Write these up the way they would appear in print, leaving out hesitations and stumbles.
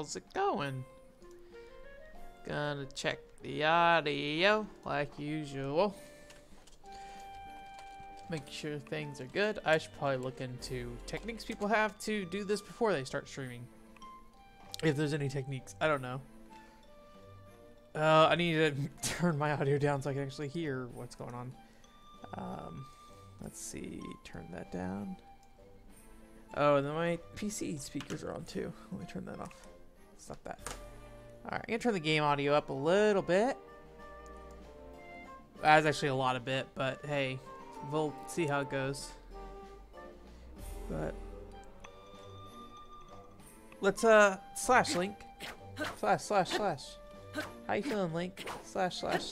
how's it going? Gonna check the audio like usual. Make sure things are good. I should probably look into techniques people have to do this before they start streaming. If there's any techniques, I don't know. I need to turn my audio down so I can actually hear what's going on. Let's see, turn that down. Oh, and then my PC speakers are on too. Let me turn that off. Stop that. Alright, I'm gonna turn the game audio up a little bit. That's actually a lot of bit, but hey, we'll see how it goes. But let's slash Link. Slash. How you feeling, Link? Slash. Alright,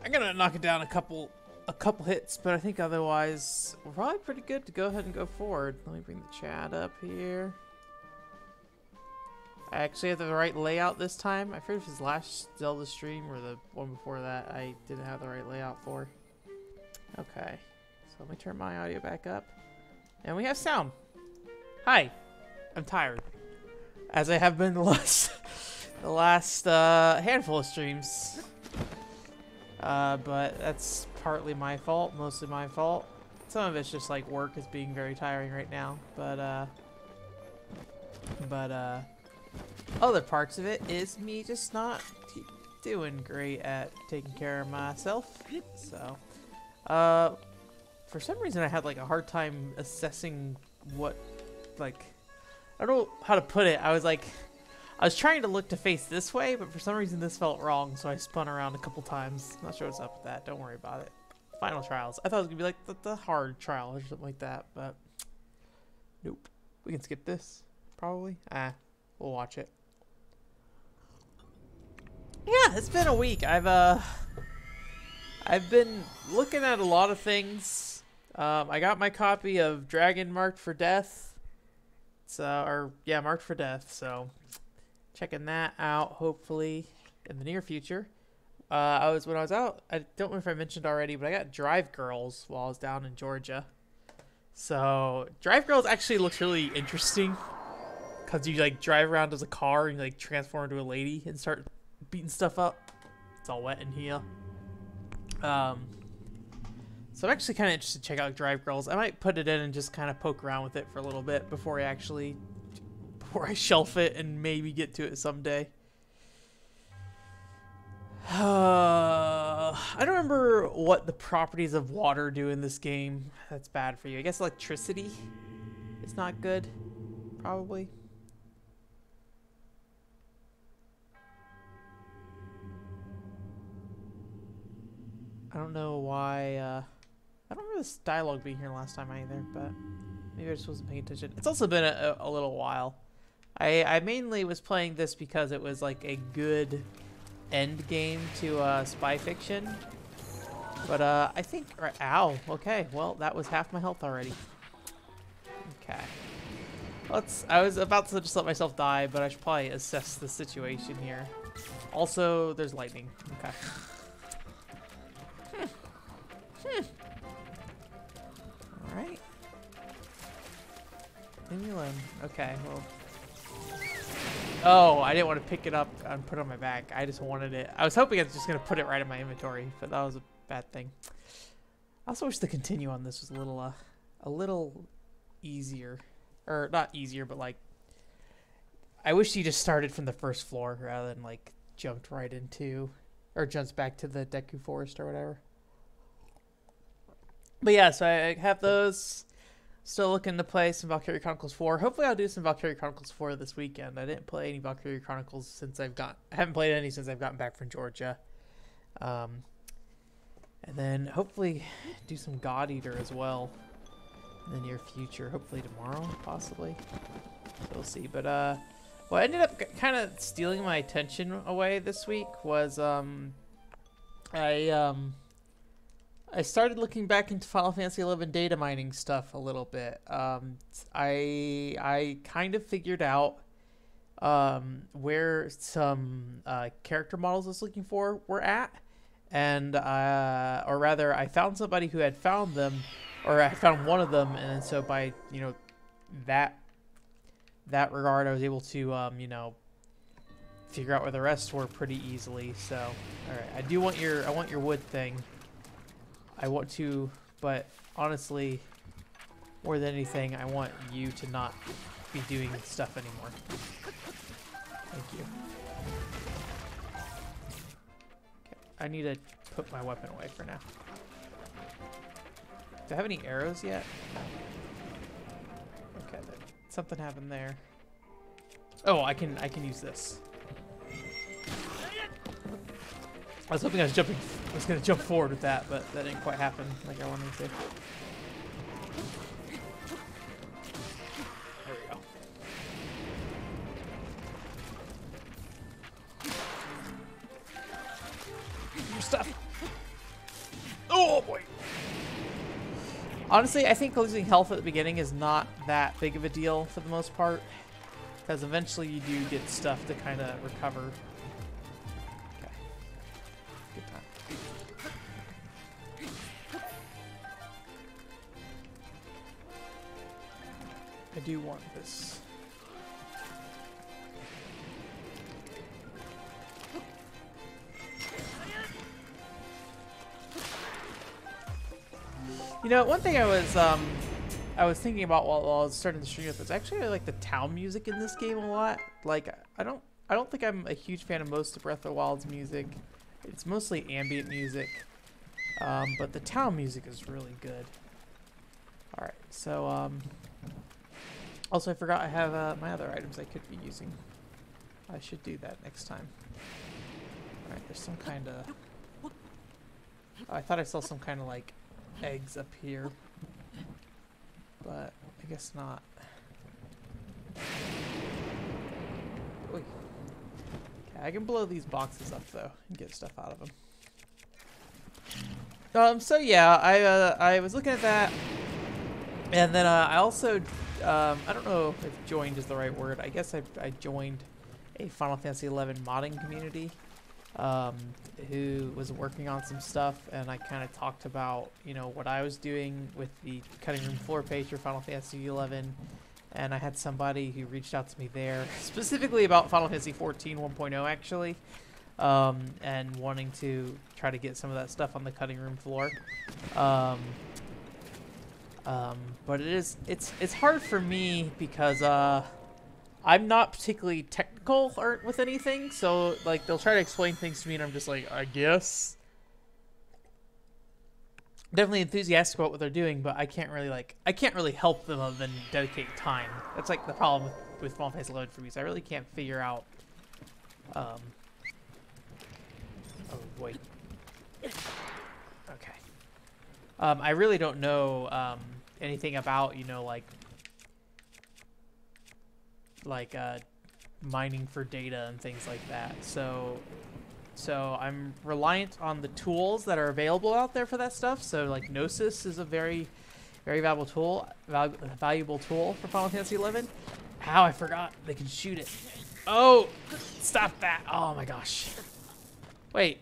I'm gonna knock it down a couple hits, but I think otherwise we're probably pretty good to go ahead and go forward. Let me bring the chat up here. I actually have the right layout this time. I forget if it's last Zelda stream or the one before that I didn't have the right layout for. Okay, so let me turn my audio back up. And we have sound. Hi, I'm tired. As I have been the last handful of streams. But that's partly my fault, mostly my fault. Some of it's just like work is being very tiring right now, but other parts of it is me just not doing great at taking care of myself. So, for some reason I had like a hard time assessing what, like, I don't know how to put it. I was trying to look to face this way, but for some reason this felt wrong, so I spun around a couple times. Not sure what's up with that. Don't worry about it. Final trials. I thought it was gonna be like the hard trial or something like that, but nope. We can skip this, probably. We'll watch it. Yeah, it's been a week. I've been looking at a lot of things. I got my copy of Dragon Marked for Death. Marked for Death. So checking that out, hopefully in the near future. When I was out, I don't know if I mentioned already, but I got Drive Girls while I was down in Georgia. So Drive Girls actually looks really interesting because you like drive around as a car and you like transform into a lady and start beating stuff up. It's all wet in here. So I'm actually kind of interested to check out Drive Girls. I might put it in and just kind of poke around with it for a little bit before I shelf it and maybe get to it someday. I don't remember what the properties of water do in this game. That's bad for you. I guess electricity is not good, probably. I don't know why, I don't remember this dialogue being here last time either, but maybe I just wasn't paying attention. It's also been a little while. I mainly was playing this because it was like a good end game to Spy Fiction. But I think, ow, okay, well that was half my health already. Okay. I was about to just let myself die, but I should probably assess the situation here. Also, there's lightning. Okay. Alright. Leave me alone. Okay, well. Oh, I didn't want to pick it up and put it on my back. I just wanted it. I was hoping I was just going to put it right in my inventory, but that was a bad thing. I also wish the continue on this was a little easier. Or not easier, but like, I wish you just started from the first floor rather than like jumped right into, or jumps back to the Deku Forest or whatever. But yeah, so I have those. Still looking to play some Valkyria Chronicles 4. Hopefully I'll do some Valkyria Chronicles 4 this weekend. I didn't play any Valkyria Chronicles since I haven't played any since I've gotten back from Georgia. And then hopefully do some God Eater as well in the near future. Hopefully tomorrow, possibly. So we'll see. But what ended up kind of stealing my attention away this week was I started looking back into Final Fantasy XI data mining stuff a little bit. I kind of figured out where some character models I was looking for were at, and or rather, I found somebody who had found them or I found one of them, and then so by, you know, that regard, I was able to, you know, figure out where the rest were pretty easily. So, all right, I want your wood thing. I want to, but honestly, more than anything, I want you to not be doing stuff anymore. Thank you. Okay, I need to put my weapon away for now. Do I have any arrows yet? No. Okay, something happened there. Oh, I can use this. I was hoping I was gonna jump forward with that, but that didn't quite happen like I wanted to. There we go. Your stuff. Oh boy. Honestly, I think losing health at the beginning is not that big of a deal for the most part, because eventually you do get stuff to kind of recover. Okay. Good time. I do want this. You know, one thing I was thinking about while I was starting the stream with this, actually I like the town music in this game a lot. Like, I don't think I'm a huge fan of most of Breath of the Wild's music. It's mostly ambient music, but the town music is really good. All right, so also I forgot I have my other items I could be using. I should do that next time. All right, there's some kind of. Oh, I thought I saw some kind of like eggs up here, but I guess not. Oy. Okay, I can blow these boxes up though and get stuff out of them. So yeah, I was looking at that, and then I also I don't know if joined is the right word. I guess I joined a Final Fantasy XI modding community. Who was working on some stuff, and I kind of talked about, you know, what I was doing with the cutting room floor page for Final Fantasy XI, and I had somebody who reached out to me there specifically about Final Fantasy 14 1.0 actually, and wanting to try to get some of that stuff on the cutting room floor. But it's hard for me because I'm not particularly technical with anything, so like they'll try to explain things to me and I'm just like, I guess. Definitely enthusiastic about what they're doing, but I can't really help them other than dedicate time. That's like the problem with Final Fantasy XI for me, so I really can't figure out oh wait. Okay. I really don't know anything about, you know, like mining for data and things like that. So I'm reliant on the tools that are available out there for that stuff. So like Gnosis is a very, very valuable tool for Final Fantasy XI. Ow, I forgot they can shoot it. Oh, stop that. Oh my gosh. Wait.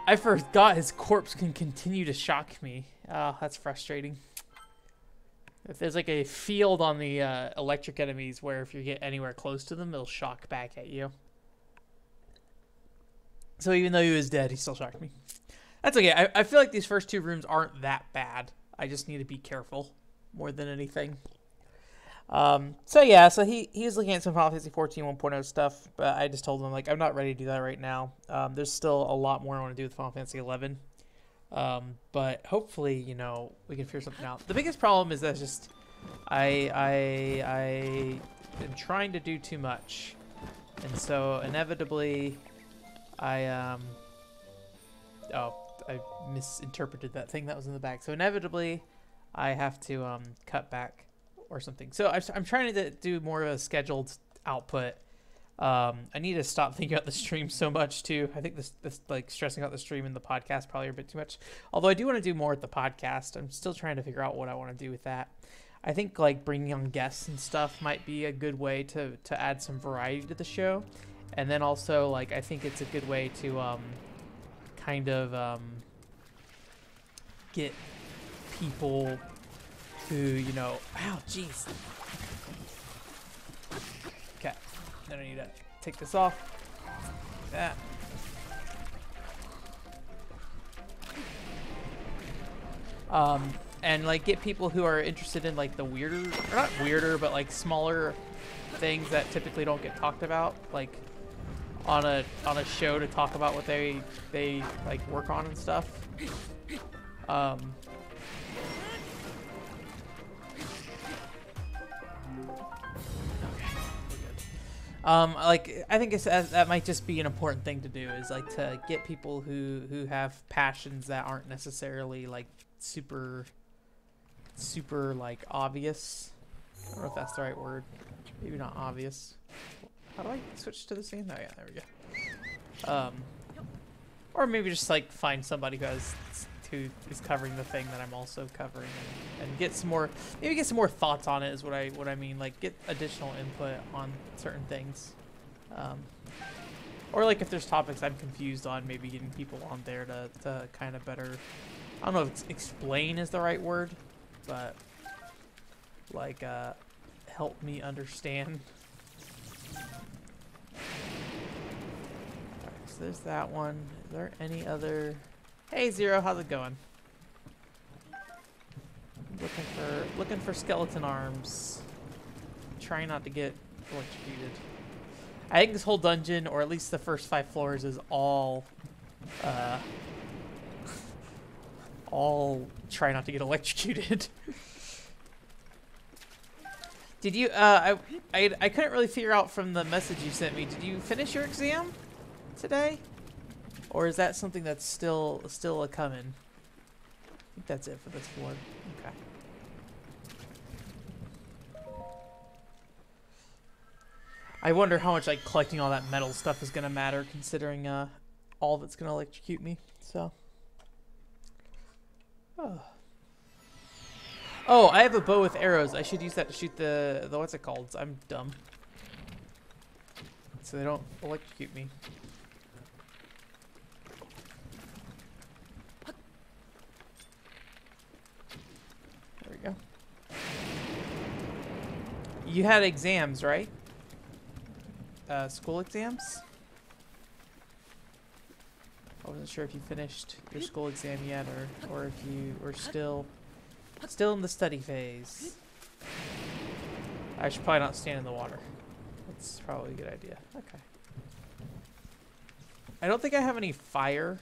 I forgot his corpse can continue to shock me. Oh, that's frustrating. If there's like a field on the electric enemies where if you get anywhere close to them, it'll shock back at you. So even though he was dead, he still shocked me. That's okay. I feel like these first two rooms aren't that bad. I just need to be careful more than anything. So yeah, so he was looking at some Final Fantasy 14 1.0 stuff, but I just told him, like, I'm not ready to do that right now. There's still a lot more I want to do with Final Fantasy 11. But hopefully, you know, we can figure something out. The biggest problem is that just I am trying to do too much, and so inevitably I misinterpreted that thing that was in the back. So inevitably I have to cut back or something. So I'm trying to do more of a scheduled output. I need to stop thinking about the stream so much too. I think this like stressing out the stream and the podcast probably are a bit too much. Although I do want to do more with the podcast. I'm still trying to figure out what I want to do with that. I think like bringing on guests and stuff might be a good way to add some variety to the show. And then also like I think it's a good way to kind of get people who, you know, ow, jeez. Okay, then I need to take this off. Like that. And like get people who are interested in like the weirder, or not weirder, but like smaller things that typically don't get talked about, like on a show to talk about what they like work on and stuff. Like I think that might just be an important thing to do, is like to get people who have passions that aren't necessarily like super like obvious. I don't know if that's the right word. Maybe not obvious. How do I switch to the scene? Oh yeah, there we go. Or maybe just like find somebody who is covering the thing that I'm also covering, and get some more, maybe get some more thoughts on it is what I mean. Like get additional input on certain things. Or like if there's topics I'm confused on, maybe getting people on there to kind of better, I don't know if explain is the right word, but like help me understand. Alright, so there's that one. Is there any other? Hey Zero, how's it going? Looking for skeleton arms. Trying not to get electrocuted. I think this whole dungeon, or at least the first 5 floors, is all try not to get electrocuted. Did you? I couldn't really figure out from the message you sent me. Did you finish your exam today, or is that something that's still a coming? I think that's it for this floor. Okay. I wonder how much like collecting all that metal stuff is gonna matter, considering all that's gonna electrocute me. So. Oh, I have a bow with arrows. I should use that to shoot the what's it called? I'm dumb. So they don't electrocute me. There we go. You had exams, right? School exams? I wasn't sure if you finished your school exam yet, or if you were still in the study phase. I should probably not stand in the water. That's probably a good idea. Okay. I don't think I have any fire.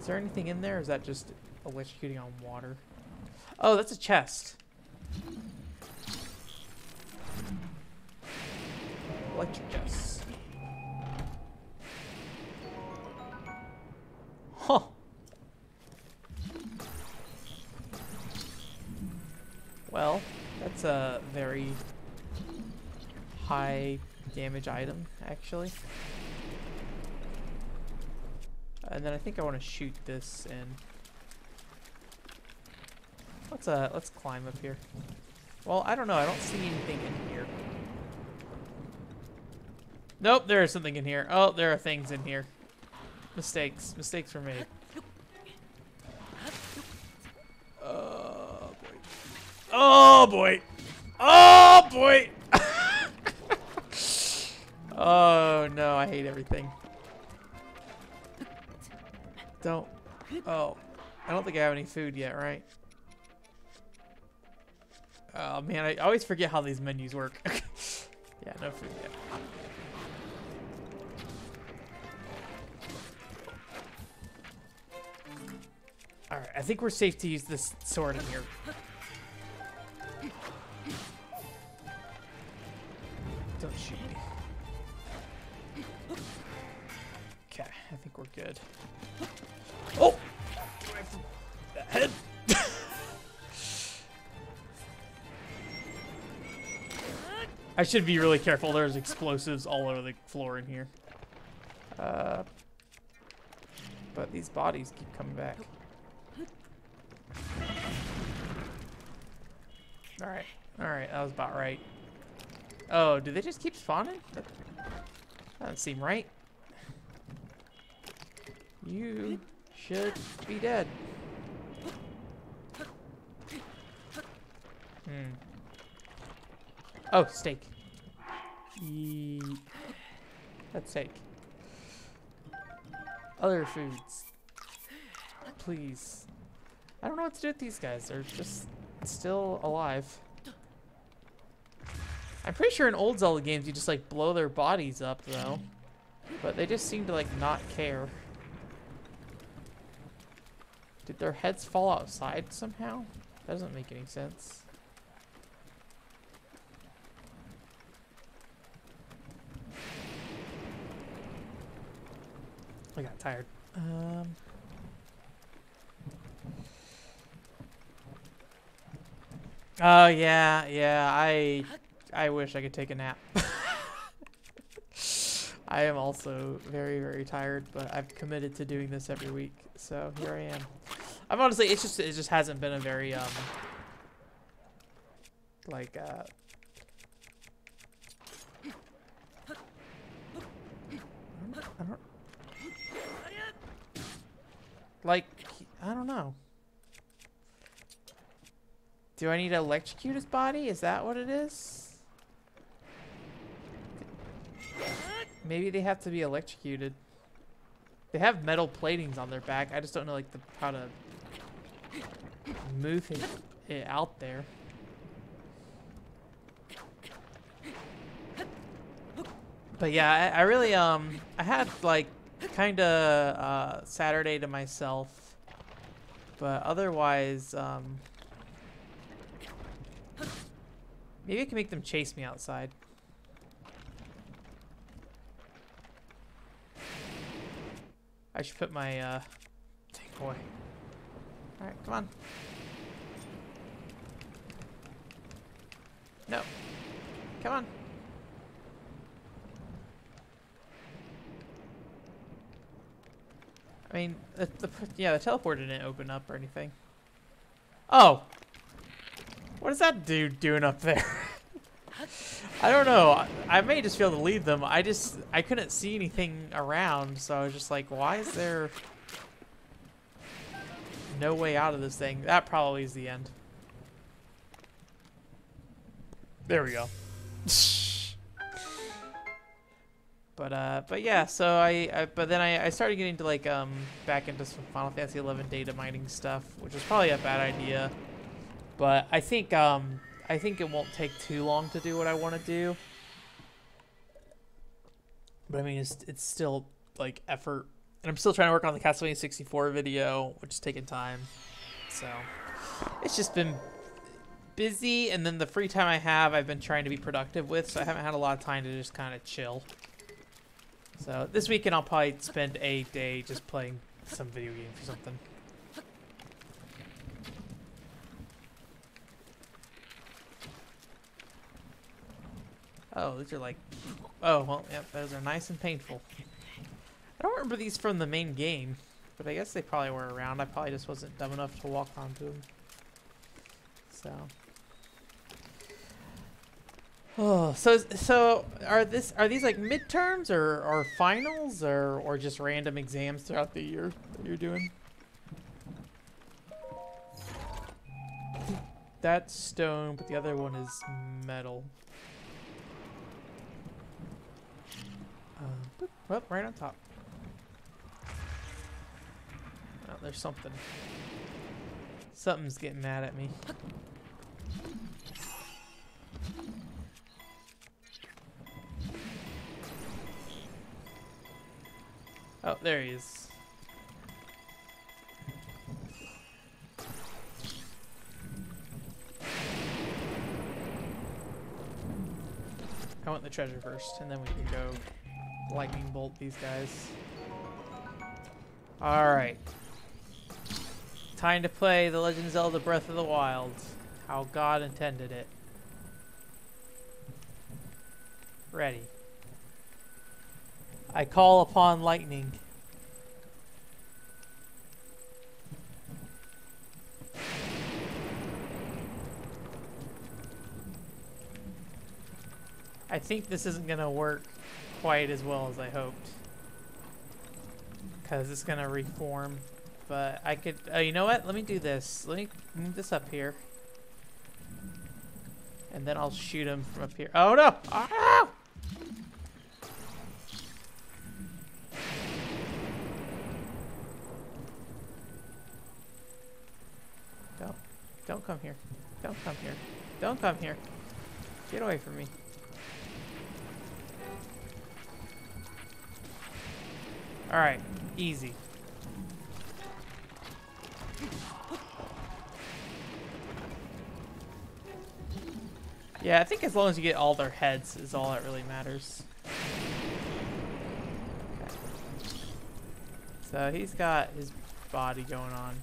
Is there anything in there, or is that just electrocuting on water? Oh, that's a chest. Electric chests. Huh. Well, that's a very high damage item, actually. And then I think I want to shoot this in. Let's climb up here. Well, I don't know. I don't see anything in here. Nope, there is something in here. Oh, there are things in here. Mistakes. Mistakes were made. Oh, boy. Oh, boy. Oh, boy. Oh, no. I hate everything. Don't. Oh. I don't think I have any food yet, right? Oh, man. I always forget how these menus work. Yeah, no food yet. Alright, I think we're safe to use this sword in here. Don't shoot me. Okay, I think we're good. Oh! That head! I should be really careful. There's explosives all over the floor in here. But these bodies keep coming back. Alright, alright, that was about right. Oh, do they just keep spawning? That doesn't seem right. You should be dead. Oh, steak. Eat. That's steak. Other foods. Please. I don't know what to do with these guys. They're just still alive. I'm pretty sure in old Zelda games you just like blow their bodies up though. But they just seem to like not care. Did their heads fall outside somehow? That doesn't make any sense. I got tired. Oh yeah. I wish I could take a nap. I am also very, very tired, but I've committed to doing this every week, so here I am. I'm honestly, it just hasn't been a very like I don't know. Do I need to electrocute his body? Is that what it is? Maybe they have to be electrocuted. They have metal platings on their back. I just don't know like how to move it out there. But yeah, I really I had like kind of Saturday to myself, but otherwise maybe I can make them chase me outside. I should put my take boy. All right, come on. No, come on. I mean, the teleporter didn't open up or anything. Oh, what is that dude doing up there? I don't know. I may just be able to lead them. I couldn't see anything around, so I was just like, why is there no way out of this thing? That probably is the end. There we go. But yeah, so but then I started getting to like back into some Final Fantasy 11 data mining stuff, which was probably a bad idea. But I think it won't take too long to do what I want to do. But I mean, it's still like effort, and I'm still trying to work on the Castlevania 64 video, which is taking time. So it's just been busy, and then the free time I have, I've been trying to be productive with, so I haven't had a lot of time to just kind of chill. So this weekend I'll probably spend a day just playing some video games or something. Oh, these are like... Oh, well, yep, those are nice and painful. I don't remember these from the main game, but I guess they probably were around. I probably just wasn't dumb enough to walk onto them. So... Oh, so are these like midterms or finals or just random exams throughout the year that you're doing? That's stone, but the other one is metal. Well, right on top. Oh, there's something. Something's getting mad at me. Oh, there he is. I want the treasure first, and then we can go lightning bolt these guys. Alright. Time to play The Legend of Zelda Breath of the Wild. How God intended it. Ready. I call upon lightning. I think this isn't gonna work quite as well as I hoped, because it's gonna reform But I could, you know what? Let me do this. Let me move this up here. And then I'll shoot him from up here. Oh no! Oh, no! Don't come here. Don't come here. Don't come here. Get away from me. Alright, easy. Yeah, I think as long as you get all their heads is all that really matters. Okay. So he's got his body going on.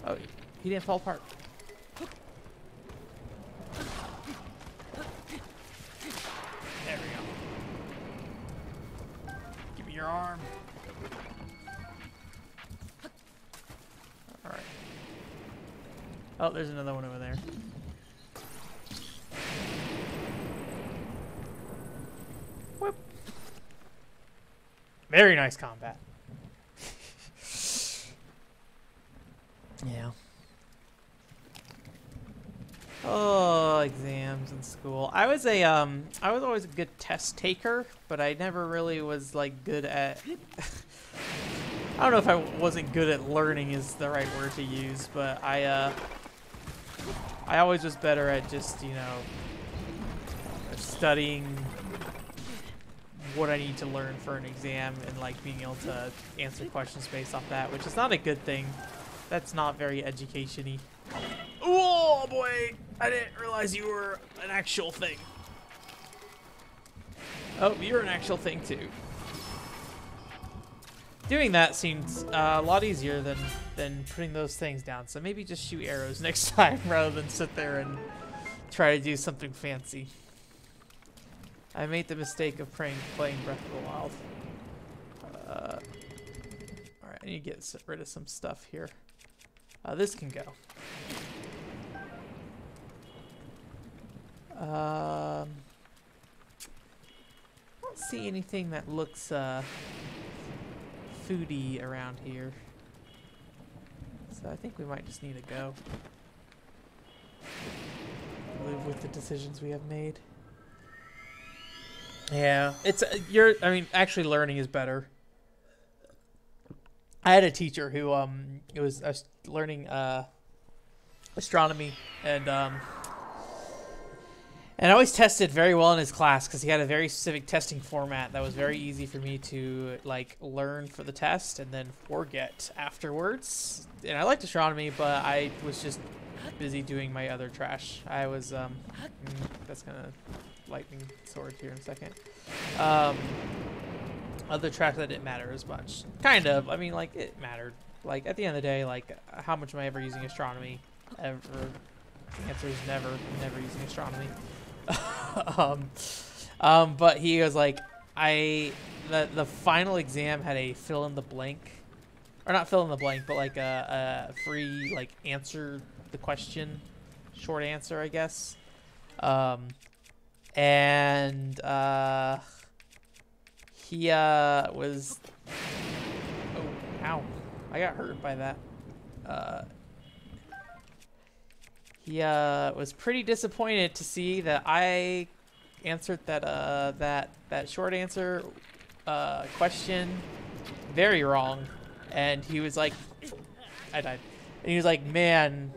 Oh, he didn't fall apart. There we go. Give me your arm. Alright. Oh, there's another one over there. Whoop. Very nice combat. Yeah. Oh, exams in school. I was always a good test taker, but I never really was like good at I don't know if I wasn't good at learning is the right word to use, but I always was better at just, you know, studying what I need to learn for an exam and like being able to answer questions based off that, which is not a good thing. That's not very education-y. Oh boy! I didn't realize you were an actual thing. Oh, you're an actual thing too. Doing that seems a lot easier than putting those things down. So maybe just shoot arrows next time rather than sit there and try to do something fancy. I made the mistake of playing Breath of the Wild. Alright, I need to get rid of some stuff here. This can go. I don't see anything that looks foodie around here. So I think we might just need to go. Live with the decisions we have made. Yeah, it's I mean, actually learning is better. I had a teacher who it was learning astronomy, and I always tested very well in his class because he had a very specific testing format that was very easy for me to like learn for the test and then forget afterwards. And I liked astronomy, but I was just busy doing my other trash. I was that's gonna lightning sword here in a second. Other trash that didn't matter as much. Kind of. I mean, like, it mattered. Like, at the end of the day, like, how much am I ever using astronomy? Ever? The answer is never. Never using astronomy. But he was like, the final exam had a fill in the blank, or not fill in the blank, but like a free like answer the question, short answer, I guess. He was, oh, ow, I got hurt by that. He was pretty disappointed to see that I answered that short answer question very wrong, and he was like, I died, and he was like, man,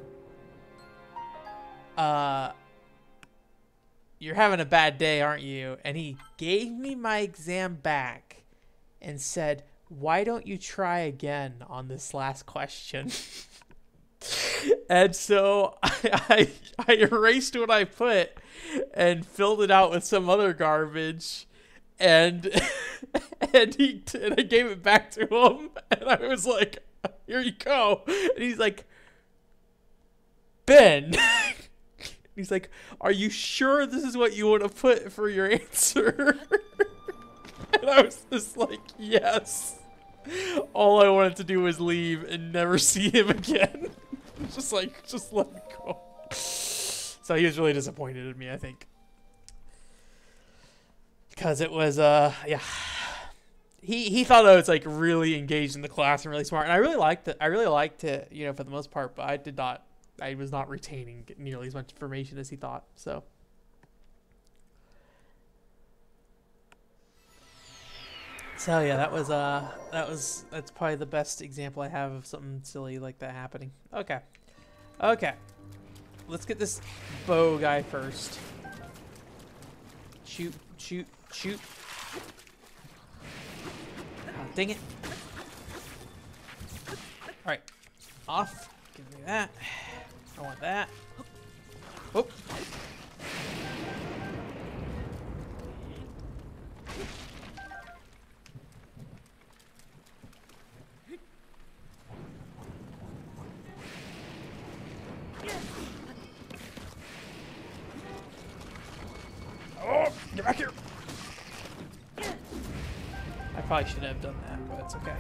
you're having a bad day, aren't you? And he gave me my exam back and said, why don't you try again on this last question? And so I erased what I put and filled it out with some other garbage, and and I gave it back to him, and I was like, here you go. And he's like, Ben. He's like, are you sure this is what you want to put for your answer? And I was just like, yes. All I wanted to do was leave and never see him again. Just like, just let me go. So he was really disappointed in me, I think. Because it was, yeah. He thought I was like really engaged in the class and really smart, and I really liked it. I really liked it, you know, for the most part. But I was not retaining nearly as much information as he thought. So yeah, that's probably the best example I have of something silly like that happening. Okay, let's get this bow guy first. Shoot. Oh, dang it. Alright. Off. Give me that. I want that. Oh. Oh, get back here. I probably shouldn't have done that, but it's okay.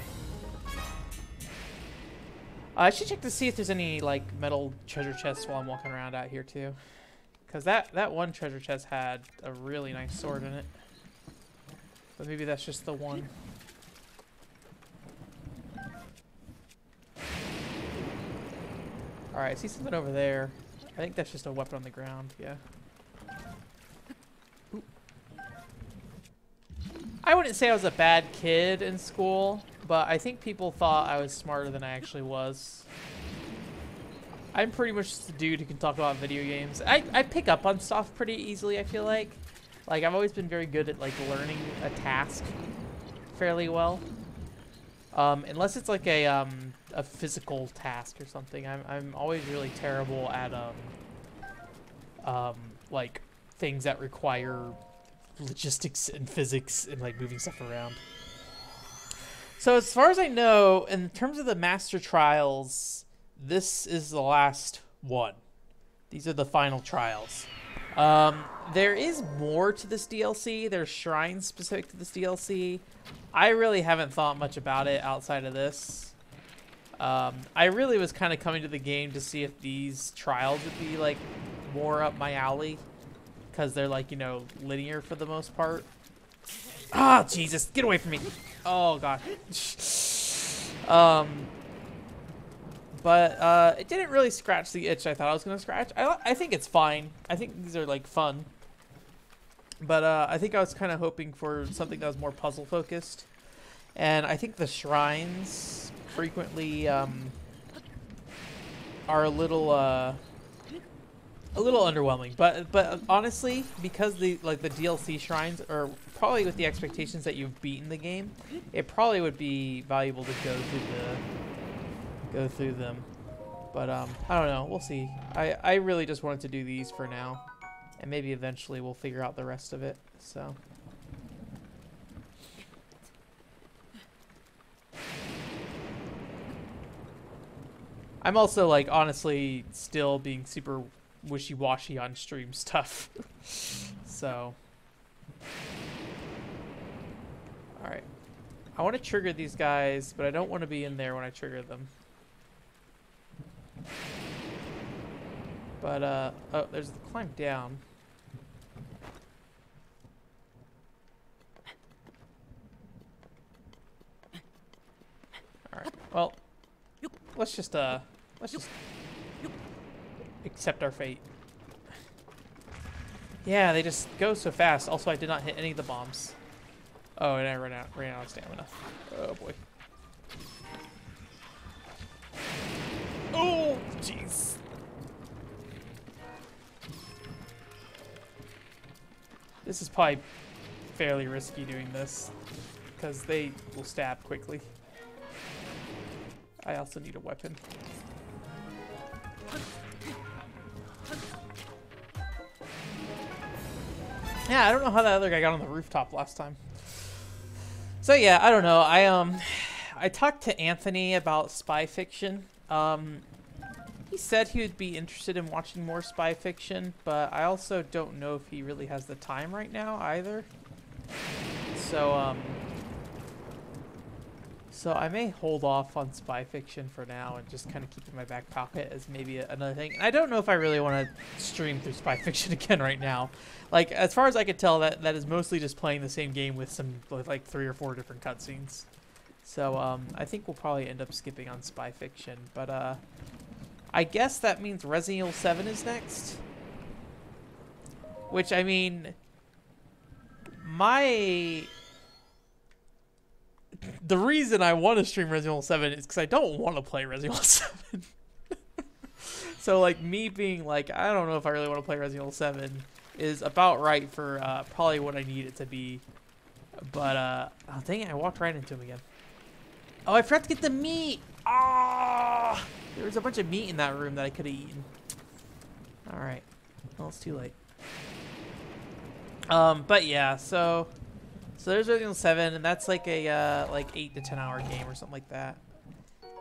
I should check to see if there's any like metal treasure chests while I'm walking around out here too, because that one treasure chest had a really nice sword in it. But maybe that's just the one. All right, I see something over there. I think that's just a weapon on the ground. Yeah. Ooh. I wouldn't say I was a bad kid in school, but I think people thought I was smarter than I actually was. I'm pretty much the dude who can talk about video games. I pick up on stuff pretty easily, I feel like. Like, I've always been very good at, like, learning a task fairly well. Unless it's, like, a physical task or something. I'm always really terrible at, like, things that require logistics and physics and, like, moving stuff around. So as far as I know, in terms of the Master Trials, this is the last one. These are the final trials. There is more to this DLC. There's shrines specific to this DLC. I really haven't thought much about it outside of this. I really was kind of coming to the game to see if these trials would be like more up my alley, because they're like, you know, linear for the most part. Ah, Jesus, get away from me. Oh, God. But it didn't really scratch the itch I thought I was going to scratch. I think it's fine. I think these are, like, fun. But I think I was kind of hoping for something that was more puzzle-focused. And I think the shrines frequently are a little underwhelming. But honestly, because the DLC shrines are probably with the expectations that you've beaten the game, it probably would be valuable to go through them. But I don't know, we'll see. I really just wanted to do these for now, and maybe eventually we'll figure out the rest of it. So I'm also, like, honestly still being super wishy-washy on stream stuff. So alright, I want to trigger these guys, but I don't want to be in there when I trigger them. But oh, there's the climb down. Alright, well, let's just accept our fate. Yeah, they just go so fast. Also, I did not hit any of the bombs. Oh, and I ran out of stamina. Oh boy. Oh, jeez. This is probably fairly risky doing this, because they will stab quickly. I also need a weapon. Yeah, I don't know how that other guy got on the rooftop last time. So yeah, I don't know. I talked to Anthony about spy fiction. He said he would be interested in watching more spy fiction, but I also don't know if he really has the time right now either. So So I may hold off on spy fiction for now and just kind of keep it in my back pocket as maybe another thing. And I don't know if I really want to stream through spy fiction again right now. Like, as far as I could tell, that is mostly just playing the same game with like 3 or 4 different cutscenes. So I think we'll probably end up skipping on spy fiction. But I guess that means Resident Evil 7 is next. Which, I mean, the reason I want to stream Resident Evil 7 is because I don't want to play Resident Evil 7. So, like, me being like, I don't know if I really want to play Resident Evil 7 is about right for probably what I need it to be. But, oh, dang it, I walked right into him again. Oh, I forgot to get the meat! Ah! There was a bunch of meat in that room that I could have eaten. Alright. Well, it's too late. But yeah, so there's Resident Evil 7, and that's like a like 8 to 10 hour game or something like that.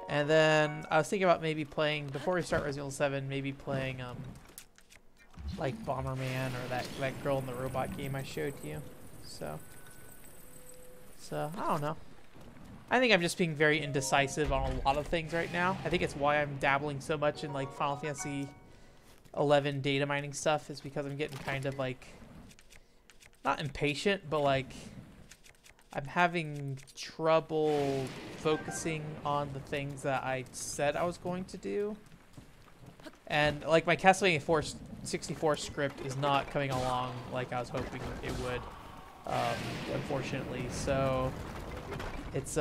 And then I was thinking about maybe playing, before we start Resident Evil 7, maybe playing like Bomberman or that girl in the robot game I showed you. So I don't know. I think I'm just being very indecisive on a lot of things right now. I think it's why I'm dabbling so much in like Final Fantasy 11 data mining stuff, is because I'm getting kind of like, not impatient, but like I'm having trouble focusing on the things that I said I was going to do. And like my Castlevania 64 script is not coming along like I was hoping it would, unfortunately. So it's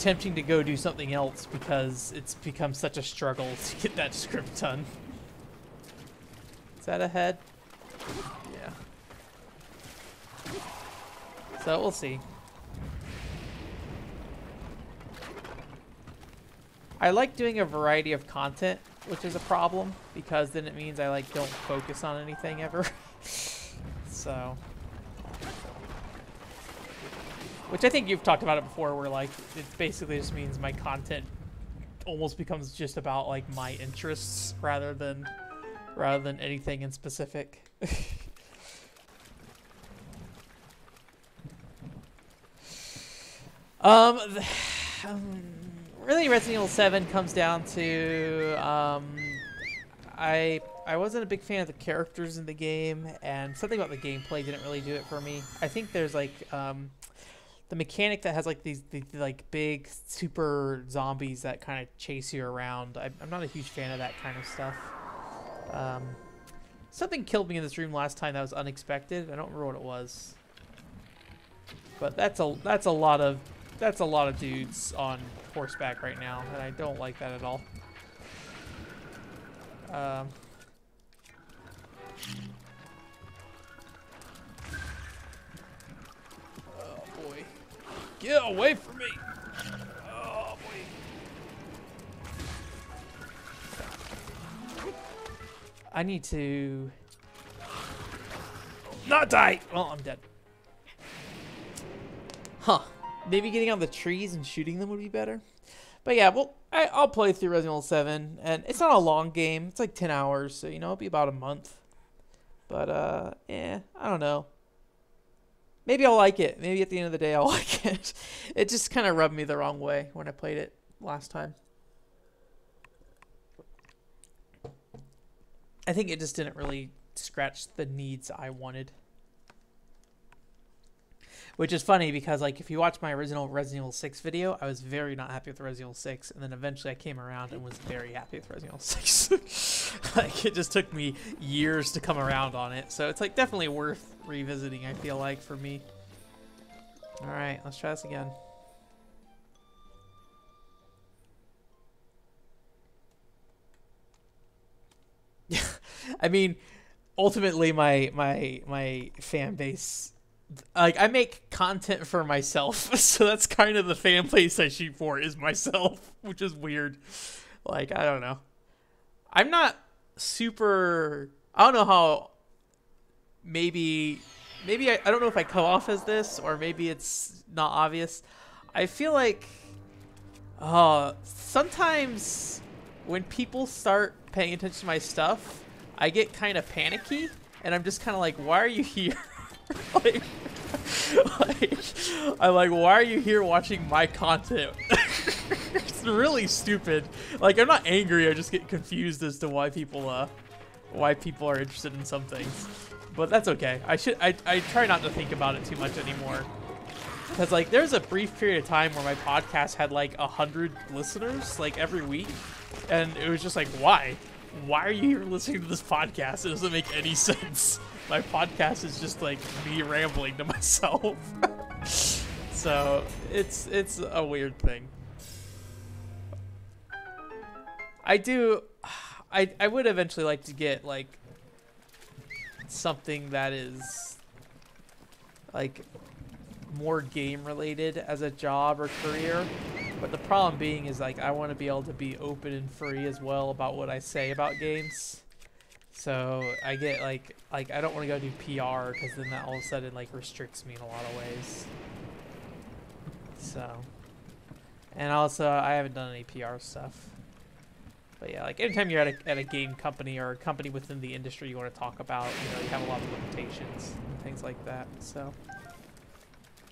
tempting to go do something else because it's become such a struggle to get that script done. Is that a head? Yeah. So we'll see. I like doing a variety of content, which is a problem because then it means I like don't focus on anything ever. So, which I think you've talked about it before, where like it basically just means my content almost becomes just about like my interests rather than anything in specific. Really, Resident Evil 7 comes down to I wasn't a big fan of the characters in the game, and something about the gameplay didn't really do it for me. I think there's like the mechanic that has like these like big super zombies that kind of chase you around. I'm not a huge fan of that kind of stuff. Something killed me in this room last time that was unexpected. I don't remember what it was, but that's a lot of dudes on horseback right now, and I don't like that at all. Oh boy, get away from me! Oh boy. I need to not die. Well, I'm dead. Huh. Maybe getting on the trees and shooting them would be better. But yeah, well, I'll play through Resident Evil 7. And it's not a long game. It's like 10 hours. So, you know, it'll be about a month. But, I don't know. Maybe I'll like it. Maybe at the end of the day I'll like it. It just kind of rubbed me the wrong way when I played it last time. I think it just didn't really scratch the needs I wanted. Which is funny because, like, if you watch my original Resident Evil 6 video, I was very not happy with Resident Evil 6, and then eventually I came around and was very happy with Resident Evil 6. Like, it just took me years to come around on it, so it's, like, definitely worth revisiting, I feel like, for me. Alright, let's try this again. I mean, ultimately, my fan base... Like, I make content for myself, so that's kind of the fan base I shoot for, is myself, which is weird. Like, I don't know. I'm not super... I don't know how... Maybe I don't know if I come off as this, or maybe it's not obvious. I feel like... sometimes when people start paying attention to my stuff, I get kind of panicky, and I'm just kind of like, why are you here? like, like, I'm like, why are you here watching my content? It's really stupid. Like, I'm not angry, I just get confused as to why people are interested in some things. But that's okay. I try not to think about it too much anymore. Because, like, there's a brief period of time where my podcast had, like, 100 listeners, like, every week. And it was just like, why? Why are you here listening to this podcast? It doesn't make any sense. My podcast is just, like, me rambling to myself. So, it's a weird thing. I would eventually like to get, like, something that is, like, more game related as a job or career, but the problem being is, like, I want to be able to be open and free as well about what I say about games. So I get like I don't want to go do PR because then that all of a sudden, like, restricts me in a lot of ways. So, and also I haven't done any PR stuff. But yeah, like, anytime you're at a game company or a company within the industry you want to talk about, you know, you have a lot of limitations and things like that. So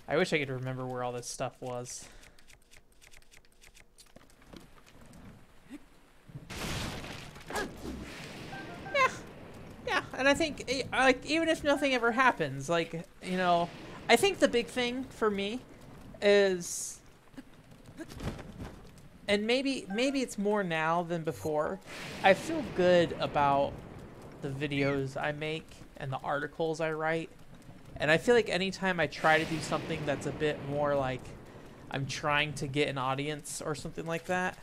I wish I could remember where all this stuff was. Yeah, and I think, like, even if nothing ever happens, like, you know, I think the big thing for me is, and maybe it's more now than before, I feel good about the videos I make and the articles I write. And I feel like anytime I try to do something that's a bit more like I'm trying to get an audience or something like that,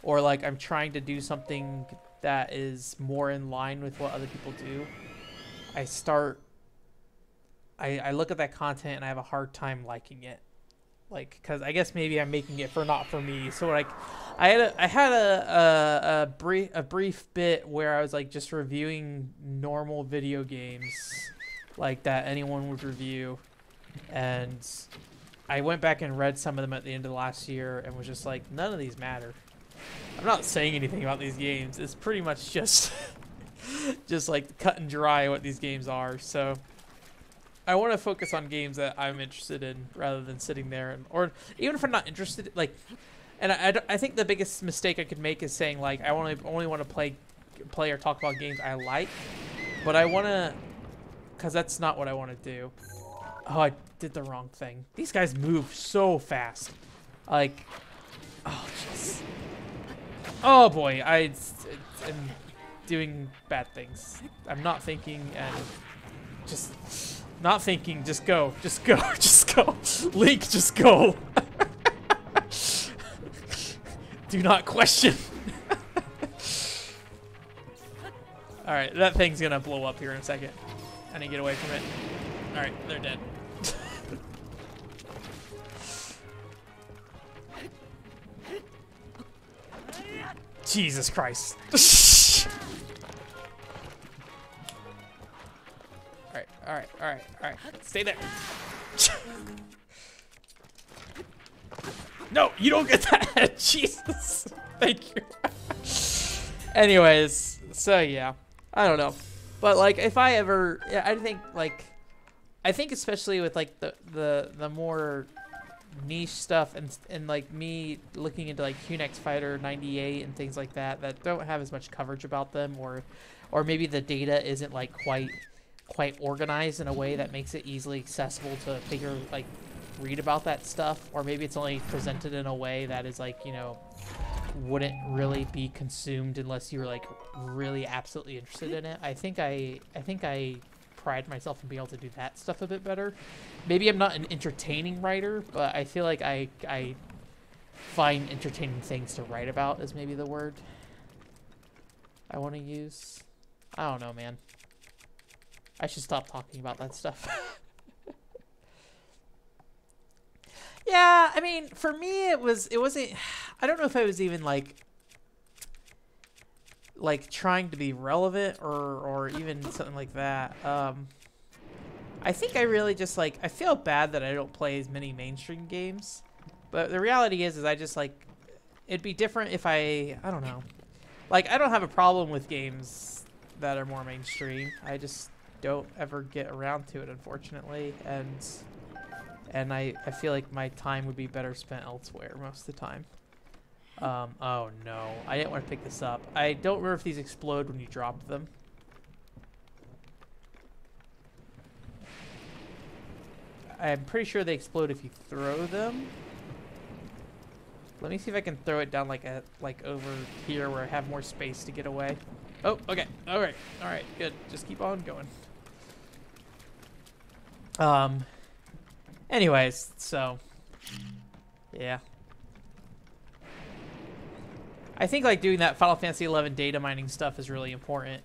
or like I'm trying to do something that is more in line with what other people do, I look at that content and I have a hard time liking it. Like, because I guess maybe I'm making it not for me. So, like, I had a brief bit where I was, like, just reviewing normal video games, like, that anyone would review, and I went back and read some of them at the end of last year and was just like, none of these matter. I'm not saying anything about these games. It's pretty much just just like cut and dry what these games are. So I want to focus on games that I'm interested in rather than sitting there and, or even if I'm not interested, like, and I think the biggest mistake I could make is saying, like, I only want to play or talk about games I like, but I want to, because that's not what I want to do. Oh, I did the wrong thing. These guys move so fast. Like, oh, jeez. Oh, boy. I'm doing bad things. I'm not thinking and just not thinking. Just go. Just go. Just go. Link, just go. Do not question. All right, that thing's going to blow up here in a second. I need to get away from it. All right, they're dead. Jesus Christ. All right. Stay there. No, you don't get that. Jesus. Thank you. Anyways, so yeah, I don't know. But, like, if I ever, yeah, I think especially with, like, the more niche stuff and like me looking into, like, Hunex Fighter 98 and things like that don't have as much coverage about them, or maybe the data isn't, like, quite organized in a way that makes it easily accessible to read about that stuff, or maybe it's only presented in a way that is, like, you know, wouldn't really be consumed unless you were, like, really absolutely interested in it. I think I pride myself in being able to do that stuff a bit better. Maybe I'm not an entertaining writer, but I feel like I find entertaining things to write about is maybe the word I want to use. I don't know, man. I should stop talking about that stuff. Yeah, I mean, for me, it wasn't, I don't know if I was even, like trying to be relevant or even something like that. I think I really just, like, I feel bad that I don't play as many mainstream games, but the reality is I just, like, it'd be different if I don't know. Like, I don't have a problem with games that are more mainstream. I just don't ever get around to it, unfortunately, and I feel like my time would be better spent elsewhere most of the time. Oh no, I didn't want to pick this up. I don't remember if these explode when you drop them. I'm pretty sure they explode if you throw them. Let me see if I can throw it down like over here where I have more space to get away. Oh, okay. All right, good. Just keep on going. Anyways, so yeah. I think like doing that Final Fantasy 11 data mining stuff is really important.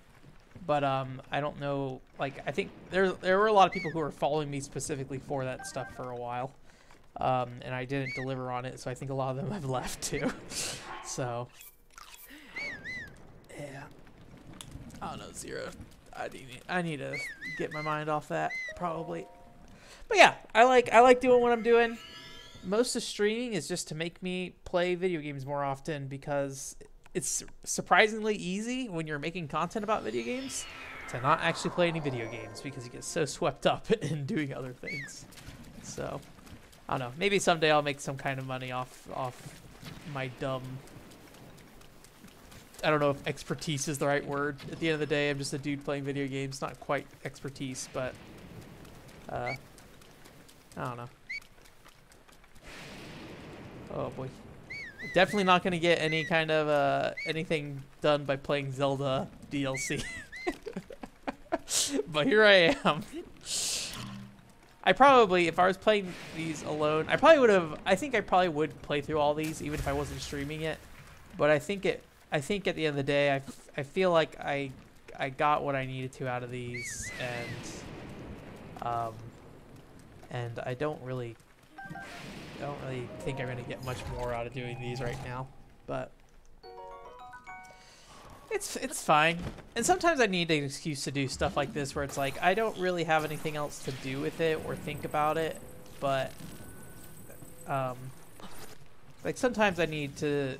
But I don't know, like I think there were a lot of people who were following me specifically for that stuff for a while. And I didn't deliver on it, so I think a lot of them have left too. So yeah. I don't know, Zero. I need to get my mind off that probably. But yeah, I like doing what I'm doing. Most of streaming is just to make me play video games more often because it's surprisingly easy when you're making content about video games to not actually play any video games because you get so swept up in doing other things. So I don't know. Maybe someday I'll make some kind of money off my dumb. I don't know if expertise is the right word. At the end of the day, I'm just a dude playing video games. Not quite expertise, but I don't know. Oh boy. Definitely not going to get any kind of anything done by playing Zelda DLC. But here I am. I probably, if I was playing these alone, I think I probably would play through all these even if I wasn't streaming it. But I think at the end of the day, I feel like I got what I needed to out of these, and I don't really think I'm gonna get much more out of doing these right now, but it's fine. And sometimes I need an excuse to do stuff like this where it's like I don't really have anything else to do with it or think about it, but like sometimes I need to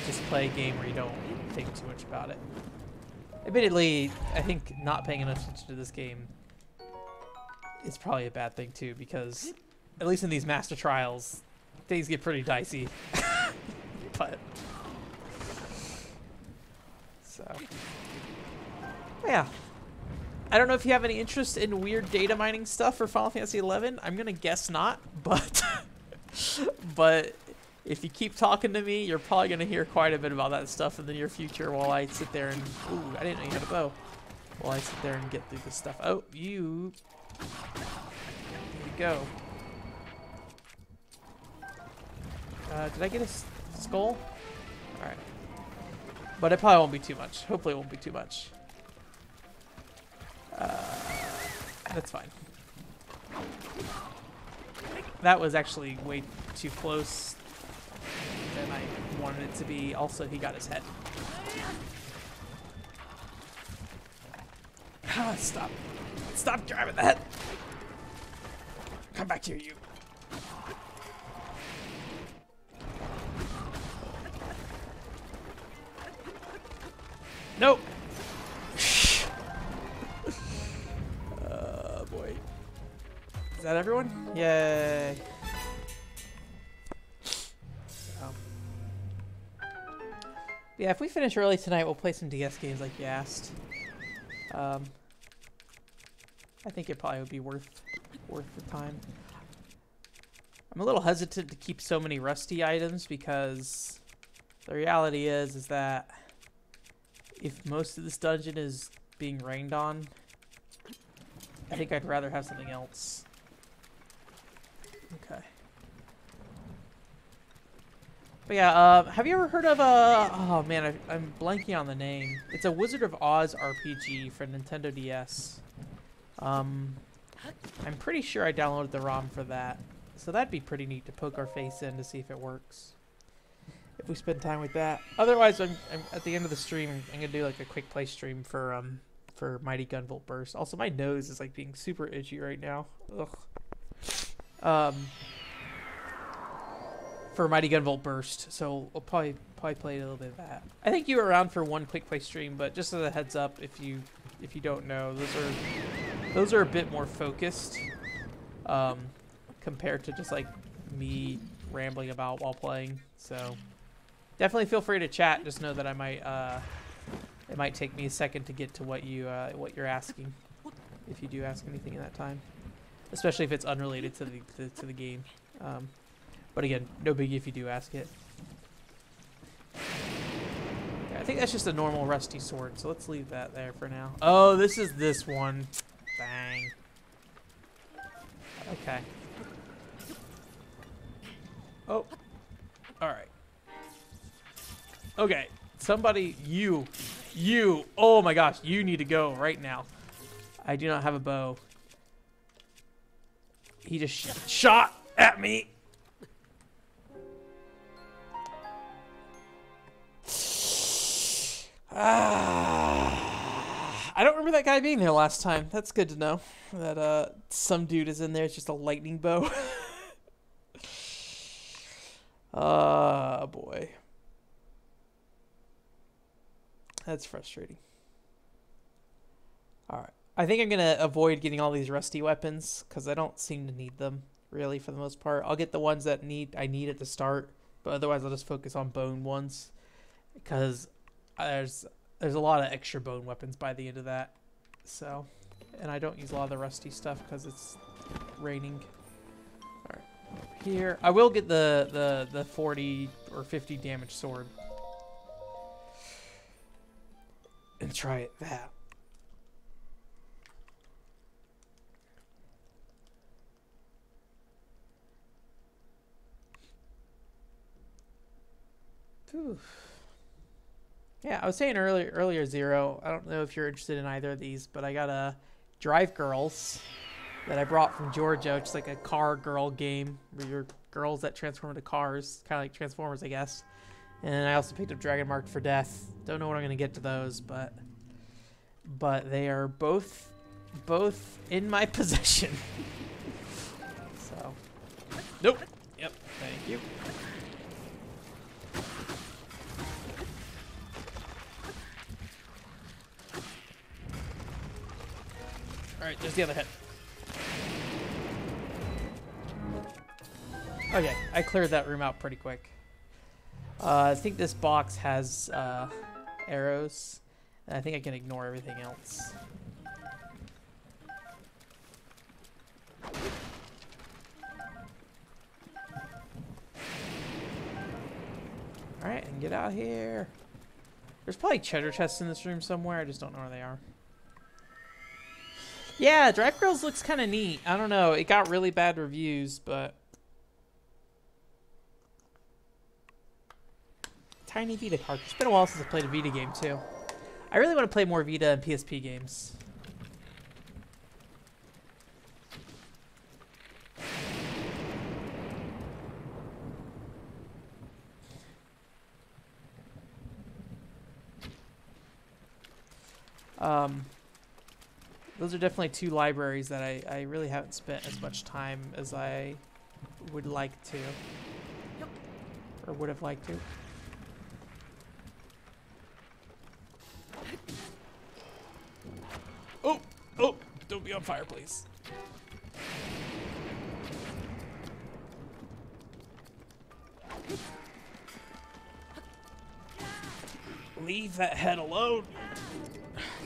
just play a game where you don't think too much about it. Admittedly, I think not paying enough attention to this game is probably a bad thing too, because at least in these master trials, things get pretty dicey. But so yeah, I don't know if you have any interest in weird data mining stuff for Final Fantasy 11. I'm gonna guess not, but but if you keep talking to me, you're probably gonna hear quite a bit about that stuff in the near future while I sit there and ooh, I didn't know you had a bow. While I sit there and get through this stuff. Oh, there you go. Did I get a skull? Alright. But it probably won't be too much. Hopefully it won't be too much. That's fine. That was actually way too close than I wanted it to be. Also, he got his head. Stop. Stop driving that. Come back here, you. Nope. Boy. Is that everyone? Yay. Yeah, if we finish early tonight, we'll play some DS games like you asked. I think it probably would be worth the time. I'm a little hesitant to keep so many rusty items because the reality is that if most of this dungeon is being rained on, I think I'd rather have something else. Okay. But yeah, have you ever heard of oh man, I'm blanking on the name. It's a Wizard of Oz RPG for Nintendo DS. I'm pretty sure I downloaded the ROM for that. So that'd be pretty neat to poke our face in to see if it works. If we spend time with that. Otherwise, I'm at the end of the stream, I'm gonna do like a quick play stream for Mighty Gunvolt Burst. Also, my nose is like being super itchy right now. Ugh. for Mighty Gunvolt Burst, so we'll probably play a little bit of that. I think you were around for one quick play stream, but just as a heads up, if you don't know, those are a bit more focused compared to just like me rambling about while playing. So definitely feel free to chat. Just know that I might it might take me a second to get to what you're asking, if you do ask anything in that time, especially if it's unrelated to the game. But again, no biggie if you do ask it. Yeah, I think that's just a normal rusty sword, so let's leave that there for now. Oh, this is this one. Bang. Okay. Oh. Alright. Okay. Somebody, you. Oh my gosh, you need to go right now. I do not have a bow. He just shot at me. I don't remember that guy being there last time. That's good to know. That some dude is in there. It's just a lightning bow. Boy. That's frustrating. Alright. I think I'm going to avoid getting all these rusty weapons because I don't seem to need them, really, for the most part. I'll get the ones that I need at the start, but otherwise I'll just focus on bone ones because there's a lot of extra bone weapons by the end of that. So, and I don't use a lot of the rusty stuff because it's raining. Alright, over here. I will get the 40 or 50 damage sword. And try that. Whew. Yeah, I was saying earlier, Zero, I don't know if you're interested in either of these, but I got a Drive Girls that I brought from Georgia, which is like a car girl game where you're girls that transform into cars, kind of like Transformers, I guess. And I also picked up Dragon Marked for Death. Don't know when I'm going to get to those, but they are both in my possession. So, nope. Yep, thank you. Alright, there's the other head. Okay, I cleared that room out pretty quick. I think this box has arrows, and I think I can ignore everything else. Alright, and get out here. There's probably treasure chests in this room somewhere, I just don't know where they are. Yeah, Drive Girls looks kind of neat. I don't know, it got really bad reviews, but... Tiny Vita cartridge. It's been a while since I played a Vita game, too. I really want to play more Vita and PSP games. Those are definitely two libraries that I really haven't spent as much time as I would like to. Or would have liked to. Oh! Oh! Don't be on fire, please. Leave that head alone.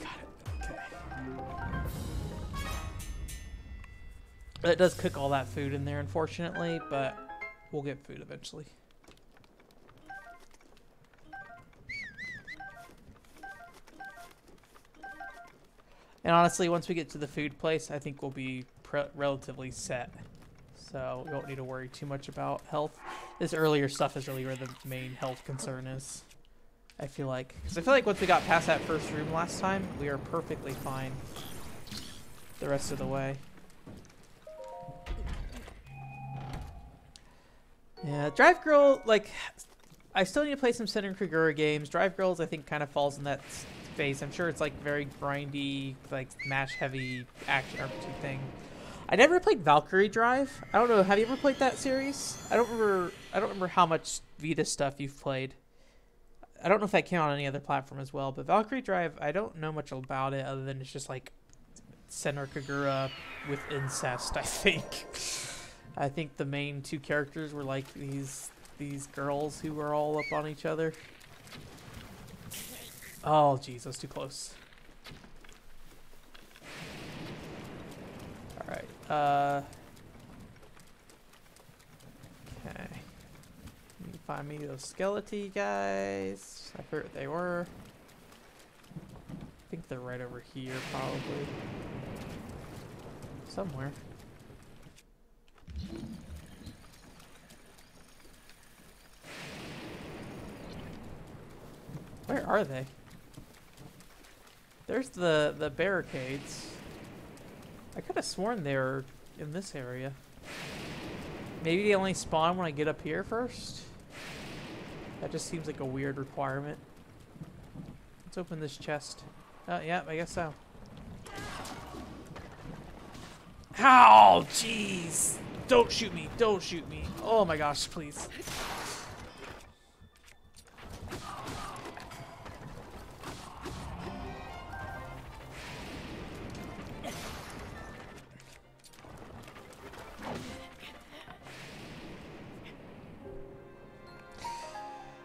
Got it. Okay. It does cook all that food in there, unfortunately, but we'll get food eventually. And honestly, once we get to the food place, I think we'll be relatively set. So we won't need to worry too much about health. This earlier stuff is really where the main health concern is. I feel like. Because I feel like once we got past that first room last time, we are perfectly fine the rest of the way. Yeah, Drive Girl, like, I still need to play some Senran Kagura games. Drive Girls, I think, kind of falls in that phase. I'm sure it's like very grindy, like mash heavy action RPG thing. I never played Valkyrie Drive. I don't know. Have you ever played that series? I don't remember how much Vita stuff you've played. I don't know if that came out on any other platform as well. But Valkyrie Drive, I don't know much about it other than it's just like Senra Kagura with incest. I think. I think the main two characters were like these girls who were all up on each other. Oh, jeez, that's too close. All right. Okay. You can find me those skeleton guys. I forget what they were. I think they're right over here, probably. Somewhere. Where are they? There's the barricades. I could have sworn they were in this area. Maybe they only spawn when I get up here first? That just seems like a weird requirement. Let's open this chest. Yeah, I guess so. Ow! Jeez! Don't shoot me! Don't shoot me! Oh my gosh, please.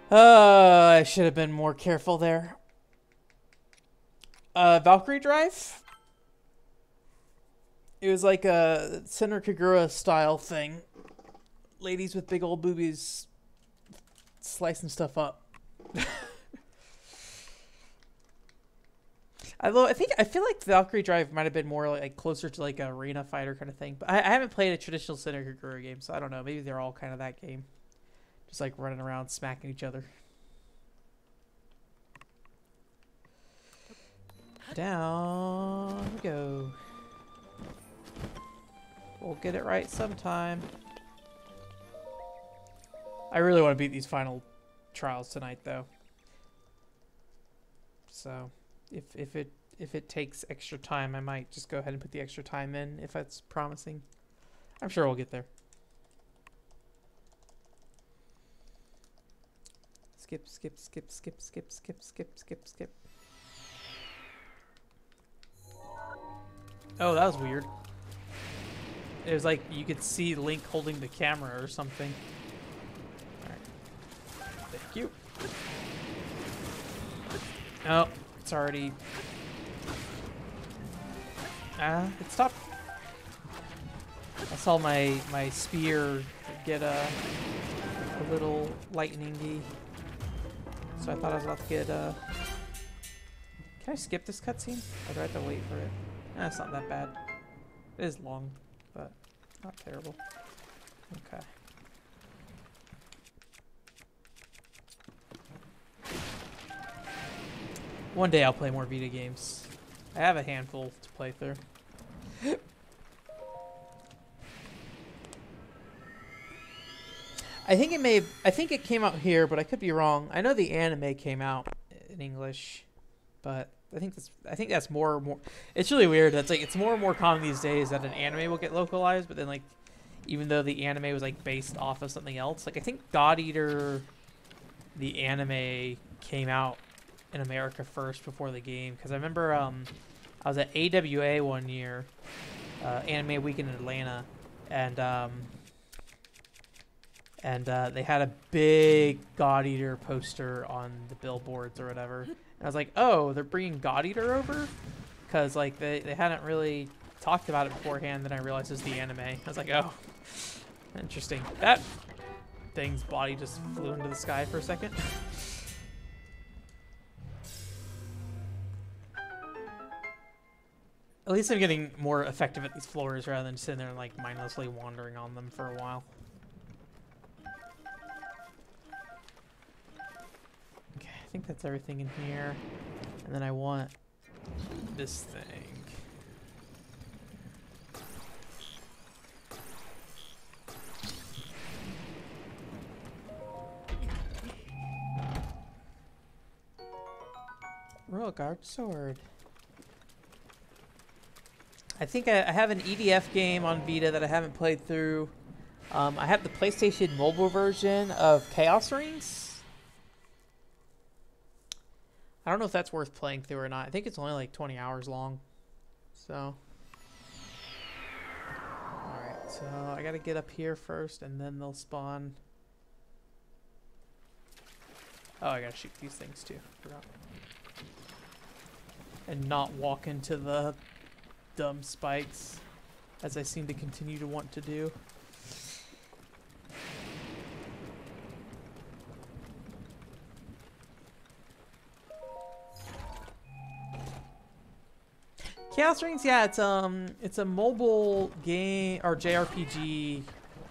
I should have been more careful there. Valkyrie Drive? It was like a Senra Kagura style thing. Ladies with big old boobies slicing stuff up. Although I feel like Valkyrie Drive might have been more like closer to like an arena fighter kind of thing. But I haven't played a traditional Senra Kagura game, so I don't know. Maybe they're all kind of that game. Just like running around smacking each other. Down we go. We'll get it right sometime. I really want to beat these final trials tonight, though. So, if it takes extra time, I might just go ahead and put the extra time in if that's promising. I'm sure we'll get there. Skip, skip, skip, skip, skip, skip, skip, skip, skip. Oh, that was weird. It was like you could see Link holding the camera or something. Alright. Thank you. Oh, it's already... it stopped. I saw my spear get a little lightning-y. So I thought I was about to get Can I skip this cutscene? Or do I have to wait for it? It's not that bad. It is long, but not terrible. Okay. One day I'll play more Vita games. I have a handful to play through. I think it came out here, but I could be wrong. I know the anime came out in English, but I think that's more. It's really weird. That's like it's more and more common these days that an anime will get localized, but then like even though the anime was like based off of something else, like I think God Eater, the anime came out in America first before the game, because I remember I was at AWA one year, Anime Week in Atlanta, and they had a big God Eater poster on the billboards or whatever. And I was like, oh, they're bringing God Eater over? Because like they hadn't really talked about it beforehand. Then I realized it was the anime. I was like, oh, interesting. That thing's body just flew into the sky for a second. At least I'm getting more effective at these floors rather than sitting there and like mindlessly wandering on them for a while. Okay, I think that's everything in here. And then I want this thing. Royal Guard sword. I think I have an EDF game on Vita that I haven't played through. I have the PlayStation mobile version of Chaos Rings. I don't know if that's worth playing through or not. I think it's only like 20 hours long. So. Alright, so I gotta get up here first and then they'll spawn. Oh, I gotta shoot these things too. Forgot. And not walk into the dumb spikes, as I seem to continue to want to do. Chaos Rings, yeah, it's a mobile game or JRPG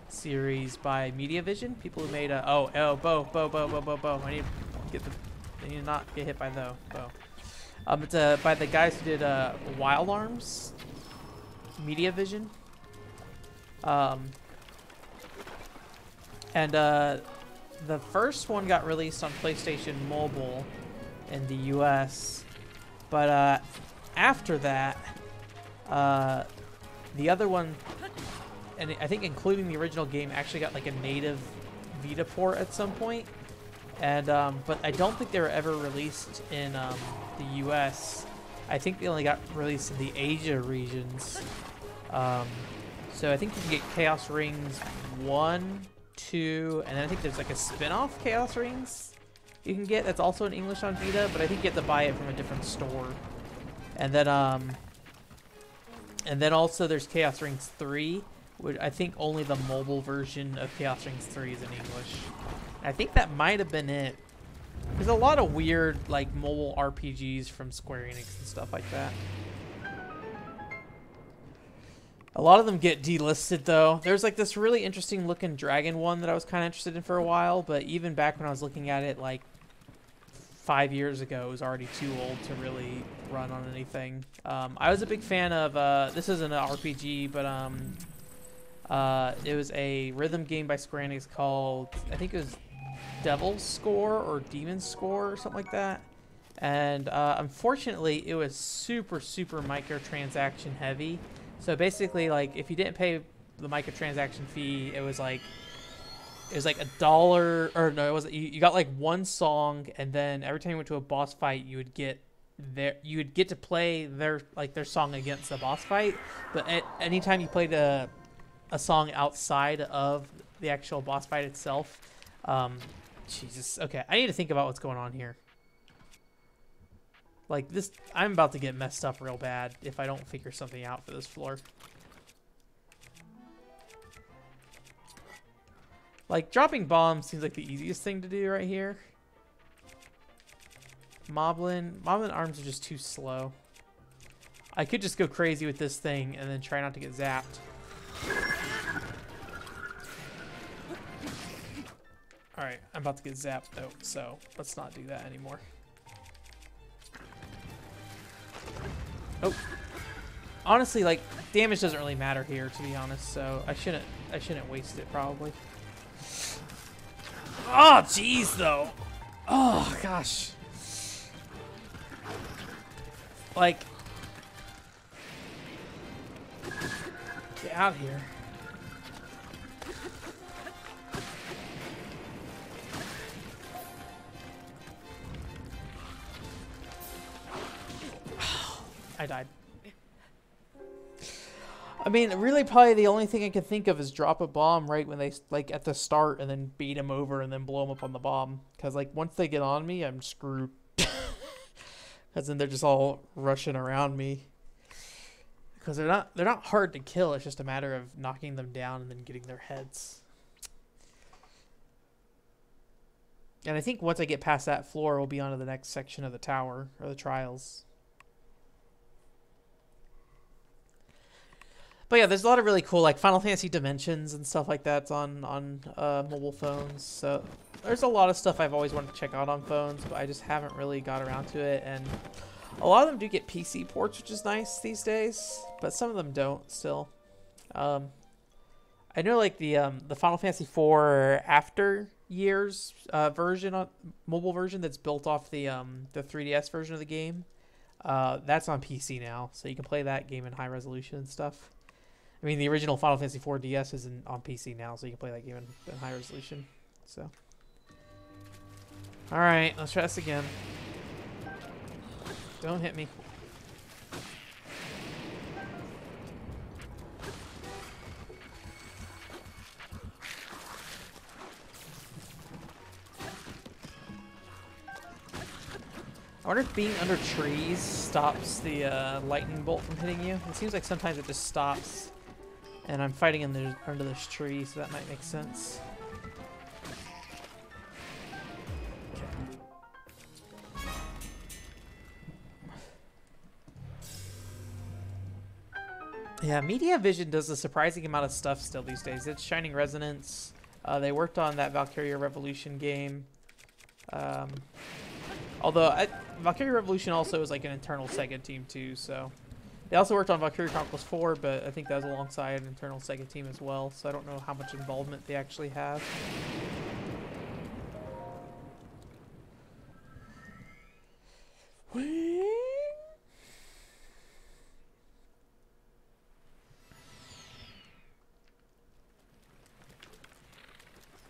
series by Mediavision. People who made a Bo. I need to not get hit by the bow. It's by the guys who did Wild Arms, Mediavision. And the first one got released on PlayStation Mobile in the US, but after that, the other one, and I think including the original game, actually got like a native Vita port at some point. And but I don't think they were ever released in the US. I think they only got released in the Asia regions. So I think you can get Chaos Rings 1, 2, and then I think there's like a spin-off Chaos Rings you can get that's also in English on Vita, but I think you have to buy it from a different store. And then also there's Chaos Rings 3, which I think only the mobile version of Chaos Rings 3 is in English. I think that might have been it. There's a lot of weird, like, mobile RPGs from Square Enix and stuff like that. A lot of them get delisted, though. There's, like, this really interesting looking dragon one that I was kind of interested in for a while, but even back when I was looking at it, like, 5 years ago, it was already too old to really run on anything. I was a big fan of, this isn't an RPG, but, it was a rhythm game by Square Enix called, I think it was Devil's Score or Demon's Score or something like that. And unfortunately, it was super microtransaction heavy. So basically, like, if you didn't pay the microtransaction fee, it was like $1, or no, it was you got like one song, and then every time you went to a boss fight, you would get to play their song against the boss fight. But anytime you played a song outside of the actual boss fight itself, Jesus. Okay, I need to think about what's going on here. Like this, I'm about to get messed up real bad if I don't figure something out for this floor. Like, dropping bombs seems like the easiest thing to do right here. Moblin arms are just too slow. I could just go crazy with this thing and then try not to get zapped. Alright, I'm about to get zapped though, so let's not do that anymore. Oh. Honestly, like, damage doesn't really matter here, to be honest, so I shouldn't waste it, probably. Oh, jeez, though. Oh, gosh. Like, get out of here. I died. I mean, really, probably the only thing I can think of is drop a bomb right when they, like, at the start, and then beat them over and then blow them up on the bomb. Because, like, once they get on me, I'm screwed. Because then they're just all rushing around me. Because they're not hard to kill. It's just a matter of knocking them down and then getting their heads. And I think once I get past that floor, we'll be on to the next section of the tower, or the trials. But yeah, there's a lot of really cool, like, Final Fantasy Dimensions and stuff like that's on mobile phones. So there's a lot of stuff I've always wanted to check out on phones, but I just haven't really got around to it. And a lot of them do get PC ports, which is nice these days, but some of them don't still. I know, like, the Final Fantasy IV After Years version, mobile version that's built off the 3DS version of the game. That's on PC now, so you can play that game in high resolution and stuff. I mean, the original Final Fantasy IV DS is on PC now, so you can play that game in high resolution. So, all right, let's try this again. Don't hit me. I wonder if being under trees stops the lightning bolt from hitting you. It seems like sometimes it just stops. And I'm fighting under this tree, so that might make sense. Okay. Yeah, Media Vision does a surprising amount of stuff still these days. It's Shining Resonance. They worked on that Valkyria Revolution game. Although Valkyria Revolution also is like an internal Sega team too, so they also worked on Valkyria Chronicles 4, but I think that was alongside an internal Sega team as well, so I don't know how much involvement they actually have.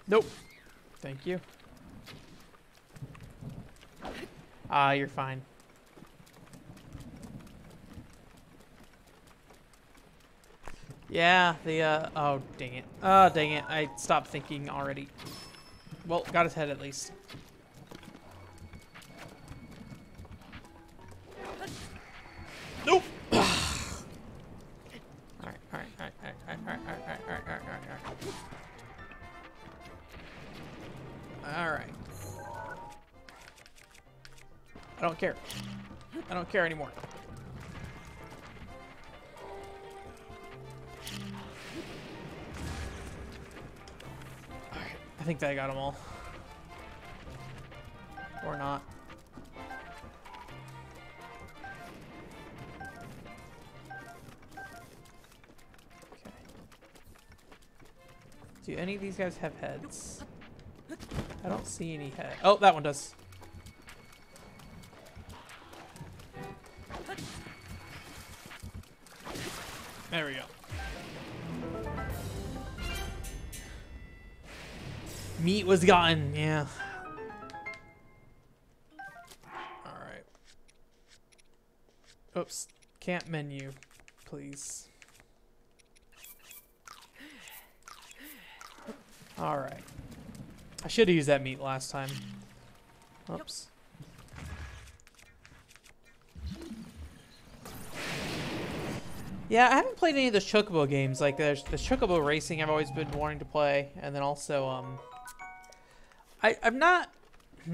Nope. Thank you. You're fine. Yeah, oh, dang it. Oh, dang it. I stopped thinking already. Well, got his head at least. Nope! Alright. Alright. I don't care. I don't care anymore. Alright, I think that I got them all. Or not. Okay. Do any of these guys have heads? I don't see any head. Oh, that one does. There we go. Meat was gotten, yeah. Alright. Oops. Can't menu, please. Alright. I should have used that meat last time. Oops. Yeah, I haven't played any of those Chocobo games. Like, there's the Chocobo Racing I've always been wanting to play. And then also, I'm not... I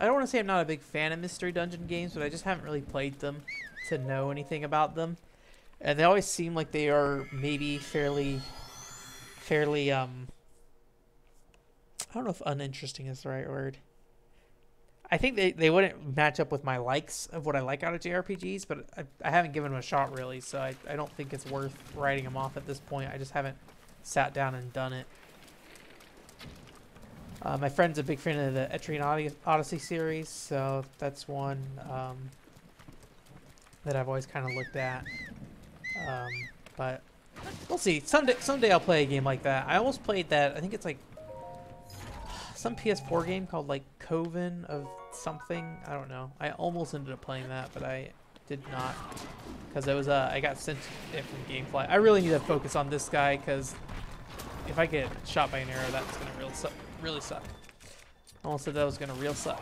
don't want to say I'm not a big fan of Mystery Dungeon games, but I just haven't really played them to know anything about them. And they always seem like they are maybe fairly, I don't know if uninteresting is the right word. I think they wouldn't match up with my likes of what I like out of JRPGs, but I haven't given them a shot really, so I don't think it's worth writing them off at this point. I just haven't sat down and done it. My friend's a big fan of the Etrian Odyssey series, so that's one that I've always kind of looked at. But we'll see. Someday I'll play a game like that. I almost played that. I think it's like some PS4 game called like Coven of something. I don't know. I almost ended up playing that, but I did not because it was I got sent it from GameFly. I really need to focus on this guy because if I get shot by an arrow, that's gonna really suck. I almost said that was gonna real suck.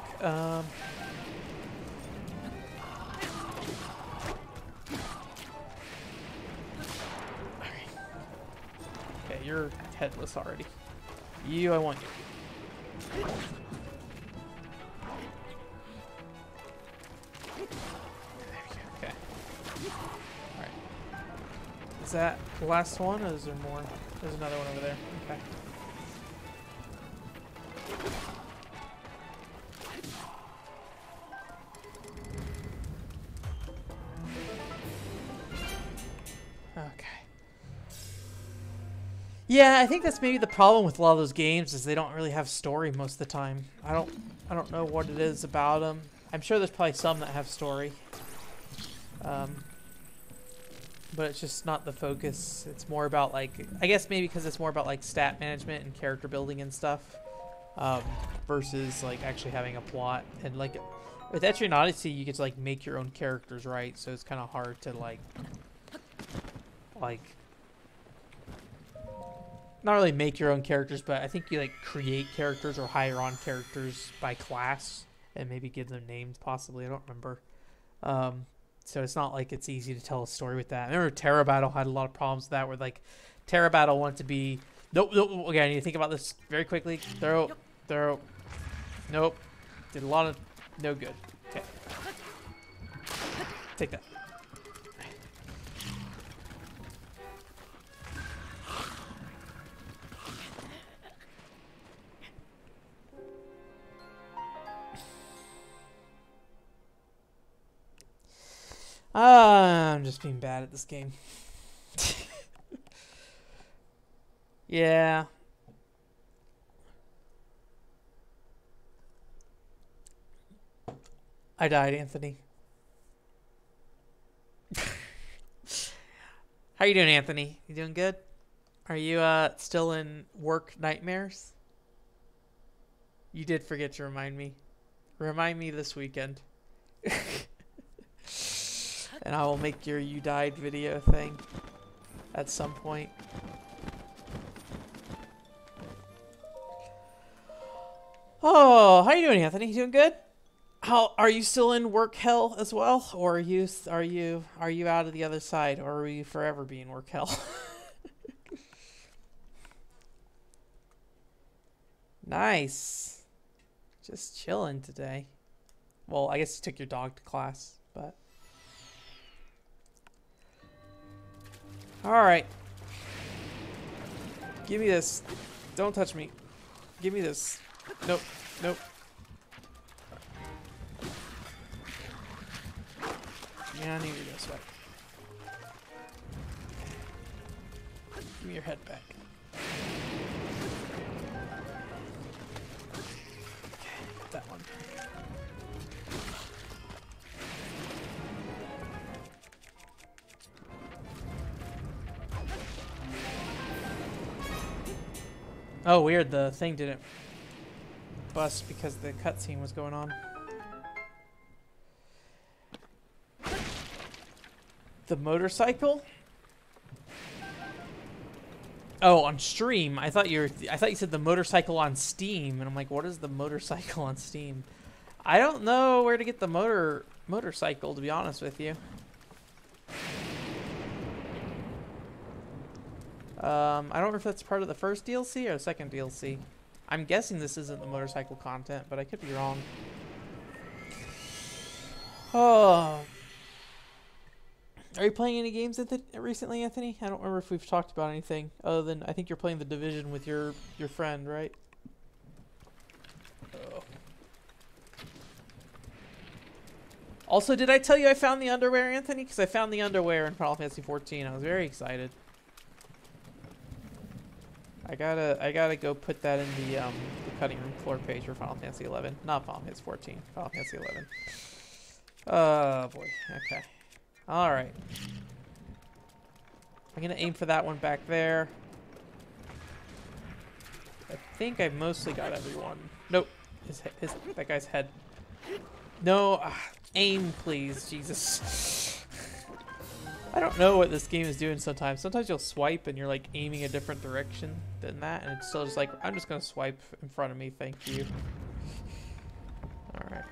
Okay, you're headless already. I want you. Okay. Alright. Is that the last one, or is there more? There's another one over there. Okay. Okay. Yeah, I think that's maybe the problem with a lot of those games is they don't really have story most of the time. I don't know what it is about them. I'm sure there's probably some that have story. Um, but it's just not the focus. It's more about like, I guess maybe because it's more about like stat management and character building and stuff, versus like actually having a plot. And like with Etrian Odyssey, you get to like make your own characters, right? So it's kind of hard to like not really make your own characters, but I think you like create characters or hire on characters by class and maybe give them names possibly. I don't remember. So it's not like it's easy to tell a story with that. I remember Terra Battle had a lot of problems with that, where like Terra Battle wanted to be nope. Okay, I need to think about this very quickly. Throw. Nope. Did a lot of no good. Okay. Take that. I'm just being bad at this game. Yeah. I died, Anthony. How you doing, Anthony? You doing good? Are you still in work nightmares? You did forget to remind me. Remind me this weekend. And I will make your you died video thing at some point. Oh, how you doing, Anthony? You doing good? How are you still in work hell as well, or are you out of the other side, or are you forever being work hell? Nice. Just chilling today. Well, I guess you took your dog to class, but all right. Give me this. Don't touch me. Give me this. Nope. Nope. Yeah, I need to go sweat. Give me your head back. Okay, that one. Oh, weird. The thing didn't bust because the cutscene was going on. The motorcycle? Oh, on stream. I thought you said the motorcycle on Steam, and I'm like, what is the motorcycle on Steam? I don't know where to get the motorcycle, to be honest with you. I don't know if that's part of the first DLC or the second DLC. I'm guessing this isn't the motorcycle content, but I could be wrong. Oh. Are you playing any games recently, Anthony? I don't remember if we've talked about anything other than I think you're playing The Division with your friend, right? Oh. Also, did I tell you I found the underwear, Anthony? Because I found the underwear in Final Fantasy 14. I was very excited. I gotta go put that in the cutting room floor page for Final Fantasy 11. Not Final Fantasy 14. Final Fantasy 11. Oh boy. Okay. All right. I'm gonna aim for that one back there. I think I've mostly got everyone. Nope. That guy's head. No. Aim, please. Jesus. I don't know what this game is doing sometimes. Sometimes you'll swipe and you're like aiming a different direction than that, and it's still just like, I'm just gonna swipe in front of me, thank you. Alright.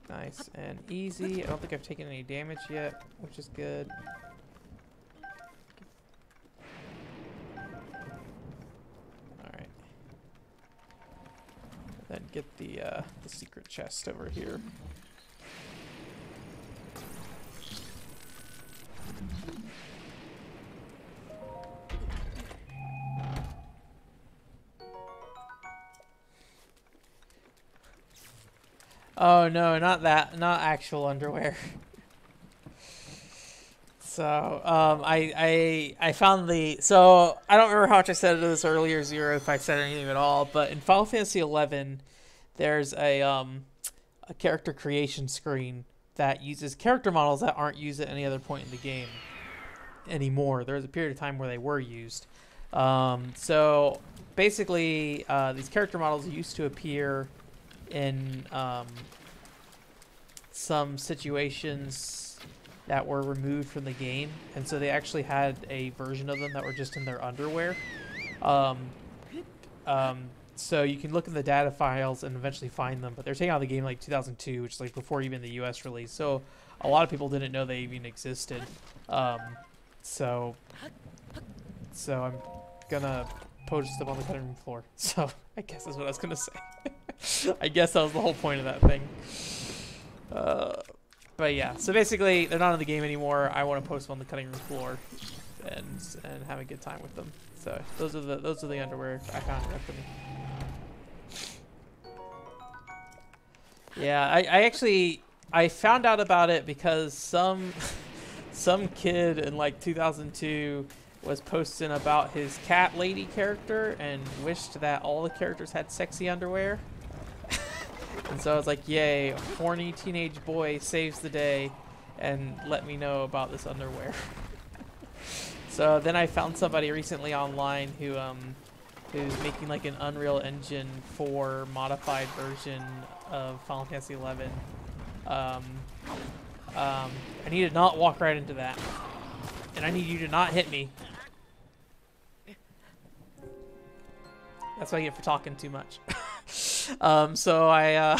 Nice and easy. I don't think I've taken any damage yet, which is good. Alright. Then get the secret chest over here. Oh no, not that, not actual underwear. So, I found so I don't remember how much I said this earlier, Zero, if I said anything at all, but in Final Fantasy 11, there's a character creation screen that uses character models that aren't used at any other point in the game anymore. There was a period of time where they were used. So basically, these character models used to appear in some situations that were removed from the game, and so they actually had a version of them that were just in their underwear. Um, so you can look in the data files and eventually find them, but they're taking out of the game like 2002, which is like before even the US release. So a lot of people didn't know they even existed. So I'm gonna post them on the cutting room floor. So I guess that's what I was gonna say. I guess that was the whole point of that thing. But yeah, so basically they're not in the game anymore. I want to post them on the cutting room floor and have a good time with them. So those are the underwear I found after me. Yeah, I found out about it because some kid in like 2002 was posting about his cat lady character and wished that all the characters had sexy underwear. And so I was like, yay, a horny teenage boy saves the day and let me know about this underwear. So then I found somebody recently online who's making like an Unreal Engine 4 modified version of Final Fantasy 11. I need to not walk right into that. And I need you to not hit me. That's what I get for talking too much. So I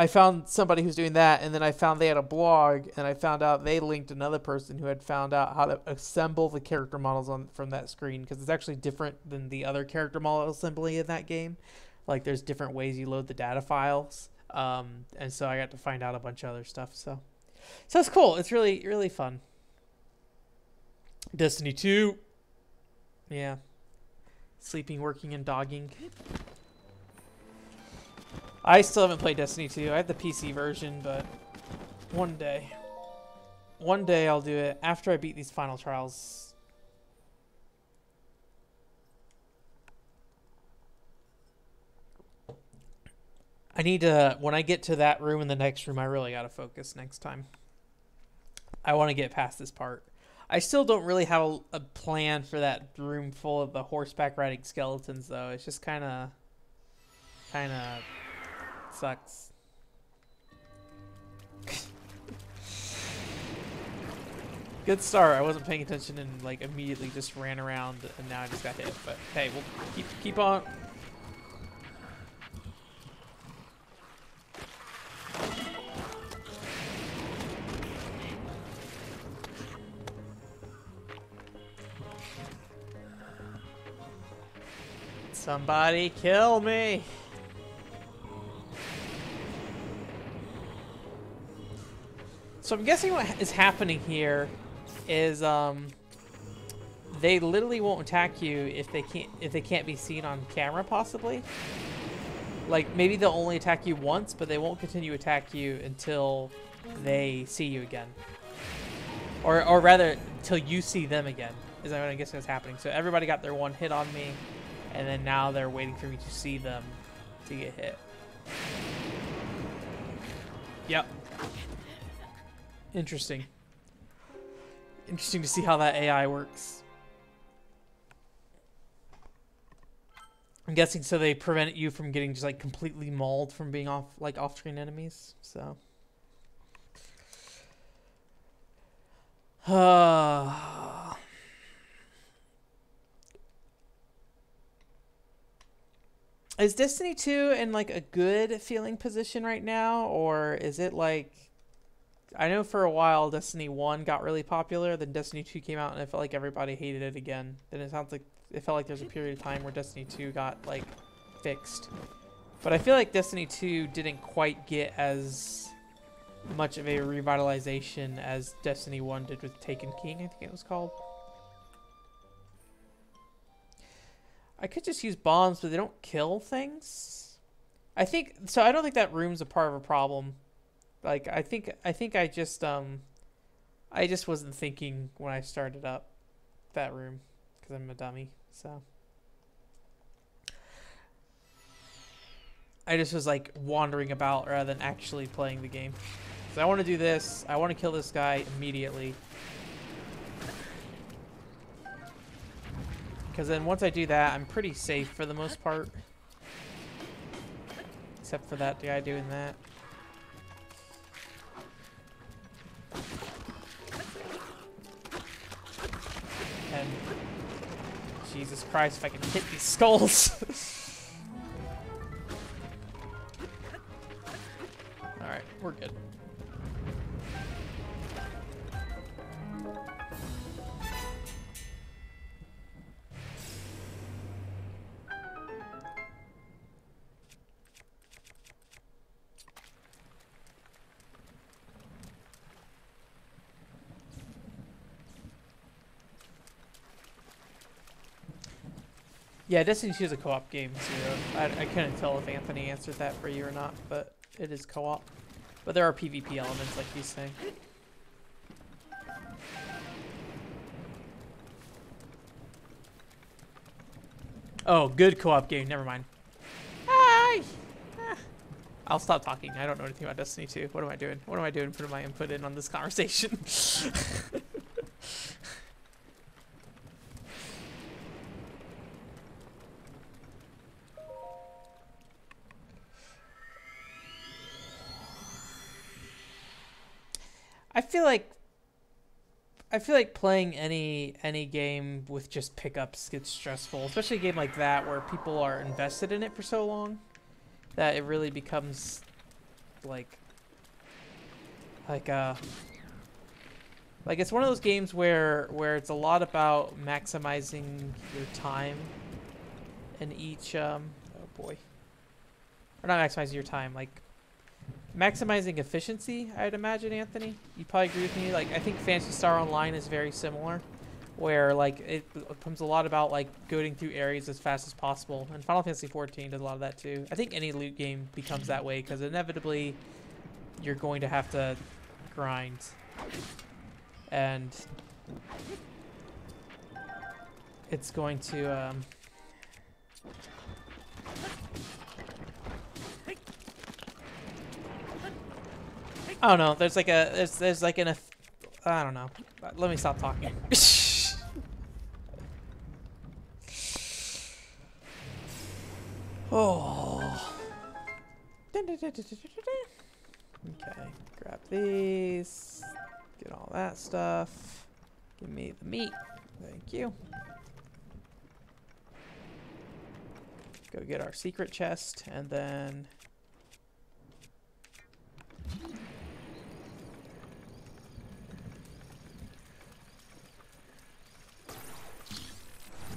found somebody who's doing that, and then I found they had a blog, and I found out they linked another person who had found out how to assemble the character models from that screen, because it's actually different than the other character model assembly in that game. Like, there's different ways you load the data files, and so I got to find out a bunch of other stuff. So it's cool. It's really, really fun. Destiny 2. Yeah. Sleeping, working, and dogging. I still haven't played Destiny 2. I have the PC version, but one day I'll do it after I beat these final trials. I need to, when I get to that room in the next room, I really got to focus next time. I want to get past this part. I still don't really have a plan for that room full of the horseback riding skeletons, though. It's just kind of sucks. Good start. I wasn't paying attention and like immediately just ran around, and now I just got hit. But hey, we'll keep on. Somebody kill me. So I'm guessing what is happening here is they literally won't attack you if they can't be seen on camera, possibly. Like, maybe they'll only attack you once, but they won't continue to attack you until they see you again. Or rather, until you see them again, is what I guess is happening. So everybody got their one hit on me, and then now they're waiting for me to see them to get hit. Yep. Interesting. Interesting to see how that AI works. I'm guessing so they prevent you from getting just like completely mauled from being off-screen enemies. So. Is Destiny 2 in like a good feeling position right now, or is it like, I know for a while Destiny 1 got really popular, then Destiny 2 came out and it felt like everybody hated it again. Then it sounds like it felt like there's a period of time where Destiny 2 got like fixed. But I feel like Destiny 2 didn't quite get as much of a revitalization as Destiny 1 did with Taken King, I think it was called. I could just use bombs, but they don't kill things. I think so. I don't think that room's a part of a problem. Like, I think I just wasn't thinking when I started up that room because I'm a dummy. So I just was like wandering about rather than actually playing the game. So I want to do this. I want to kill this guy immediately. Because then once I do that, I'm pretty safe for the most part. Except for that guy doing that. And Jesus Christ, if I can hit these skulls. Alright, we're good. Yeah, Destiny 2 is a co-op game, Zero. I couldn't tell if Anthony answered that for you or not, but it is co-op. But there are PvP elements, like he's saying. Oh, good co-op game. Never mind. Hi! I'll stop talking. I don't know anything about Destiny 2. What am I doing? What am I doing putting my input in on this conversation? I feel like playing any game with just pickups gets stressful, especially a game like that where people are invested in it for so long that it really becomes like it's one of those games where it's a lot about maximizing your time in each oh boy. Or not maximizing your time, like maximizing efficiency, I'd imagine, Anthony. You'd probably agree with me. Like, I think Phantasy Star Online is very similar, where, like, it becomes a lot about, like, going through areas as fast as possible. And Final Fantasy 14 does a lot of that, too. I think any loot game becomes that way, because inevitably you're going to have to grind. And it's going to, I don't know. There's like a there's like an I don't know. Let me stop talking. Oh. Okay, grab these. Get all that stuff. Give me the meat. Thank you. Go get our secret chest and then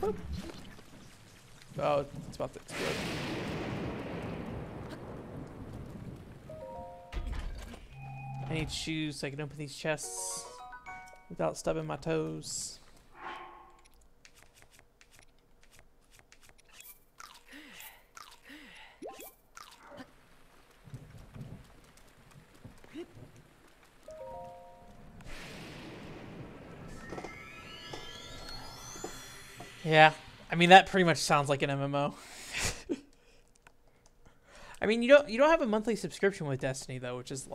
boop. Oh, it's about to explode. I need shoes so I can open these chests without stubbing my toes. Yeah, I mean that pretty much sounds like an MMO. I mean you don't have a monthly subscription with Destiny though, which is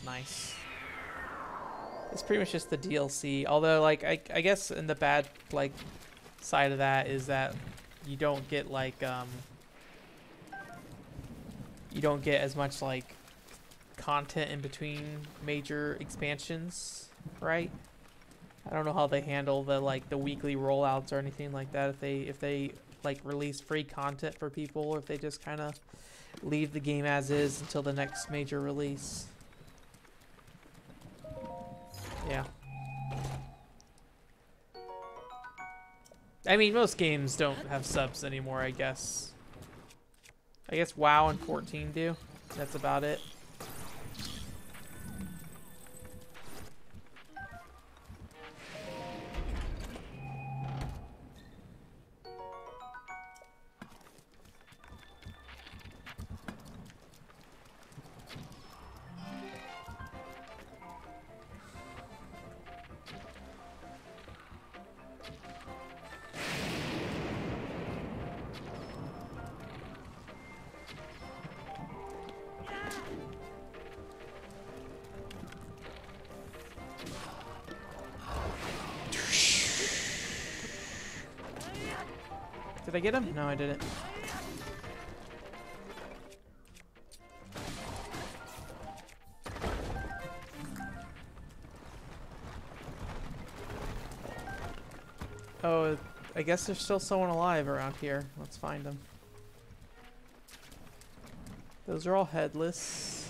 nice. It's pretty much just the DLC. Although like I guess in the bad like side of that is that you don't get like you don't get as much like content in between major expansions, right? I don't know how they handle the like the weekly rollouts or anything like that. If they like release free content for people, or if they just kind of leave the game as is until the next major release. Yeah. I mean, most games don't have subs anymore, I guess. I guess WoW and 14 do. That's about it. Did I get him? No, I didn't. Oh, I guess there's still someone alive around here. Let's find them. Those are all headless.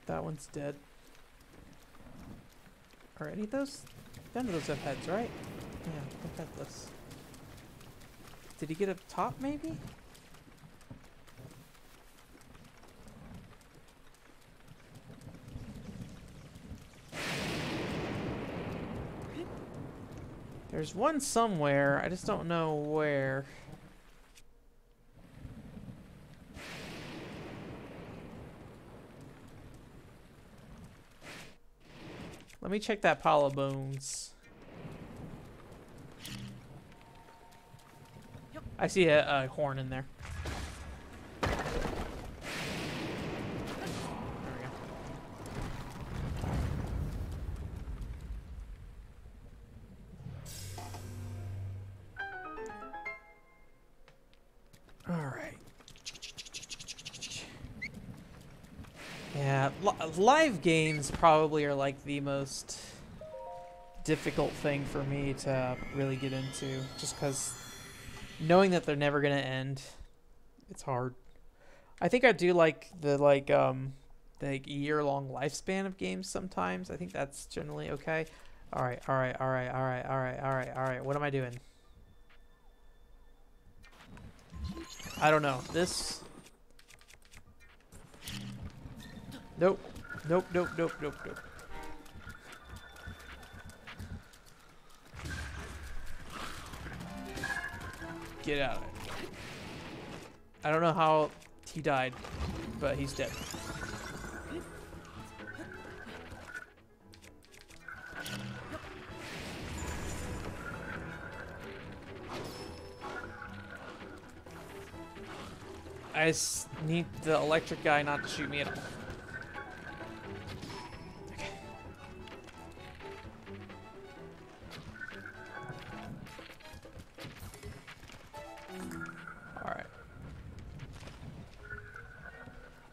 That one's dead. Are any of those? None of those have heads, right? Yeah, they're headless. Did he get up top, maybe? There's one somewhere, I just don't know where. Let me check that pile of bones. I see a horn in there. There we go. All right. Yeah, live games probably are like the most difficult thing for me to really get into, just because knowing that they're never gonna end, it's hard. I think I do like the year-long lifespan of games sometimes. I think that's generally okay. All right. What am I doing? I don't know. This. Nope. Nope. Get out of it. I don't know how he died, but he's dead. I need the electric guy not to shoot me at all. Okay. Alright.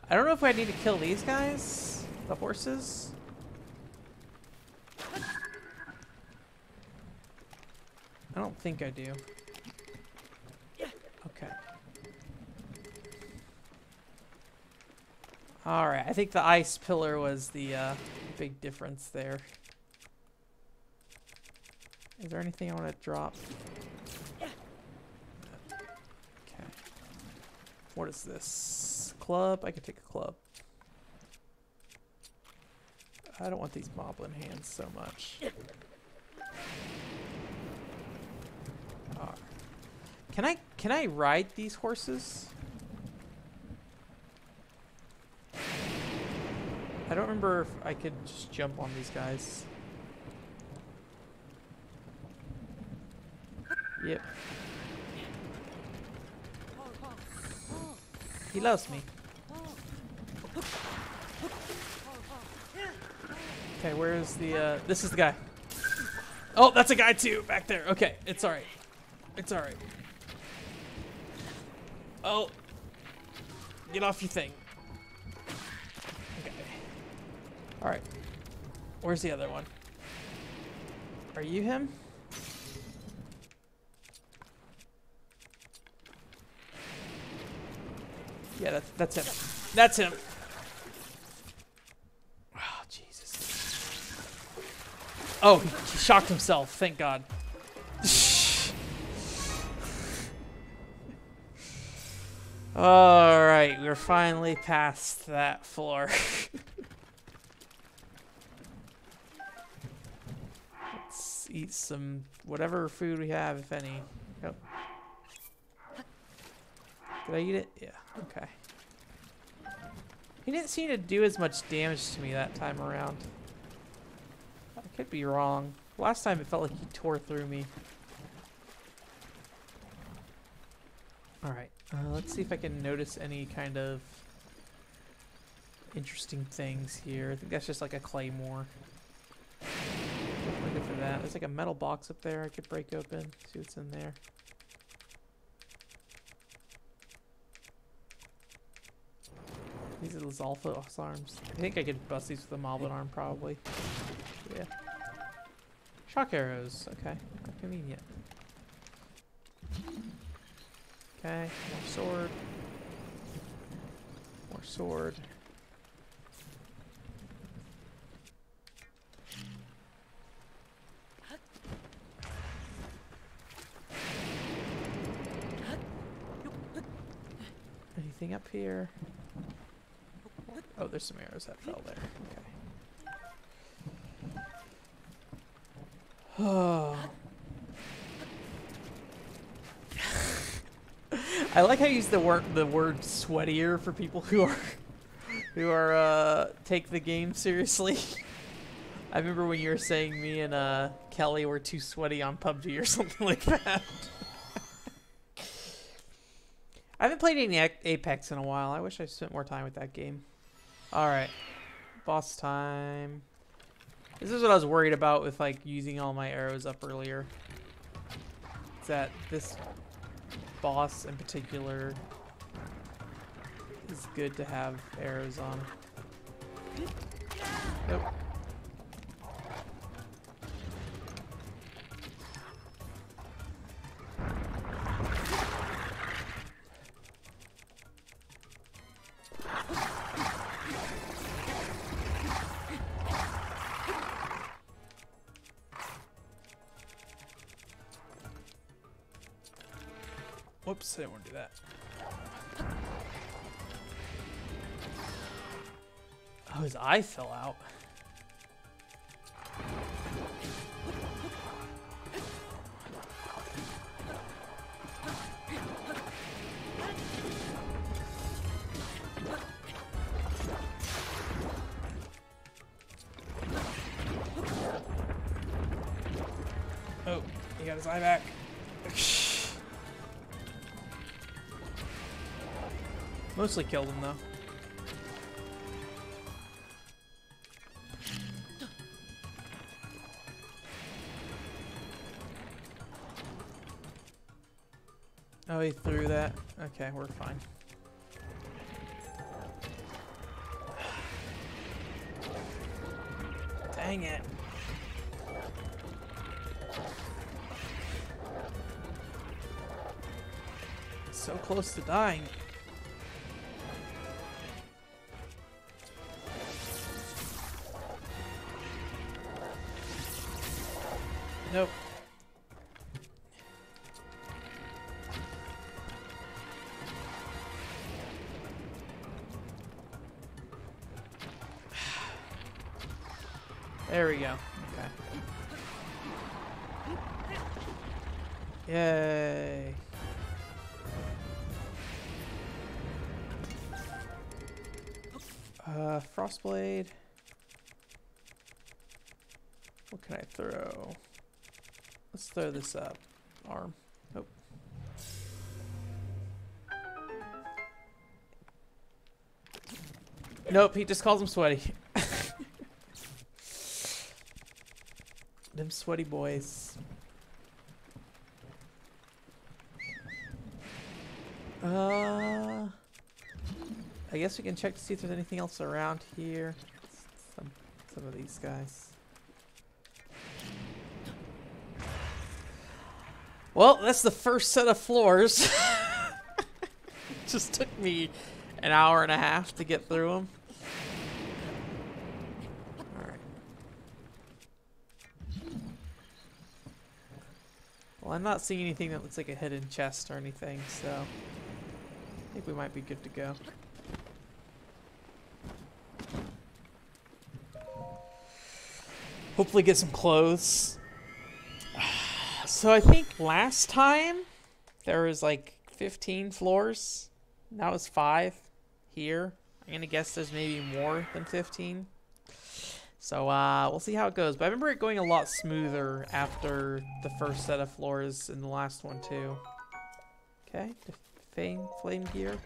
I don't know if I need to kill these guys, the horses. I don't think I do. Okay. Alright, I think the ice pillar was the big difference there. Is there anything I want to drop? Okay. What is this? Club? I could take a club. I don't want these moblin hands so much. Can I ride these horses? I don't remember if I could just jump on these guys. Yep. He loves me. Okay, where's the, this is the guy. Oh, that's a guy too, back there. Okay, it's alright. It's alright. Oh. Get off your thing. Okay. Alright. Where's the other one? Are you him? Yeah, that's him. That's him. Oh, Jesus. Oh, he shocked himself. Thank God. Alright, we're finally past that floor. Let's eat some whatever food we have, if any. Oh. Did I eat it? Yeah, okay. He didn't seem to do as much damage to me that time around. I could be wrong. Last time it felt like he tore through me. Alright, let's see if I can notice any kind of interesting things here. I think that's just like a claymore. Definitely good for that. There's like a metal box up there I could break open. See what's in there. These are the Zalfos arms. I think I could bust these with a Moblin arm, probably. Yeah. Shock arrows. Okay. Convenient. Okay. More sword. More sword. Anything up here? Oh, there's some arrows that fell there. Okay. Oh. I like how you use the word sweatier for people who are take the game seriously. I remember when you were saying me and Kelly were too sweaty on PUBG or something like that. I haven't played any Apex in a while. I wish I spent more time with that game. Alright. Boss time. This is what I was worried about with like using all my arrows up earlier. Is that this boss in particular is good to have arrows on. Nope. Whoops, I didn't want to do that. Oh, his eye fell out. Oh, he got his eye back. Mostly killed him though. Oh, he threw that. Okay, we're fine. Dang it. So close to dying. Nope. There we go. Okay. Yay. Frostblade. What can I throw? Let's throw this up. Arm. Nope. Nope, he just calls him sweaty. Them sweaty boys. I guess we can check to see if there's anything else around here. Some of these guys. Well, that's the first set of floors. Just took me an hour and a half to get through them. Alright. Well, I'm not seeing anything that looks like a hidden chest or anything, so I think we might be good to go. Hopefully get some clothes. So I think last time there was like 15 floors. That was 5 here. I'm gonna guess there's maybe more than 15. So we'll see how it goes. But I remember it going a lot smoother after the first set of floors in the last one too. Okay, flame gear.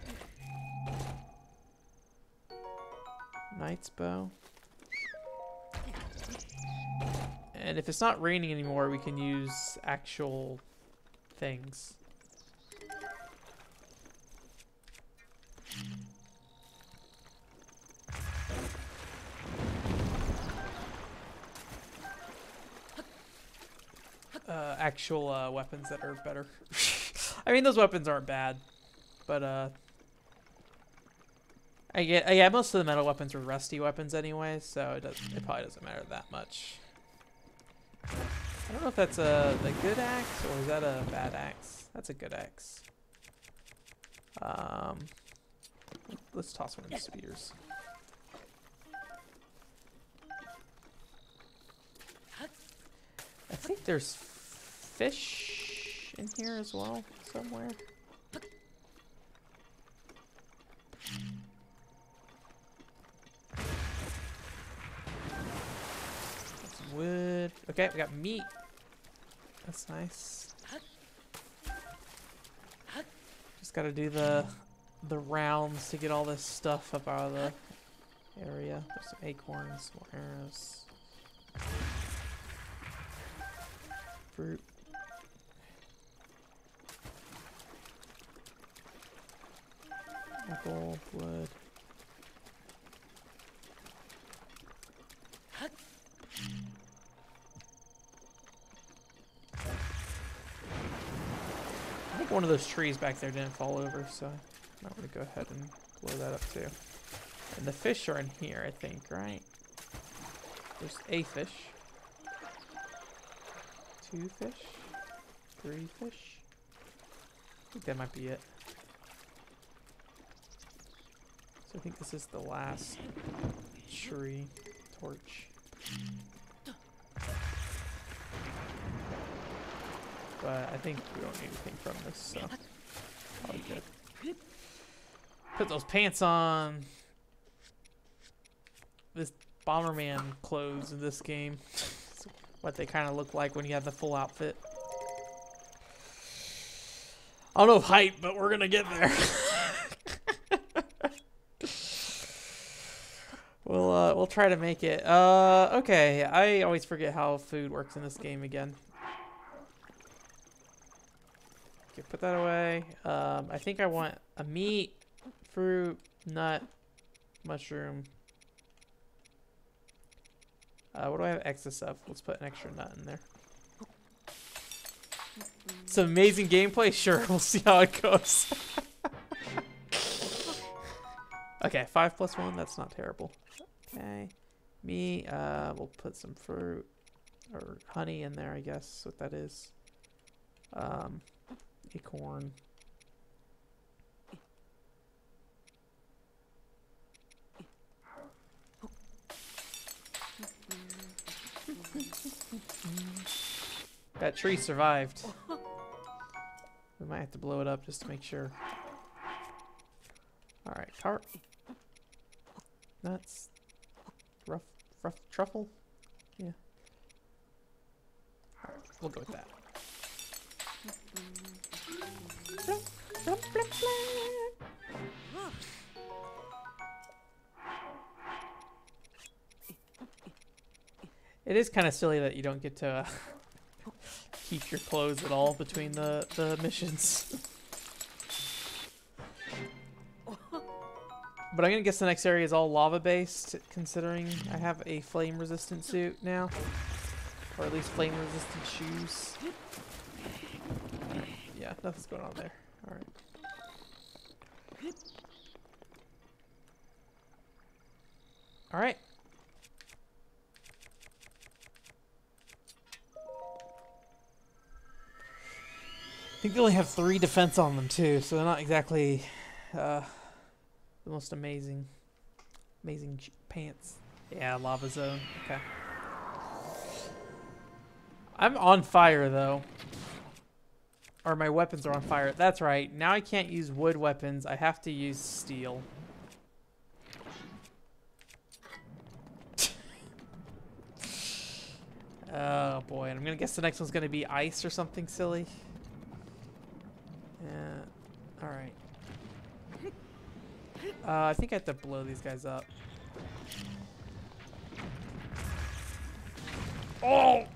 Knight's bow. And if it's not raining anymore, we can use actual things. Actual weapons that are better. I mean, those weapons aren't bad, but yeah, most of the metal weapons are rusty weapons anyway, so it probably doesn't matter that much. I don't know if that's a good axe or is that a bad axe. That's a good axe. Let's toss one of the spears. I think there's fish in here as well somewhere. Some wood. Okay, we got meat. That's nice. Just gotta do the rounds to get all this stuff up out of the area. There's some acorns, more arrows. Fruit. Apple, wood. I think one of those trees back there didn't fall over, so I'm going to go ahead and blow that up too. And the fish are in here, I think, right? There's a fish. 2 fish. 3 fish. I think that might be it. So I think this is the last tree. Torch. But I think we don't need anything from this, so probably good. Put those pants on. This Bomberman clothes in this game. What they kind of look like when you have the full outfit. I don't know height, but we're gonna get there. We'll try to make it. Okay. I always forget how food works in this game again. Okay, put that away. I think I want a meat, fruit, nut, mushroom. What do I have excess of? Let's put an extra nut in there. Some amazing gameplay? Sure, we'll see how it goes. Okay, 5 plus 1, that's not terrible. Okay, me, we'll put some fruit, or honey in there, I guess, what that is. Acorn. That tree survived. We might have to blow it up just to make sure. Alright, tart. Nuts. Rough truffle? Yeah. Alright, we'll go with that. It is kind of silly that you don't get to keep your clothes at all between the missions. But I'm gonna guess the next area is all lava based, considering I have a flame resistant suit now. Or at least flame resistant shoes. Right. Yeah, nothing's going on there. Alright. Alright. I think they only have 3 defense on them too, so they're not exactly the most amazing pants. Yeah, lava zone. Okay. I'm on fire though. Or my weapons are on fire. That's right. Now I can't use wood weapons. I have to use steel. Oh boy, and I'm gonna guess the next one's gonna be ice or something silly. Yeah. Alright. I think I have to blow these guys up. Oh!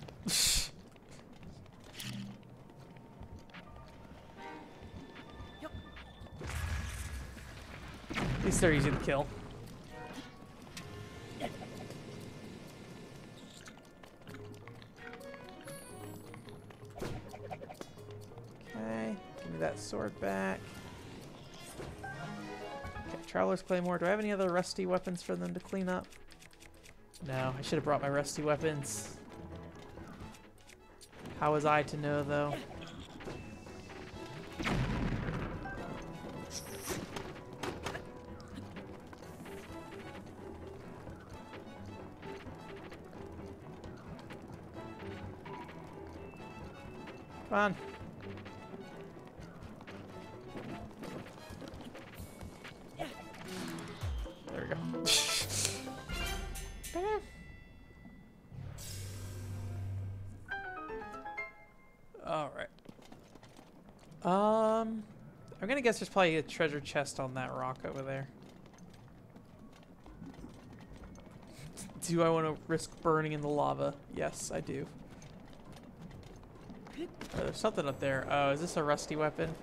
At least they're easy to kill. Okay, give me that sword back. Okay, Traveler's Claymore. Do I have any other rusty weapons for them to clean up? No, I should have brought my rusty weapons. How was I to know, though? Come on. There we go. Alright. I'm gonna guess there's probably a treasure chest on that rock over there. Do I want to risk burning in the lava? Yes, I do. Oh, there's something up there. Oh, is this a rusty weapon?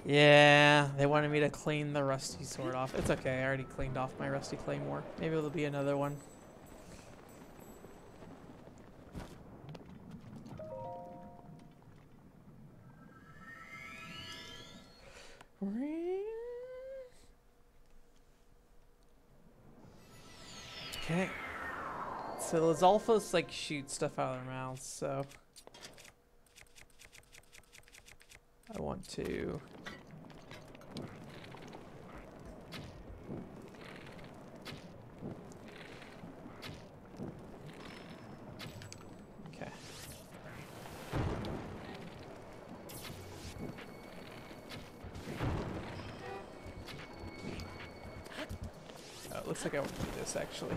Yeah, they wanted me to clean the rusty sword off. It's okay, I already cleaned off my rusty claymore. Maybe there'll be another one. Okay. So the Zolfos like shoot stuff out of their mouths, so I want to okay. Oh, it looks like I want to do this actually.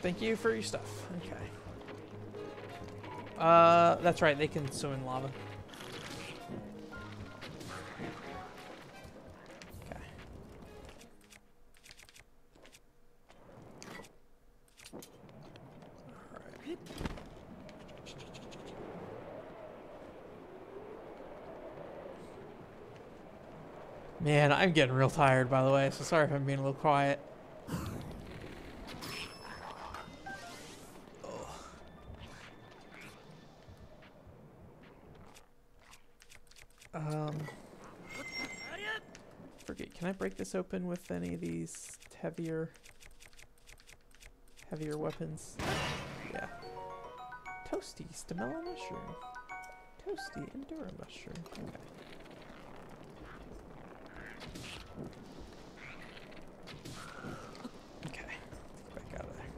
Thank you for your stuff. Okay. That's right. They can swim in lava. Okay. Alright. Man, I'm getting real tired, by the way, so sorry if I'm being a little quiet. Forget, can I break this open with any of these heavier weapons? Yeah. Toasty, stamella mushroom. Toasty, endura mushroom. Okay. Okay, let's get back out of there.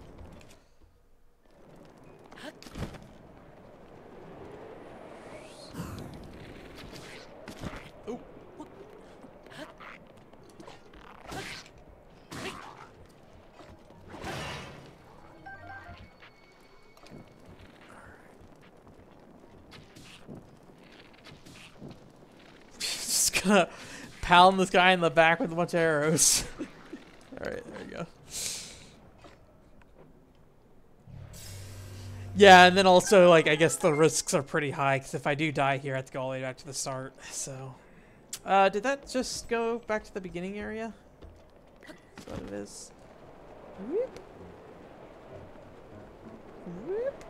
Oh. Just gonna pound this guy in the back with a bunch of arrows. Alright, there we go. Yeah, and then also, like, I guess the risks are pretty high, because if I do die here, I have to go all the way back to the start, so... did that just go back to the beginning area? That's what it is. Whoop. Whoop.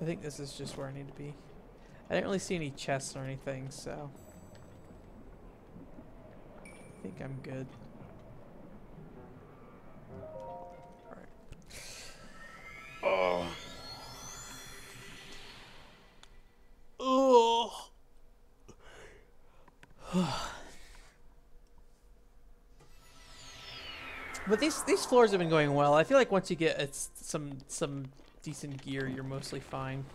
I think this is just where I need to be. I didn't really see any chests or anything, so... I think I'm good. Alright. Oh. Oh. But these floors have been going well. I feel like once you get some decent gear, you're mostly fine.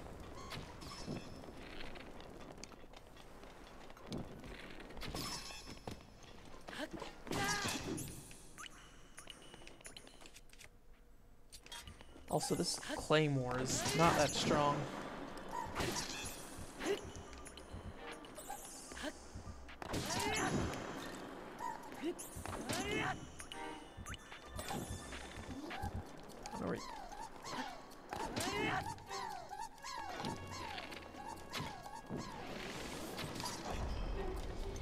Also, this claymore is not that strong.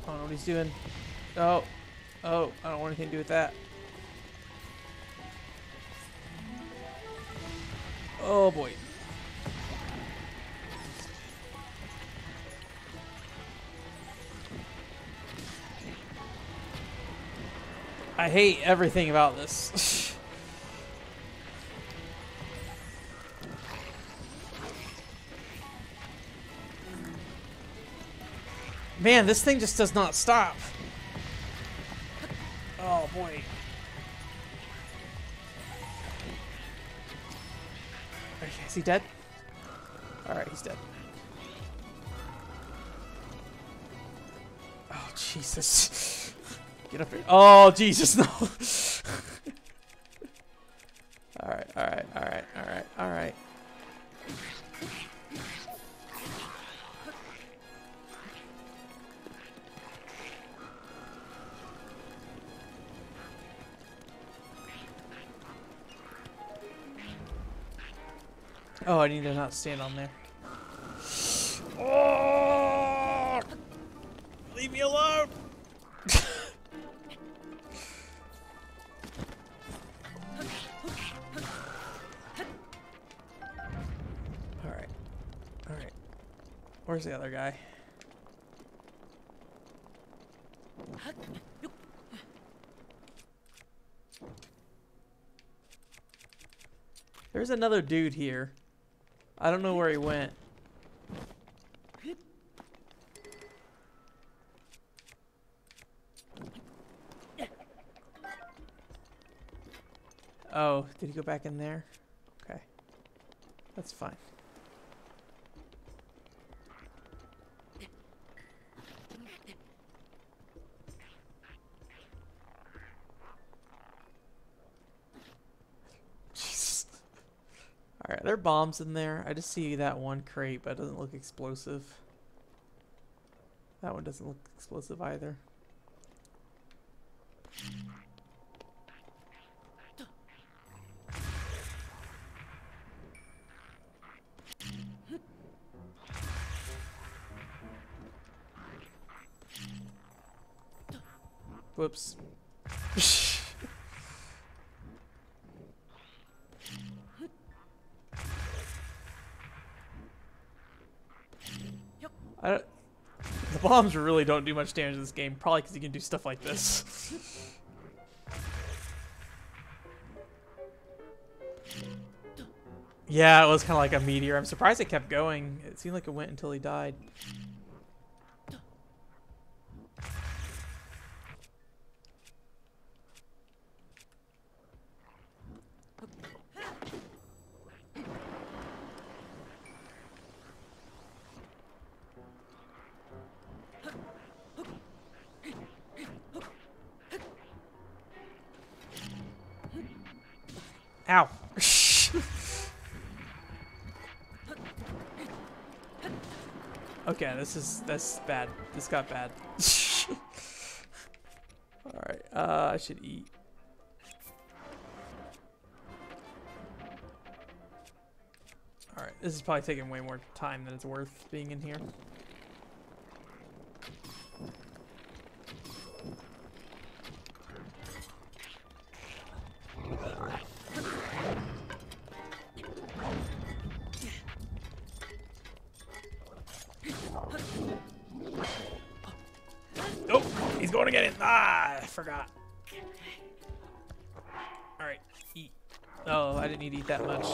I don't know what he's doing. Oh, oh, I don't want anything to do with that. Oh boy. I hate everything about this. Man, this thing just does not stop. Oh boy. Okay, is he dead? Alright, he's dead. Oh, Jesus. Get up here. Oh, Jesus, no. Alright, alright, alright, alright, alright. Oh, I need to not stand on there. Oh! Leave me alone! Alright. Alright. Where's the other guy? There's another dude here. I don't know where he went. Oh, did he go back in there? Okay. That's fine. Jesus. Alright, there are bombs in there. I just see that one crate, but it doesn't look explosive. That one doesn't look explosive either. Whoops. The bombs really don't do much damage in this game, probably because you can do stuff like this. Yeah, it was kind of like a meteor. I'm surprised it kept going. It seemed like it went until he died. Ow. Okay, that's bad. This got bad. Alright, I should eat. Alright, this is probably taking way more time than it's worth being in here. Nope, he's going to get it. Ah, I forgot. Alright, eat. Oh, I didn't need to eat that much.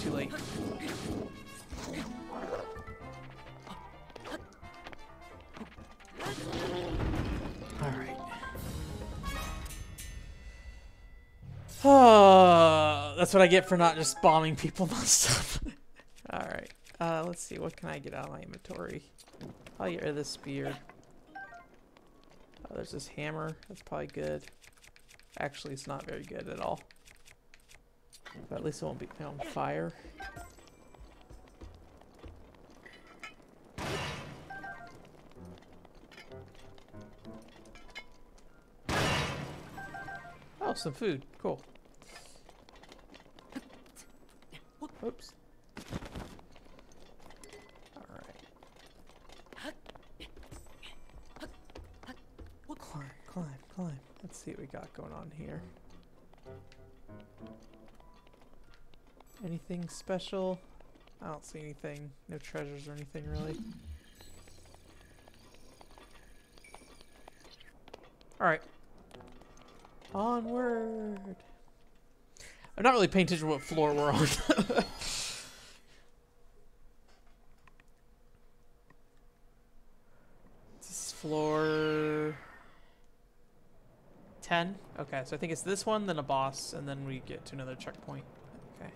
Too late. Alright. Oh, that's what I get for not just bombing people nonstop. Alright. Let's see. What can I get out of my inventory? I'll get rid of this spear. There's this hammer. That's probably good. Actually, it's not very good at all. But at least it won't be on fire. Oh, some food. Cool. Oops. Alright. Climb, climb, climb. Let's see what we got going on here. Anything special? I don't see anything. No treasures or anything really. Alright. Onward! I'm not really paying attention to what floor we're on. This is floor 10? Okay, so I think it's this one, then a boss, and then we get to another checkpoint. Okay.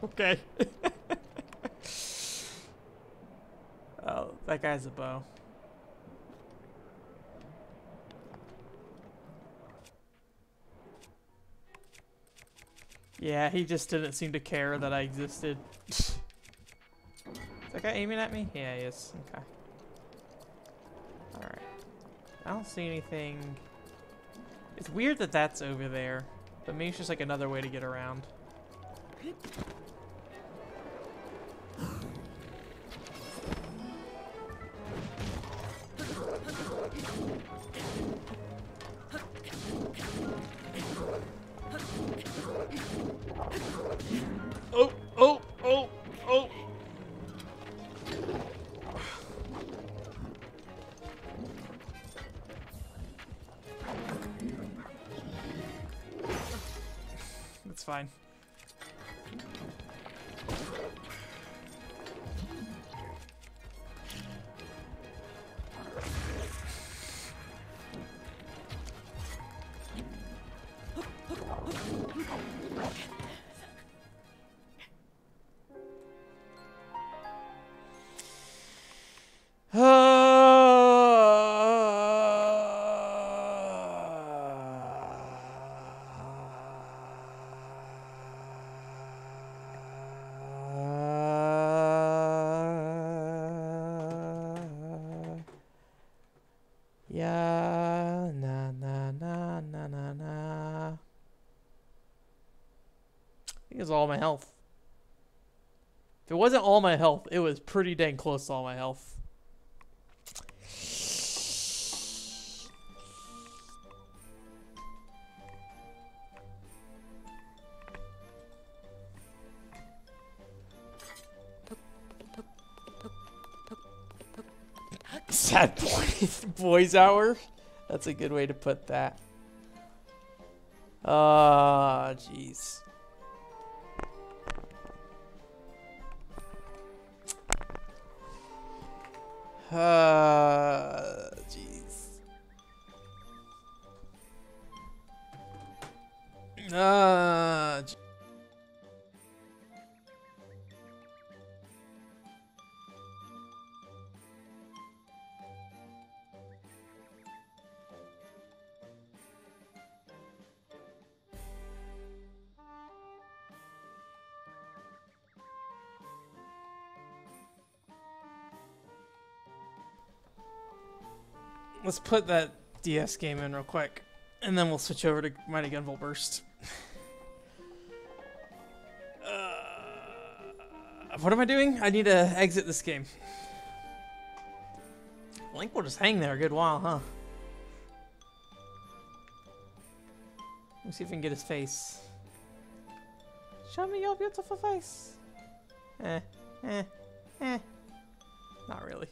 Okay. Oh, that guy's a bow. Yeah, he just didn't seem to care that I existed. Is that guy aiming at me? Yeah, he is. Okay. Alright. I don't see anything. It's weird that that's over there, but maybe it's just like another way to get around. Oh, oh, oh, oh. That's fine. Yeah, na na na na na na. I think it's all my health. If it wasn't all my health, it was pretty dang close to all my health. Sad boys hour? That's a good way to put that. Ah, jeez. Jeez. Let's put that DS game in real quick, and then we'll switch over to Mighty Gunvolt Burst. What am I doing? I need to exit this game. Link will just hang there a good while, huh? Let me see if we can get his face. Show me your beautiful face. Not really.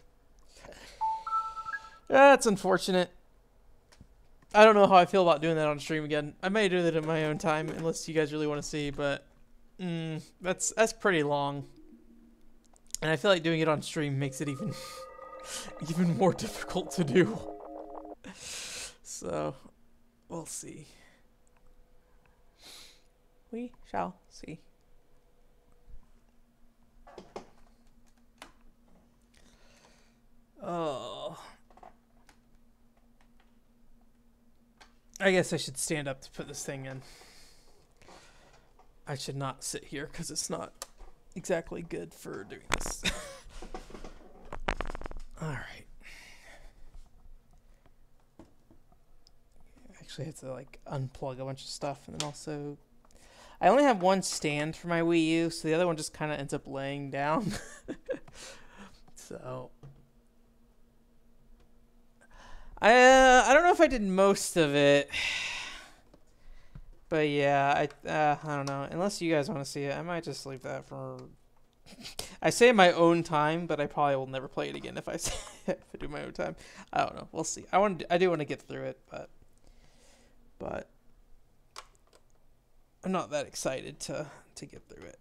That's unfortunate. I don't know how I feel about doing that on stream again. I may do that in my own time, unless you guys really want to see, but that's pretty long. And I feel like doing it on stream makes it even more difficult to do. So, we'll see. We shall see. Oh. I guess I should stand up to put this thing in. I should not sit here because it's not exactly good for doing this. Alright. Actually, I have to like unplug a bunch of stuff, and then also I only have one stand for my Wii U, so the other one just kind of ends up laying down. So I don't know if I did most of it, but yeah, I don't know. Unless you guys want to see it, I might just leave that for. I say my own time, but I probably will never play it again if I say if I do my own time. I don't know. We'll see. I do want to get through it, but I'm not that excited to get through it.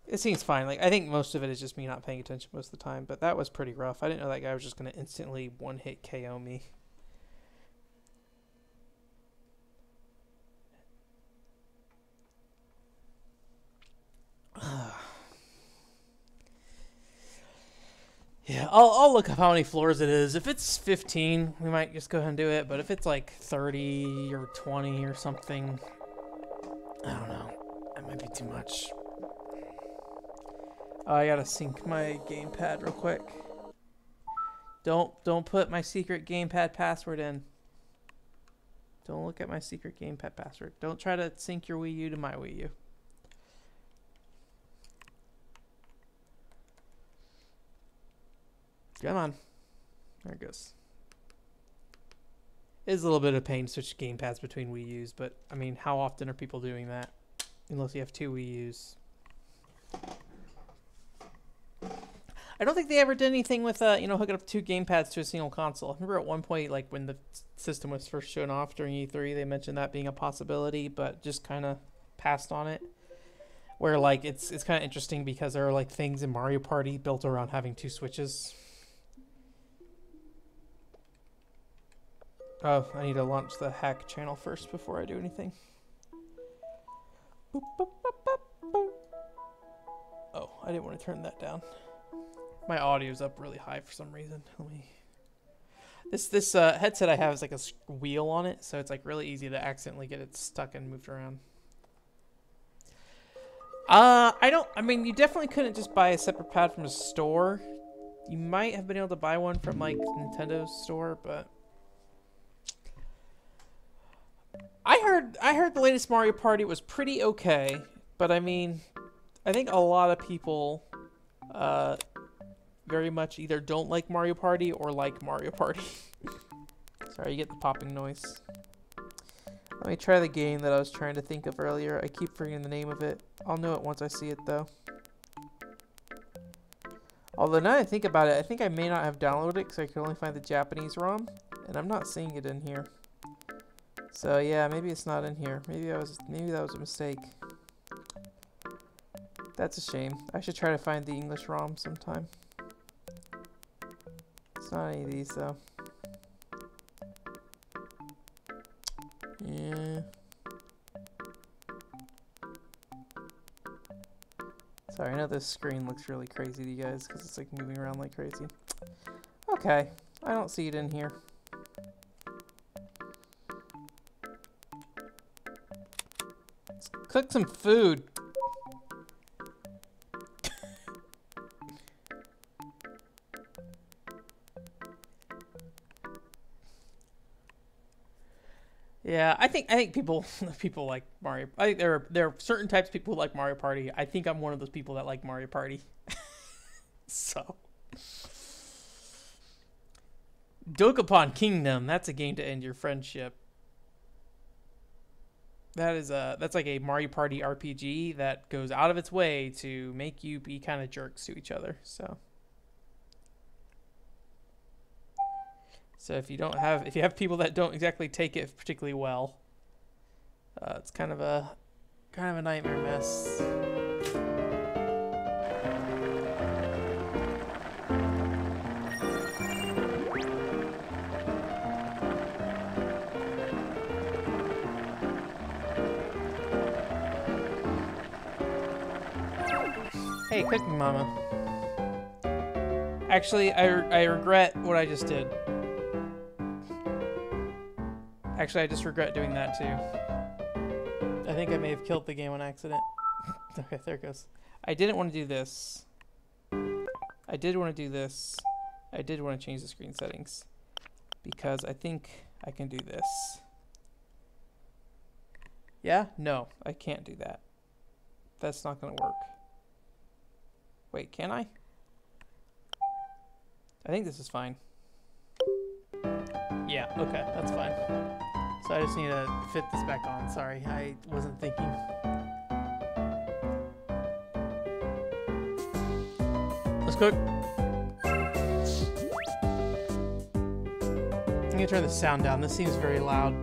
It seems fine. Like, I think most of it is just me not paying attention most of the time, but that was pretty rough. I didn't know that guy was just going to instantly one-hit KO me. Yeah, I'll look up how many floors it is. If it's 15, we might just go ahead and do it, but if it's like 30 or 20 or something, I don't know. That might be too much. I gotta sync my gamepad real quick. Don't put my secret gamepad password in. Don't look at my secret gamepad password. Don't try to sync your Wii U to my Wii U. Come on. There it goes. It is a little bit of pain to switch gamepads between Wii U's, but I mean, how often are people doing that? Unless you have two Wii U's. I don't think they ever did anything with, hooking up two gamepads to a single console. I remember at one point, like, when the system was first shown off during E3, they mentioned that being a possibility, but just kind of passed on it. Where, like, it's kind of interesting because there are, like, things in Mario Party built around having two Switches. Oh, I need to launch the hack channel first before I do anything. Boop, boop, boop, boop, boop. Oh, I didn't want to turn that down. My audio's up really high for some reason. Let me. This headset I have is like a wheel on it, so it's like really easy to accidentally get it stuck and moved around. I mean, you definitely couldn't just buy a separate pad from a store. You might have been able to buy one from like Nintendo's store, but I heard the latest Mario Party was pretty okay, but I mean, I think a lot of people very much either don't like Mario Party or like Mario Party. Sorry, you get the popping noise. Let me try the game that I was trying to think of earlier. I keep forgetting the name of it. I'll know it once I see it, though. Although now that I think about it, I think I may not have downloaded it because I could only find the Japanese ROM, and I'm not seeing it in here. So yeah, maybe it's not in here. Maybe that was a mistake. That's a shame. I should try to find the English ROM sometime. It's not any of these though. Yeah. Sorry, I know this screen looks really crazy to you guys because it's like moving around like crazy. Okay, I don't see it in here. Let's cook some food. Yeah, I think people like Mario. I think there are certain types of people who like Mario Party. I think I'm one of those people that like Mario Party. So, Dokapon Kingdom. That's a game to end your friendship. That's like a Mario Party RPG that goes out of its way to make you be kind of jerks to each other. So, So if you have people that don't exactly take it particularly well, it's kind of a nightmare mess. Hey, Cooking Mama. Actually, I regret what I just did. Actually, I just regret doing that too. I think I may have killed the game on accident. Okay, there it goes. I didn't want to do this. I did want to do this. I did want to change the screen settings. Because I think I can do this. Yeah? No, I can't do that. That's not going to work. Wait, can I? I think this is fine. Yeah, okay, that's fine. So I just need to fit this back on. Sorry, I wasn't thinking. Let's cook. I'm gonna turn the sound down. This seems very loud.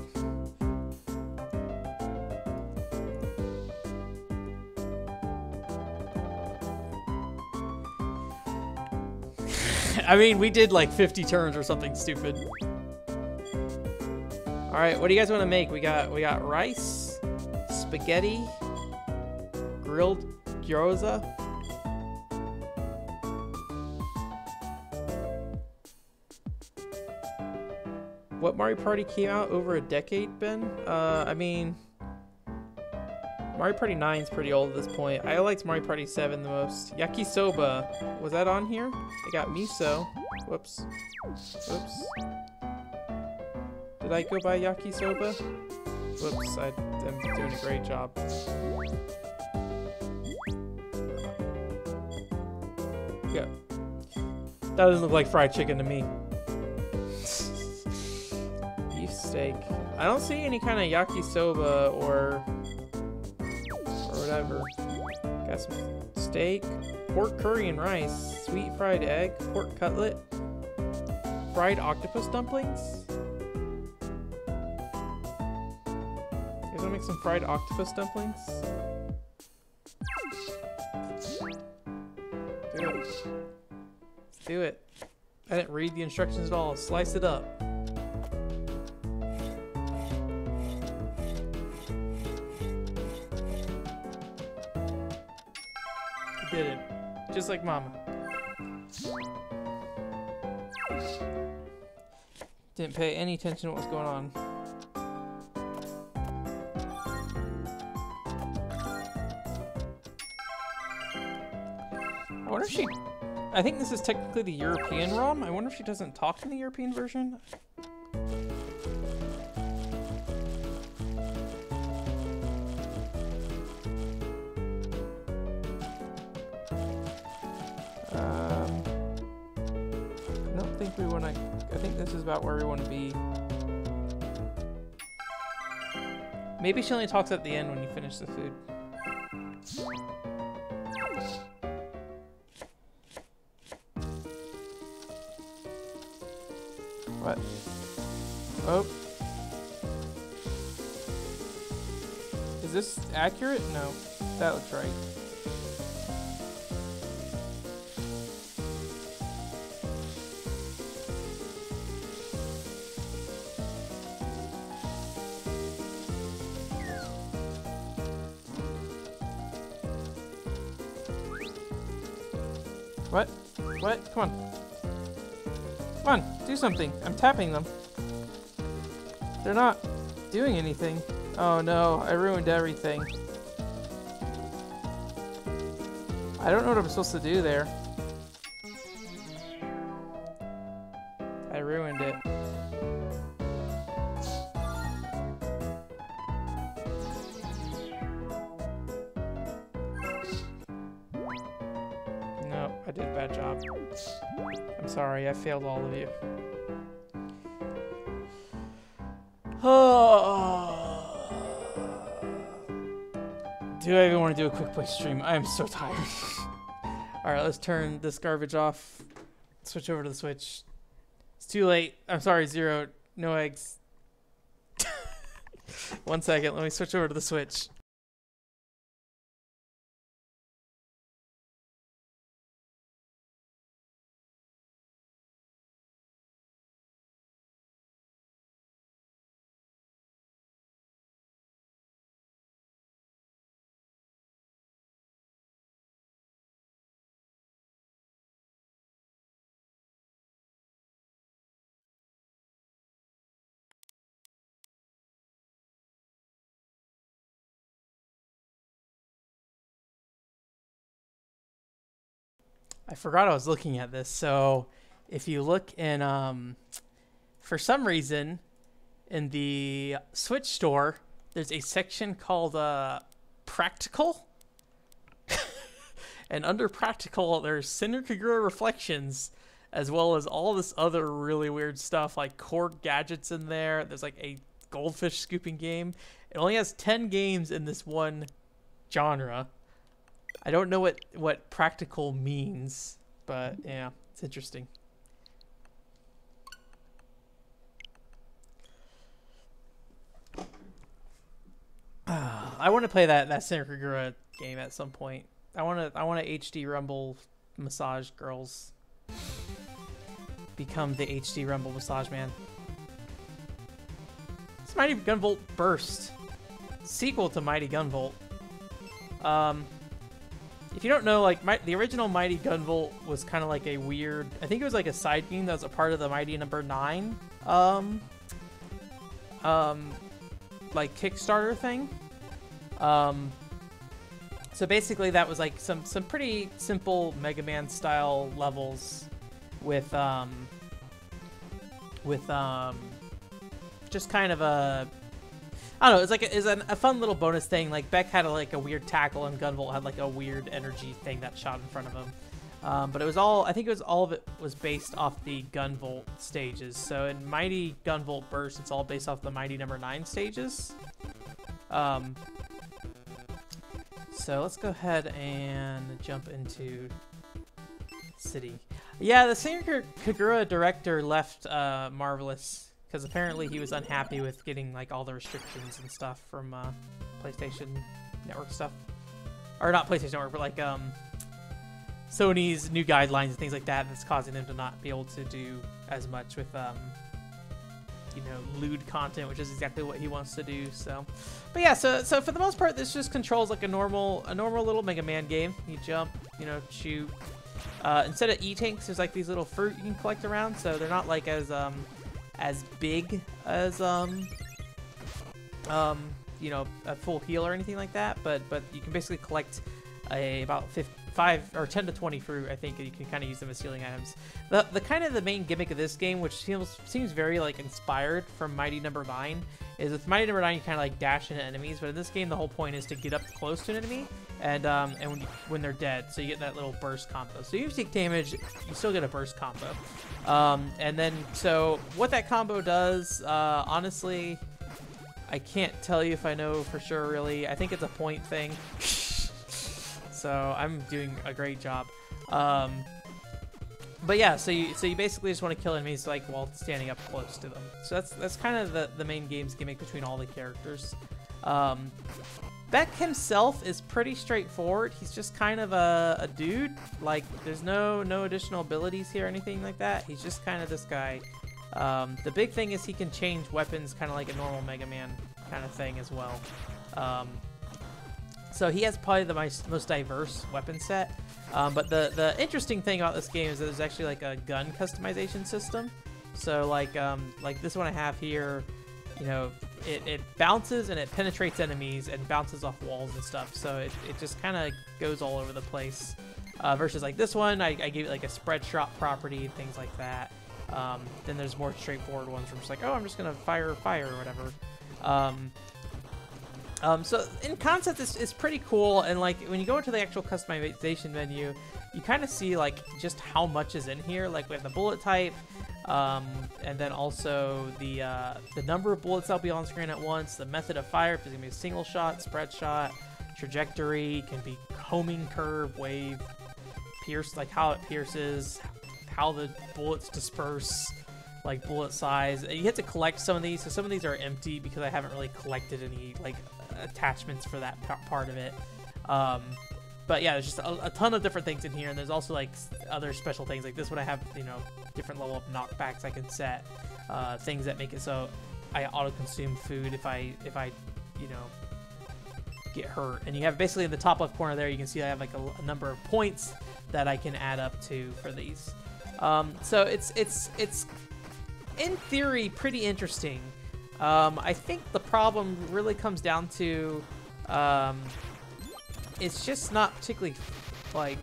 I mean, we did like 50 turns or something stupid. All right, what do you guys want to make? We got rice, spaghetti, grilled gyoza. What Mario Party came out over a decade, Ben? I mean, Mario Party 9 is pretty old at this point. I liked Mario Party 7 the most. Yakisoba. Was that on here? I got miso. Whoops. Whoops. Did I go buy yakisoba? Whoops, I'm doing a great job. Yeah. That doesn't look like fried chicken to me. Beef steak. I don't see any kind of yakisoba or whatever. Got some steak, pork curry and rice, sweet fried egg, pork cutlet, fried octopus dumplings. You guys wanna make some fried octopus dumplings? Do it. Let's do it. I didn't read the instructions at all. Slice it up. Did it. Just like Mama. Didn't pay any attention to what was going on. I wonder if she... I think this is technically the European ROM. I wonder if she doesn't talk in the European version. I think this is about where we want to be. Maybe she only talks at the end when you finish the food. What? Oh. Is this accurate? No. That looks right. What? What? Come on. Come on, do something. I'm tapping them. They're not doing anything. Oh no, I ruined everything. I don't know what I'm supposed to do there. I ruined it. I did a bad job. I'm sorry, I failed all of you. Do I even want to do a quick play stream? I am so tired. Alright, let's turn this garbage off. Switch over to the Switch. It's too late. I'm sorry, Zero. No eggs. 1 second. Let me switch over to the Switch. I forgot I was looking at this. So if you look in, for some reason, in the Switch store, there's a section called Practical. And under Practical, there's Cinder Kagura Reflections, as well as all this other really weird stuff, like core gadgets in there. There's like a goldfish scooping game. It only has 10 games in this one genre. I don't know what practical means, but yeah, it's interesting. I want to play that Cinder Kagura game at some point. I want to HD Rumble massage girls. Become the HD Rumble massage man. It's Mighty Gunvolt Burst, sequel to Mighty Gunvolt. If you don't know, like the original Mighty Gunvolt was kind of like a weird. I think it was like a side game that was a part of the Mighty Number 9, like Kickstarter thing. So basically, that was like some pretty simple Mega Man style levels with just kind of a. I don't know, it's a fun little bonus thing. Like, Beck had like a weird tackle, and Gunvolt had like a weird energy thing that shot in front of him. But it was all, I think it was all of it was based off the Gunvolt stages. So in Mighty Gunvolt Burst, it's all based off the Mighty Number 9 stages. So let's go ahead and jump into City. Yeah, the Cinder Kagura director left Marvelous. Because apparently he was unhappy with getting like all the restrictions and stuff from PlayStation Network stuff, or not PlayStation Network, but like Sony's new guidelines and things like that. That's causing them to not be able to do as much with you know, lewd content, which is exactly what he wants to do. So, but yeah, so for the most part, this just controls like a normal little Mega Man game. You jump, you know, shoot. Instead of E-tanks, there's like these little fruit you can collect around, so they're not like as big as you know, a full heal or anything like that, but you can basically collect about 5 or 10 to 20 fruit. I think you can kind of use them as healing items. The kind of the main gimmick of this game, which seems very like inspired from Mighty Number 9, is with Mighty Number 9 you kind of like dash into enemies, but in this game the whole point is to get up close to an enemy and when they're dead, so you get that little burst combo. So you take damage, you still get a burst combo. And then, so what that combo does, honestly, I can't tell you if I know for sure, really. I think it's a point thing. So I'm doing a great job. But yeah, so you basically just want to kill enemies like while standing up close to them. So that's kind of the main game's gimmick between all the characters. Beck himself is pretty straightforward. He's just kind of a dude. Like, there's no additional abilities here or anything like that. He's just kind of this guy. The big thing is he can change weapons kind of like a normal Mega Man kind of thing as well. So he has probably the most diverse weapon set. But the interesting thing about this game is that there's actually like a gun customization system. So like this one I have here, you know, it bounces and it penetrates enemies and bounces off walls and stuff. So it just kind of goes all over the place. Versus like this one, I gave it like a spread shot property, things like that. Then there's more straightforward ones from just like, oh, I'm just gonna fire or whatever. So in concept, it's pretty cool, and like when you go into the actual customization menu, you kind of see like just how much is in here. Like we have the bullet type, and then also the number of bullets that'll be on screen at once, the method of fire, if it's gonna be a single shot, spread shot, trajectory, can be homing, curve, wave, pierce, like how it pierces, how the bullets disperse, like bullet size. You have to collect some of these, so some of these are empty because I haven't really collected any like attachments for that part of it. But yeah, there's just a ton of different things in here, and there's also like other special things. Like this one I have, you know, different level of knockbacks I can set, things that make it so I auto-consume food if I you know, get hurt. And you have basically in the top left corner there, you can see I have like a number of points that I can add up to for these. So it's in theory pretty interesting. I think the problem really comes down to it's just not particularly like,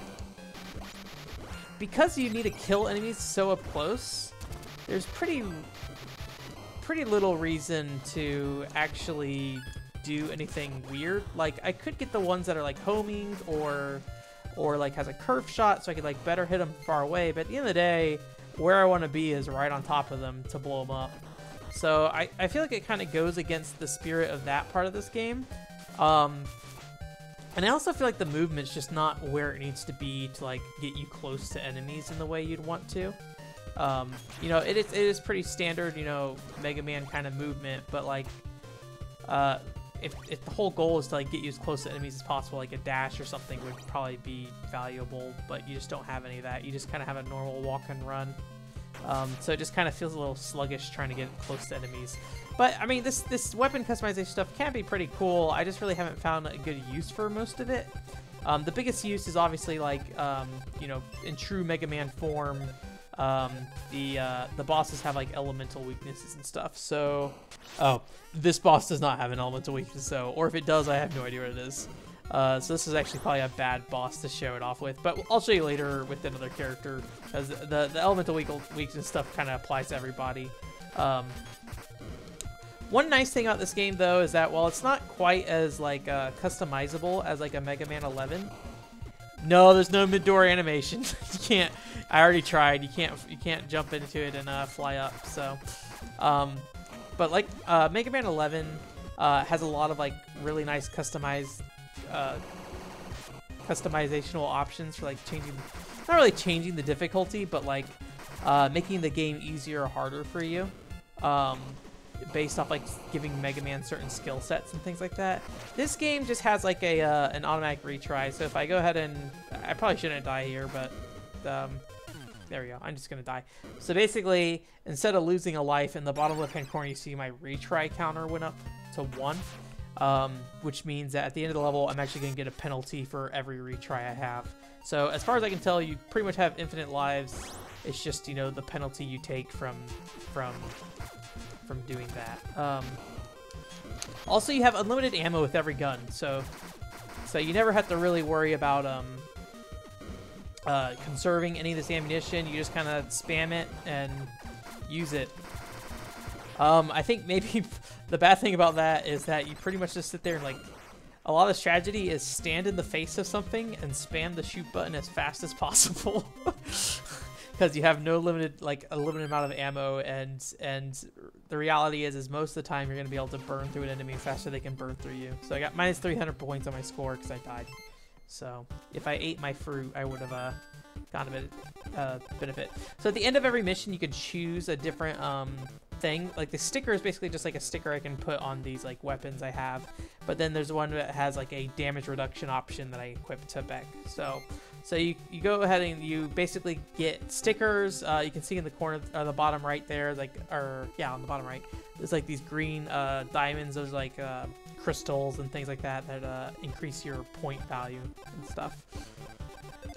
because you need to kill enemies so up close, there's pretty little reason to actually do anything weird. Like I could get the ones that are like homing or like has a curve shot, so I could like better hit them far away, but at the end of the day, where I want to be is right on top of them to blow them up. So I feel like it kind of goes against the spirit of that part of this game. And I also feel like the movement's just not where it needs to be to like get you close to enemies in the way you'd want to. You know, it is pretty standard, you know, Mega Man kind of movement, but like if the whole goal is to like get you as close to enemies as possible, like a dash or something would probably be valuable, but you just don't have any of that. You just kind of have a normal walk and run. So it just kind of feels a little sluggish trying to get close to enemies. But I mean, this weapon customization stuff can be pretty cool. I just really haven't found a good use for most of it. The biggest use is obviously like, you know, in true Mega Man form, the bosses have like elemental weaknesses and stuff. So, oh, this boss does not have an elemental weakness, so, or if it does, I have no idea what it is. So this is actually probably a bad boss to show it off with, but I'll show you later with another character, because the elemental weakness stuff kind of applies to everybody. One nice thing about this game, though, is that while it's not quite as like customizable as like a Mega Man 11, no, there's no mid-door animation. You can't. I already tried. You can't jump into it and fly up. So, but like Mega Man 11 has a lot of like really nice customizational options for like changing, not really changing the difficulty, but like making the game easier or harder for you. Based off like giving Mega Man certain skill sets and things like that. This game just has like a an automatic retry. So if I go ahead and, I probably shouldn't die here, but there we go. I'm just gonna die. So basically, instead of losing a life, in the bottom left-hand corner, you see my retry counter went up to 1, which means that at the end of the level, I'm actually gonna get a penalty for every retry I have. So as far as I can tell, you pretty much have infinite lives. It's just, you know, the penalty you take from doing that. Also, you have unlimited ammo with every gun, so you never have to really worry about conserving any of this ammunition. You just kind of spam it and use it. I think maybe the bad thing about that is that you pretty much just sit there and like, a lot of the strategy is stand in the face of something and spam the shoot button as fast as possible. Because you have no limited, like a limited amount of ammo, and the reality is most of the time you're going to be able to burn through an enemy faster than they can burn through you. So I got minus 300 points on my score because I died. So if I ate my fruit, I would have gotten a bit benefit. So at the end of every mission, you can choose a different thing. Like the sticker is basically just like a sticker I can put on these like weapons I have. But then there's one that has like a damage reduction option that I equip to Beck. So you go ahead and you basically get stickers. You can see in the corner, the bottom right there, like, or yeah, on the bottom right, there's like these green diamonds. Those like crystals and things like that that increase your point value and stuff.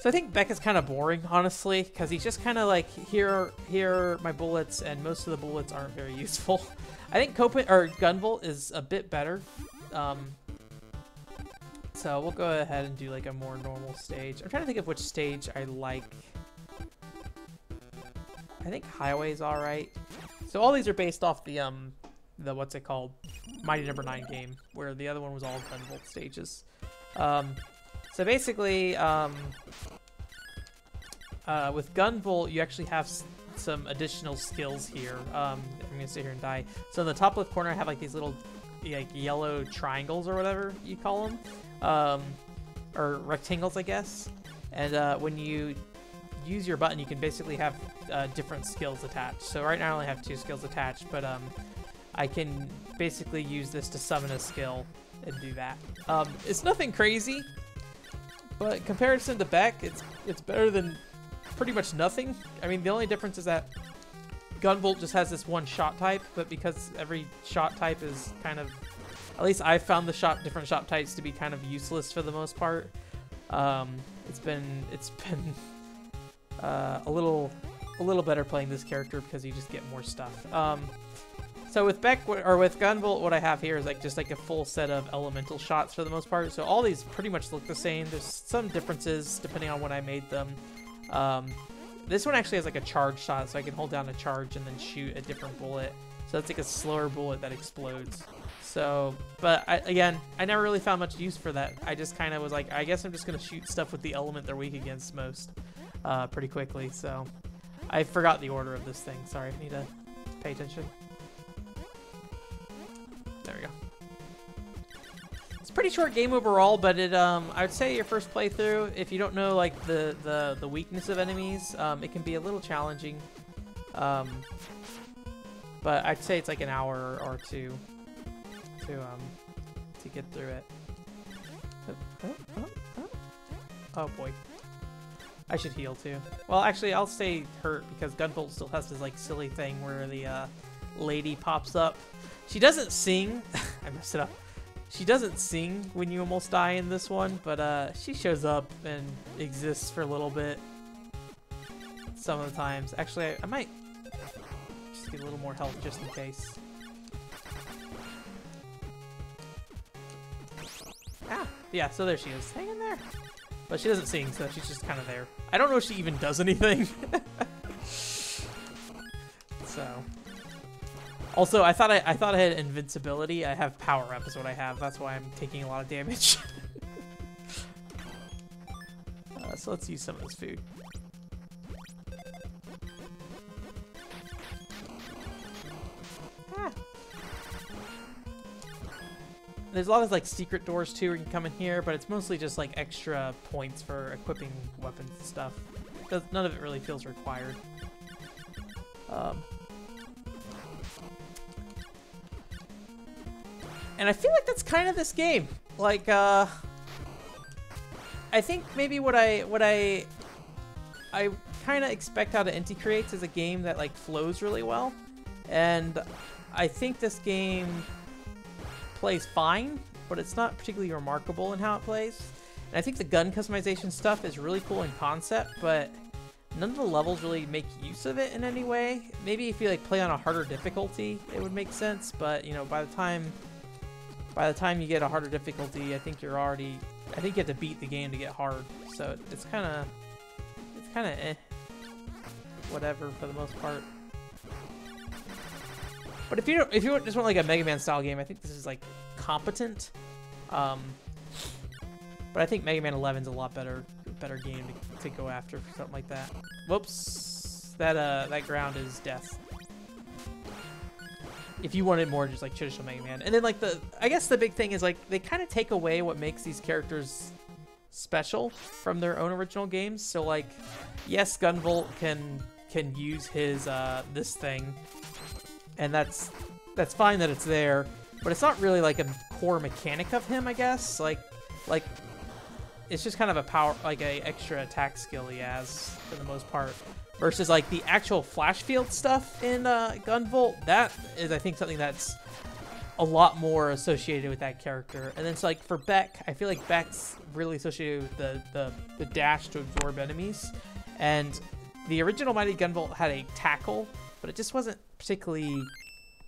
So I think Beck is kind of boring, honestly, because he's just kind of like, here are my bullets, and most of the bullets aren't very useful. I think Gunvolt is a bit better. So we'll go ahead and do like a more normal stage. I'm trying to think of which stage I like. I think Highway's all right. So all these are based off the what's it called, Mighty Number 9 game, where the other one was all Gunvolt stages. So basically, with Gunvolt, you actually have some additional skills here. I'm gonna sit here and die. So in the top left corner, I have like these little like yellow triangles or whatever you call them, or rectangles, I guess. And when you use your button, you can basically have different skills attached. So right now I only have 2 skills attached, but I can basically use this to summon a skill and do that. It's nothing crazy, but in comparison to Beck, it's better than pretty much nothing. I mean, the only difference is that Gunvolt just has this one shot type, but because every shot type is kind of, at least I've found the different shot types to be kind of useless for the most part. It's been a little better playing this character because you just get more stuff. So with Beck or with Gunvolt, what I have here is just like a full set of elemental shots for the most part. So all these pretty much look the same. There's some differences depending on when I made them. This one actually has like a charge shot, so I can hold down a charge and then shoot a different bullet. So it's like a slower bullet that explodes. So, but again, I never really found much use for that. I just kind of was like, I guess I'm just going to shoot stuff with the element they're weak against most pretty quickly. So I forgot the order of this thing. Sorry, I need to pay attention. There we go. It's a pretty short game overall, but it I would say your first playthrough, if you don't know like the weakness of enemies, it can be a little challenging. But I'd say it's like an hour or two to get through it. Oh boy. I should heal too. Well, actually, I'll stay hurt because Gunvolt still has this like silly thing where the lady pops up. She doesn't sing. I messed it up. She doesn't sing when you almost die in this one, but she shows up and exists for a little bit some of the times. Actually, I might just get a little more health just in case. Ah, yeah, so there she is. Hang in there. But she doesn't sing, so she's just kind of there. I don't know if she even does anything. So... Also, I thought I had invincibility. I have power up is what I have. That's why I'm taking a lot of damage. So let's use some of this food. Ah. There's a lot of like secret doors too where you can come in here, but it's mostly just like extra points for equipping weapons and stuff. None of it really feels required. And I feel like that's kind of this game. Like, I think maybe what I kind of expect out of Inti Creates is a game that like flows really well, and I think this game plays fine, but it's not particularly remarkable in how it plays. And I think the gun customization stuff is really cool in concept, but none of the levels really make use of it in any way. Maybe if you like play on a harder difficulty, it would make sense. But you know, by the time you get a harder difficulty, I think you have to beat the game to get hard. So it's kind of whatever for the most part. But if you just want like a Mega Man style game, I think this is like competent. But I think Mega Man 11's a lot better game to go after for something like that. Whoops, that ground is death. If you wanted more just like traditional Mega Man. And then like I guess the big thing is like they kind of take away what makes these characters special from their own original games. So like, yes, Gunvolt can use his this thing, and that's fine that it's there, but it's not really like a core mechanic of him, I guess. Like it's just kind of a power, like a extra attack skill he has for the most part. Versus like the actual flash field stuff in Gunvolt, that is I think something that's a lot more associated with that character. And then it's like for Beck, I feel like Beck's really associated with the dash to absorb enemies. And the original Mighty Gunvolt had a tackle, but it just wasn't particularly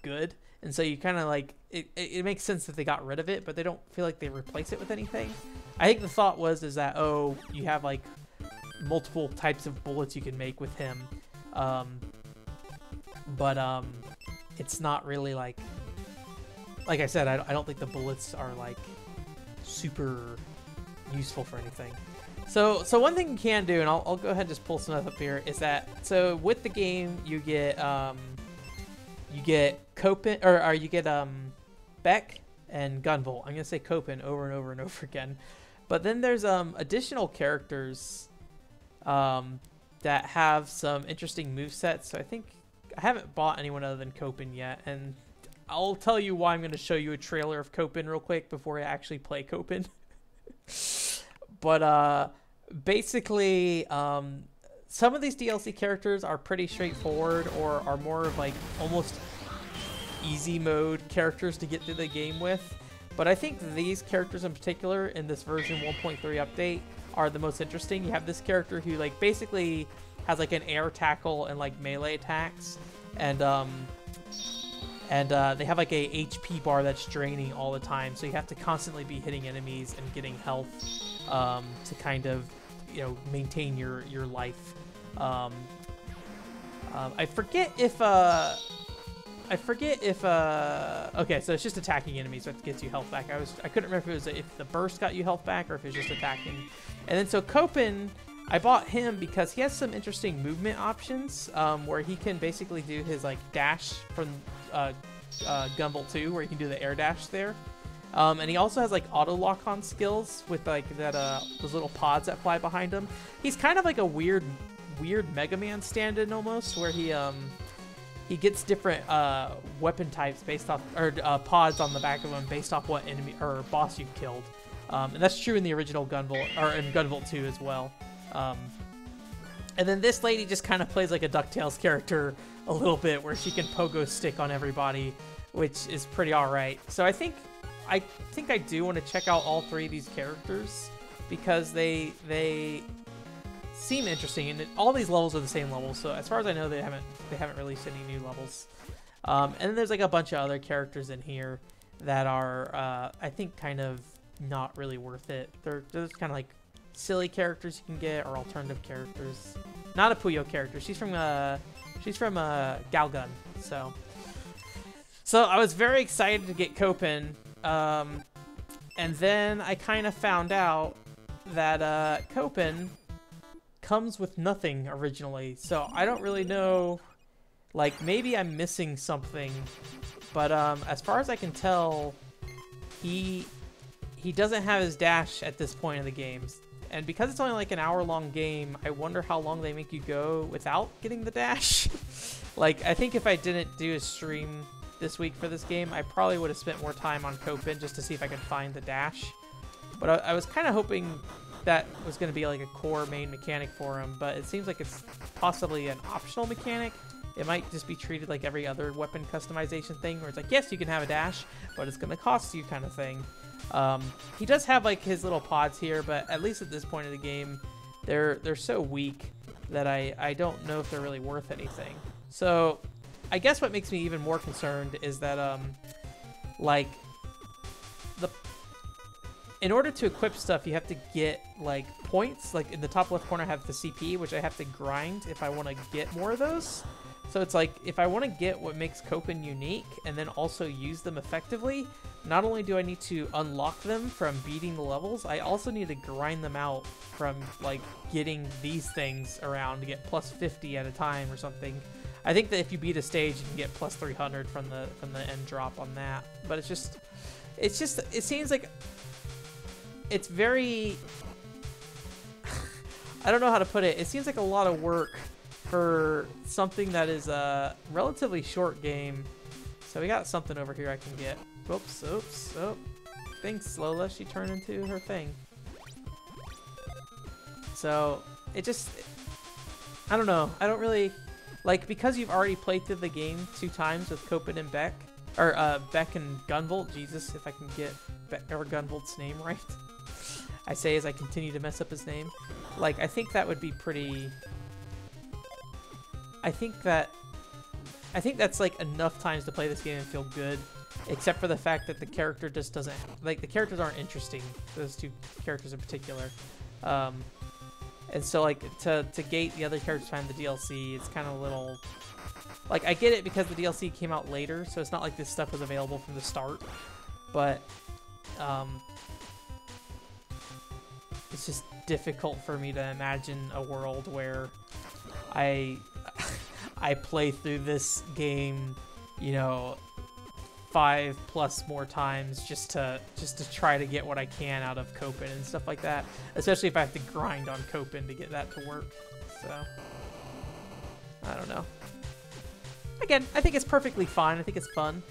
good. And so you kind of like, it makes sense that they got rid of it, but they don't feel like they replace it with anything. I think the thought is that, oh, you have like multiple types of bullets you can make with him, but it's not really like I said, I don't think the bullets are like super useful for anything. So one thing you can do, and I'll go ahead and just pull some up here, is that so with the game you get Copen, or you get Beck and Gunvolt. I'm gonna say Copen over and over and over again, but then there's additional characters that have some interesting movesets. So I think I haven't bought anyone other than Copen yet, and I'll tell you why I'm going to show you a trailer of Copen real quick before I actually play Copen. But basically, some of these DLC characters are pretty straightforward or are more of like almost easy mode characters to get through the game with. But I think these characters in particular in this version 1.3 update are the most interesting. You have this character who like basically has like an air tackle and like melee attacks, and they have like a HP bar that's draining all the time, so you have to constantly be hitting enemies and getting health to kind of, you know, maintain your life. I forget if okay, so it's just attacking enemies that gets you health back. I couldn't remember if the burst got you health back or if it's just attacking. And then so Copen, I bought him because he has some interesting movement options, where he can basically do his like dash from Gumball 2, where you can do the air dash there. And he also has like auto lock-on skills with like that those little pods that fly behind him. He's kind of like a weird Mega Man stand-in almost, where he gets different weapon types based off, or pods on the back of him based off what enemy or boss you've killed. And that's true in the original Gunvolt, or in Gunvolt 2 as well. And then this lady just kind of plays like a DuckTales character a little bit, where she can pogo stick on everybody, which is pretty alright. So I think I do want to check out all three of these characters because they seem interesting, and all these levels are the same level. So as far as I know, they haven't released any new levels. And then there's like a bunch of other characters in here that are I think kind of not really worth it. They're just kind of like silly characters you can get, or alternative characters. Not a Puyo character. She's from Galgun. So I was very excited to get Copen, and then I kind of found out that Copen comes with nothing originally. So I don't really know. Like, maybe I'm missing something, but as far as I can tell, he doesn't have his dash at this point in the game. And because it's only like an hour-long game, I wonder how long they make you go without getting the dash. Like, I think if I didn't do a stream this week for this game, I probably would have spent more time on Copen just to see if I could find the dash. But I was kind of hoping that was going to be like a core main mechanic for him, but it seems like it's possibly an optional mechanic. It might just be treated like every other weapon customization thing, where it's like, yes, you can have a dash, but it's going to cost you kind of thing. He does have like his little pods here, but at least at this point of the game, they're so weak that I don't know if they're really worth anything. So I guess what makes me even more concerned is that like in order to equip stuff, you have to get like points. Like in the top left corner, I have the CP, which I have to grind if I want to get more of those. So it's like, if I want to get what makes Copen unique and then also use them effectively, not only do I need to unlock them from beating the levels, I also need to grind them out from like getting these things around to get plus 50 at a time or something. I think that if you beat a stage, you can get plus 300 from the end drop on that. But it seems like it's very, I don't know how to put it. It seems like a lot of work for something that is a relatively short game. So we got something over here I can get. Oops, oops, oh. Thanks, Lola. She turned into her thing. So it just, I don't know. I don't really, like, because you've already played through the game 2 times with Copen and Beck, or Beck and Gunvolt. Jesus, if I can get Beck or Gunvolt's name right. I say as I continue to mess up his name. Like, I think that would be pretty, I think that's like enough times to play this game and feel good, except for the fact that the character just doesn't, like, the characters aren't interesting, those 2 characters in particular. And so like to gate the other characters behind the DLC, it's kind of a little, like, I get it because the DLC came out later, so it's not like this stuff was available from the start, but it's just difficult for me to imagine a world where I play through this game, you know, 5+ more times just to try to get what I can out of Copen and stuff like that. Especially if I have to grind on Copen to get that to work. So, I don't know. Again, I think it's perfectly fine. I think it's fun.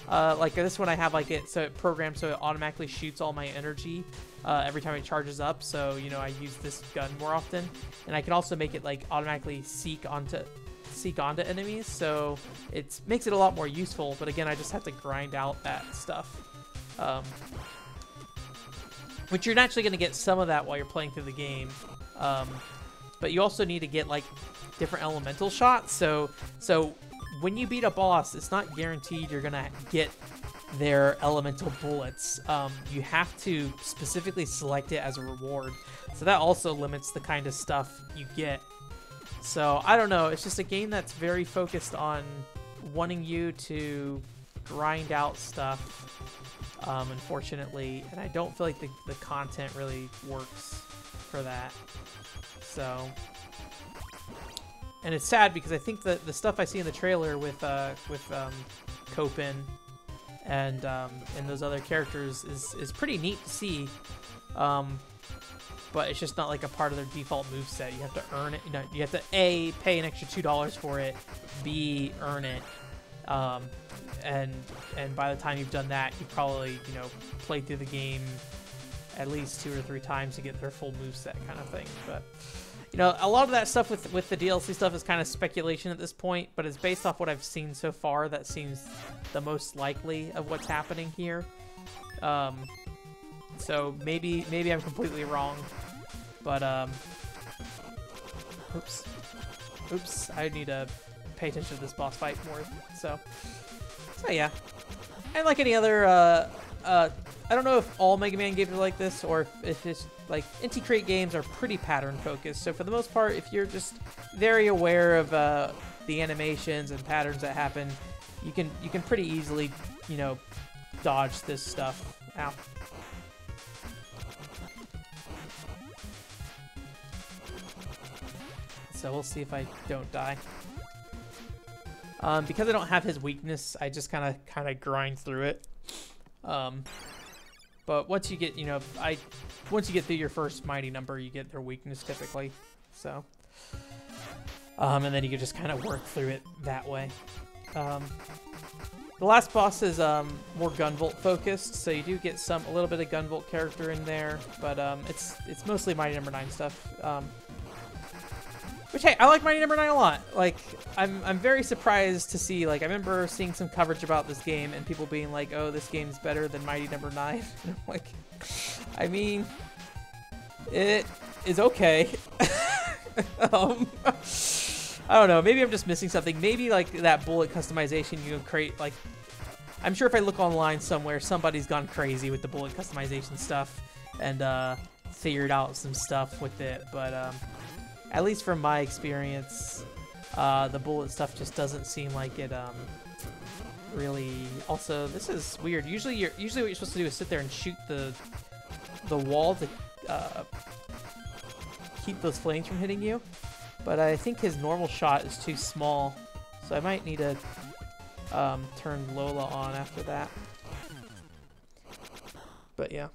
Like this one, I have like it so it programs so it automatically shoots all my energy every time it charges up. So you know I use this gun more often, and I can also make it like automatically seek onto enemies. So it makes it a lot more useful. But again, I just have to grind out that stuff, which you're naturally going to get some of that while you're playing through the game. But you also need to get like different elemental shots. So when you beat a boss, it's not guaranteed you're gonna get their elemental bullets. You have to specifically select it as a reward. So that also limits the kind of stuff you get. So I don't know, it's just a game that's very focused on wanting you to grind out stuff, unfortunately, and I don't feel like the content really works for that. So, and it's sad because I think that the stuff I see in the trailer with Copen and those other characters is pretty neat to see, but it's just not like a part of their default moveset. You have to earn it. You know, you have to A, pay an extra $2 for it, B, earn it, and by the time you've done that, you probably played through the game at least 2 or 3 times to get their full moveset kind of thing. But a lot of that stuff with the DLC stuff is kind of speculation at this point, but it's based off what I've seen so far. That seems the most likely of what's happening here. So maybe I'm completely wrong, but oops, I need to pay attention to this boss fight more. So yeah, and like any other, I don't know if all Mega Man games are like this, or if it's like Inti Create games are pretty pattern focused. So for the most part, if you're just very aware of the animations and patterns that happen, you can pretty easily dodge this stuff. Ow. So we'll see if I don't die. Because I don't have his weakness, I just kind of grind through it. But once you get, once you get through your first mighty number, you get their weakness typically. So, and then you can just kind of work through it that way. The last boss is more Gunvolt focused, so you do get a little bit of Gunvolt character in there, but it's mostly Mighty Number 9 stuff. Which, hey, I like Mighty Number 9 a lot. Like, I'm very surprised to see, like, I remember seeing some coverage about this game and people being like, oh, this game's better than Mighty Number 9. And I'm like, I mean, it is okay. I don't know, maybe I'm just missing something. Maybe, like, that bullet customization you can create, like, I'm sure if I look online somewhere, somebody's gone crazy with the bullet customization stuff and figured out some stuff with it, but, at least from my experience, the bullet stuff just doesn't seem like it really. Also, this is weird. Usually what you're supposed to do is sit there and shoot the wall to keep those flames from hitting you. But I think his normal shot is too small, so I might need to turn Lola on after that. But yeah.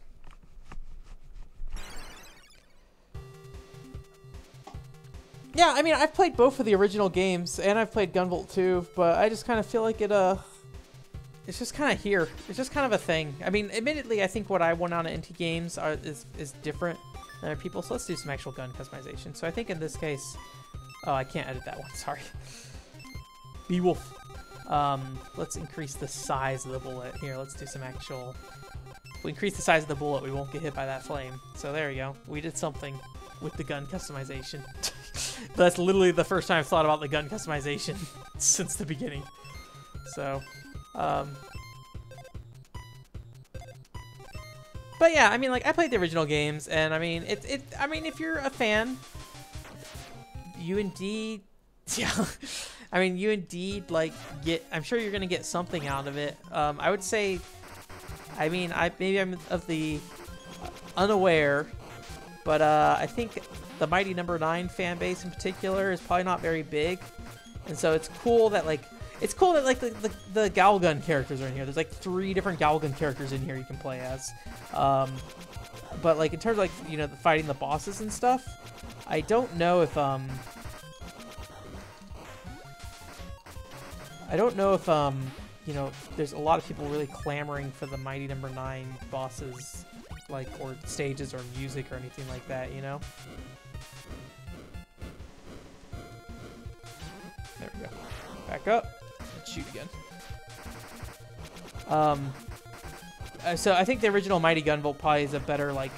Yeah, I mean, I've played both of the original games, and I've played Gunvolt too, but I just kind of feel like it's just kind of here. It's just kind of a thing. I mean, admittedly, I think what I want out of Inti games is different than other people, so let's do some actual gun customization. So I think in this case, oh, I can't edit that one, sorry. Beowulf. Let's increase the size of the bullet. Here, let's do some actual... If we increase the size of the bullet, we won't get hit by that flame. So there we go. We did something with the gun customization. That's literally the first time I've thought about the gun customization since the beginning. So, but yeah, I mean, like, I played the original games, and I mean, I mean, if you're a fan, you indeed, yeah, I mean, you indeed, like, I'm sure you're gonna get something out of it. I would say, I mean, maybe I'm of the unaware, but I think the Mighty Number 9 fan base in particular is probably not very big, and so it's cool that the Galgun characters are in here. There's like 3 different Galgun characters in here you can play as, but like in terms of like fighting the bosses and stuff, I don't know if I don't know if you know, there's a lot of people really clamoring for the Mighty Number 9 bosses, like, or stages or music or anything like that, you know? There we go. Back up and shoot again. So I think the original Mighty Gunvolt probably is a better, like,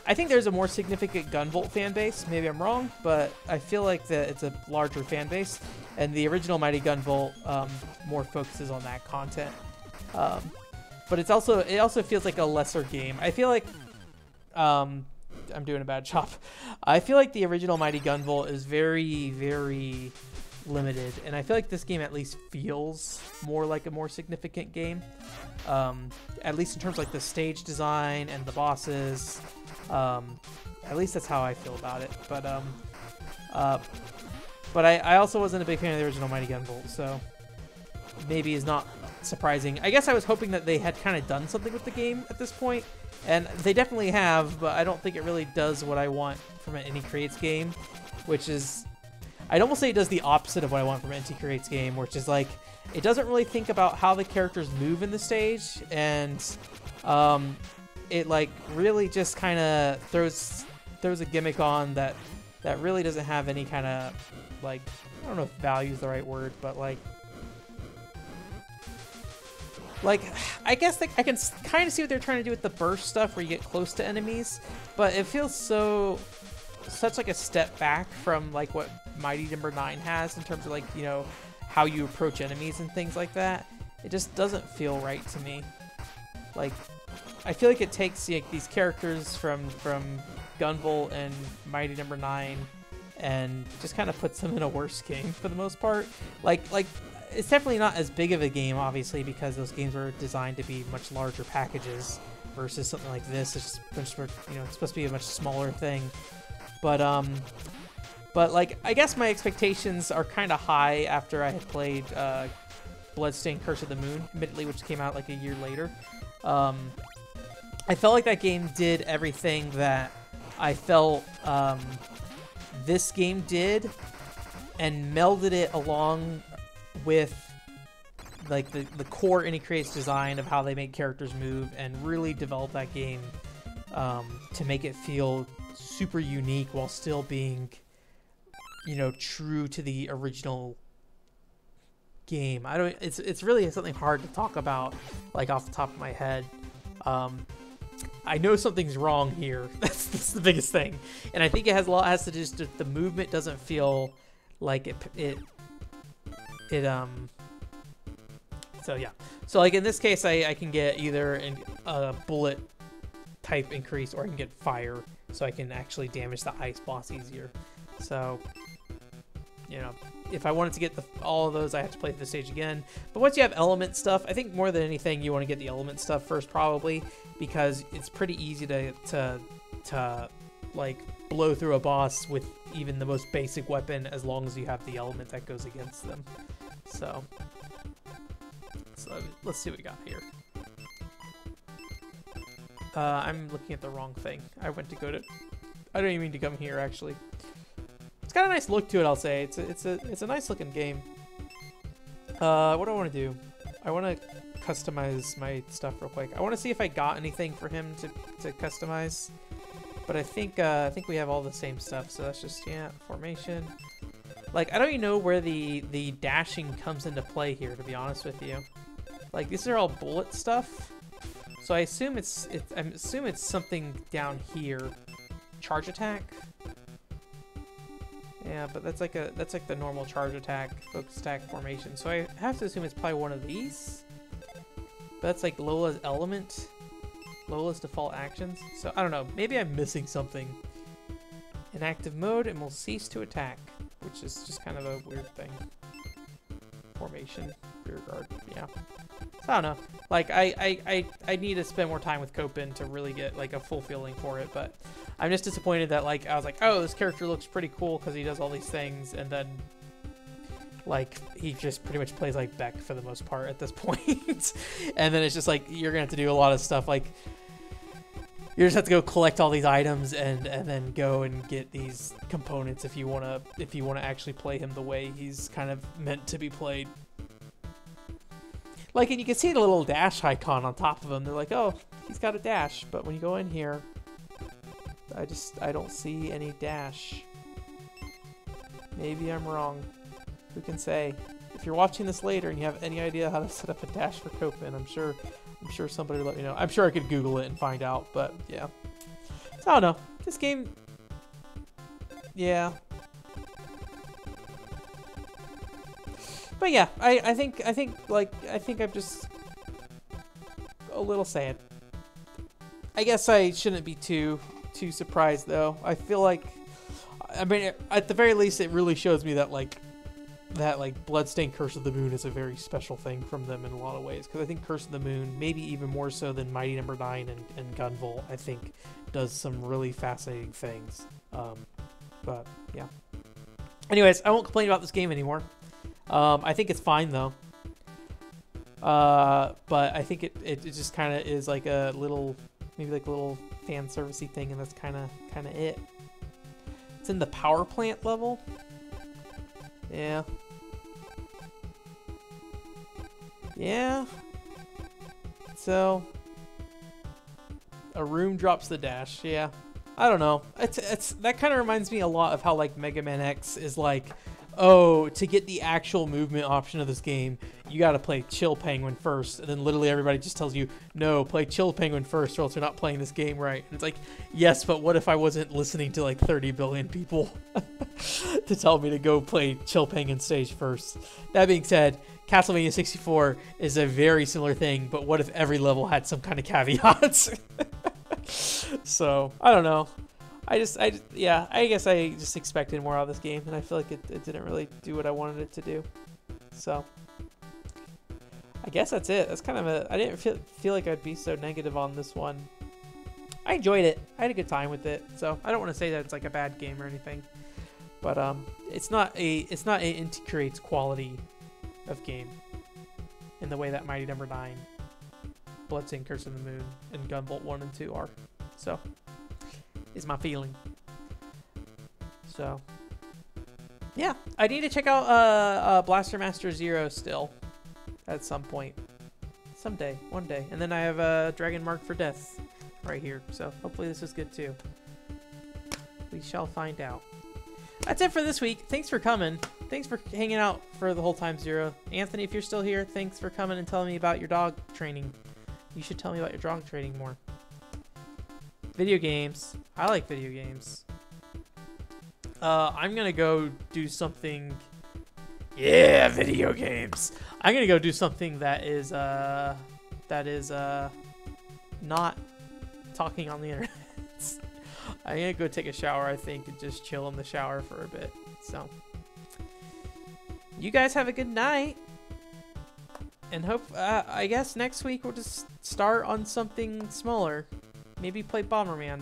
I think there's a more significant Gunvolt fan base. Maybe I'm wrong, but I feel like that it's a larger fan base, and the original Mighty Gunvolt more focuses on that content. But it also feels like a lesser game. I feel like I'm doing a bad job. I feel like the original Mighty Gunvolt is very, very limited, and I feel like this game at least feels more like a more significant game. At least in terms of like the stage design and the bosses. At least that's how I feel about it. But I also wasn't a big fan of the original Mighty Gunvolt, so maybe is not surprising. I guess I was hoping that they had kind of done something with the game at this point, and they definitely have, but I don't think it really does what I want from an Inti Creates game, which is, I'd almost say it does the opposite of what I want from an Inti Creates game, which is like, it doesn't really think about how the characters move in the stage, and it like really just kind of throws a gimmick on that really doesn't have any kind of, like, I don't know if value is the right word, but like I guess like I can kind of see what they're trying to do with the burst stuff where you get close to enemies, but it feels such like a step back from like what Mighty Number 9 has in terms of like, you know, how you approach enemies and things like that. It just doesn't feel right to me. Like, I feel like it takes like these characters from Gunvolt and Mighty Number 9 and just kind of puts them in a worse game for the most part. Like it's definitely not as big of a game, obviously, because those games were designed to be much larger packages versus something like this. It's just, you know, it's supposed to be a much smaller thing. But like, I guess my expectations are kind of high after I had played Bloodstained Curse of the Moon, admittedly, which came out like a year later. I felt like that game did everything that I felt this game did, and melded it along with like the core Inti Creates design of how they make characters move, and really develop that game to make it feel super unique while still being, you know, true to the original game. It's really something hard to talk about like off the top of my head. I know something's wrong here. That's the biggest thing, and I think it has to just, the movement doesn't feel like it. So yeah. So like in this case, I can get either a bullet type increase, or I can get fire, so I can actually damage the ice boss easier. So, you know, if I wanted to get all of those, I have to play the stage again. But once you have element stuff, I think more than anything, you want to get the element stuff first, probably, because it's pretty easy to like blow through a boss with even the most basic weapon, as long as you have the element that goes against them. So let's see what we got here. I'm looking at the wrong thing. I don't even mean to come here, actually. It's got a nice look to it, I'll say. It's a nice looking game. What do I want to do? I want to customize my stuff real quick. I want to see if I got anything for him to customize. But I think we have all the same stuff, so that's just, yeah, formation. Like, I don't even know where the dashing comes into play here, to be honest with you. Like, these are all bullet stuff. So I assume it's something down here. Charge attack? Yeah, but that's like the normal charge attack, focus attack formation. So I have to assume it's probably one of these. But that's like Lola's element. Lola's default actions. So I don't know. Maybe I'm missing something. In active mode, and will cease to attack, which is just kind of a weird thing. Formation, rear guard. Yeah. So I don't know. Like I need to spend more time with Copen to really get like a full feeling for it, but I'm just disappointed that like I was like, oh, this character looks pretty cool because he does all these things, and then like he just pretty much plays like Beck for the most part at this point. And then it's just like you're gonna have to do a lot of stuff, like you just have to go collect all these items and then go and get these components if you wanna actually play him the way he's kind of meant to be played. Like, and you can see the little dash icon on top of him. They're like, oh, he's got a dash. But when you go in here, I don't see any dash. Maybe I'm wrong. Who can say? If you're watching this later and you have any idea how to set up a dash for Copen, I'm sure somebody will let me know. I'm sure I could Google it and find out, but yeah. So, I don't know. This game, yeah. But yeah, I think I'm just a little sad. I guess I shouldn't be too surprised though. I feel like, I mean, at the very least, it really shows me that Bloodstained Curse of the Moon is a very special thing from them in a lot of ways. Because I think Curse of the Moon, maybe even more so than Mighty Number 9 and Gunvolt, I think does some really fascinating things. But yeah. Anyways, I won't complain about this game anymore. I think it's fine though. But I think it just kind of is like a little, maybe like a little fan servicey thing, and that's kind of it. It's in the power plant level. Yeah. Yeah. So a room drops the dash. Yeah. I don't know. It's that kind of reminds me a lot of how like Mega Man X is like, oh, to get the actual movement option of this game, you got to play Chill Penguin first, and then literally everybody just tells you, no, play Chill Penguin first, or else you're not playing this game right. And it's like, yes, but what if I wasn't listening to like 30 billion people to tell me to go play Chill Penguin stage first? That being said, Castlevania 64 is a very similar thing, but what if every level had some kind of caveats? So, I don't know. I guess I just expected more out of this game, and I feel like it didn't really do what I wanted it to do. So, I guess that's it. That's kind of I didn't feel like I'd be so negative on this one. I enjoyed it. I had a good time with it. So, I don't want to say that it's like a bad game or anything. But it's not a integrates quality of game in the way that Mighty Number 9, Bloodstained Curse of the Moon, and Gunvolt 1 and 2 are. So, is my feeling. So, yeah, I need to check out Blaster Master Zero still at some point, someday, one day, and then I have Dragon Mark for Death right here. So hopefully this is good too. We shall find out. That's it for this week. Thanks for coming. Thanks for hanging out for the whole time, Zero. Anthony, if you're still here, thanks for coming and telling me about your dog training. You should tell me about your dog training more. Video games. I like video games. I'm gonna go do something. Yeah, video games. I'm gonna go do something that is not talking on the internet. I'm gonna go take a shower, I think, and just chill in the shower for a bit. So, you guys have a good night, and hope. I guess next week we'll just start on something smaller. Maybe play Bomberman.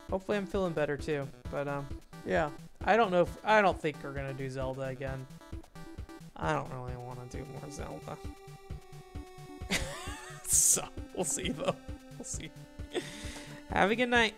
Hopefully I'm feeling better too. But yeah. I don't think we're gonna do Zelda again. I don't really want to do more Zelda. So we'll see though. We'll see. Have a good night.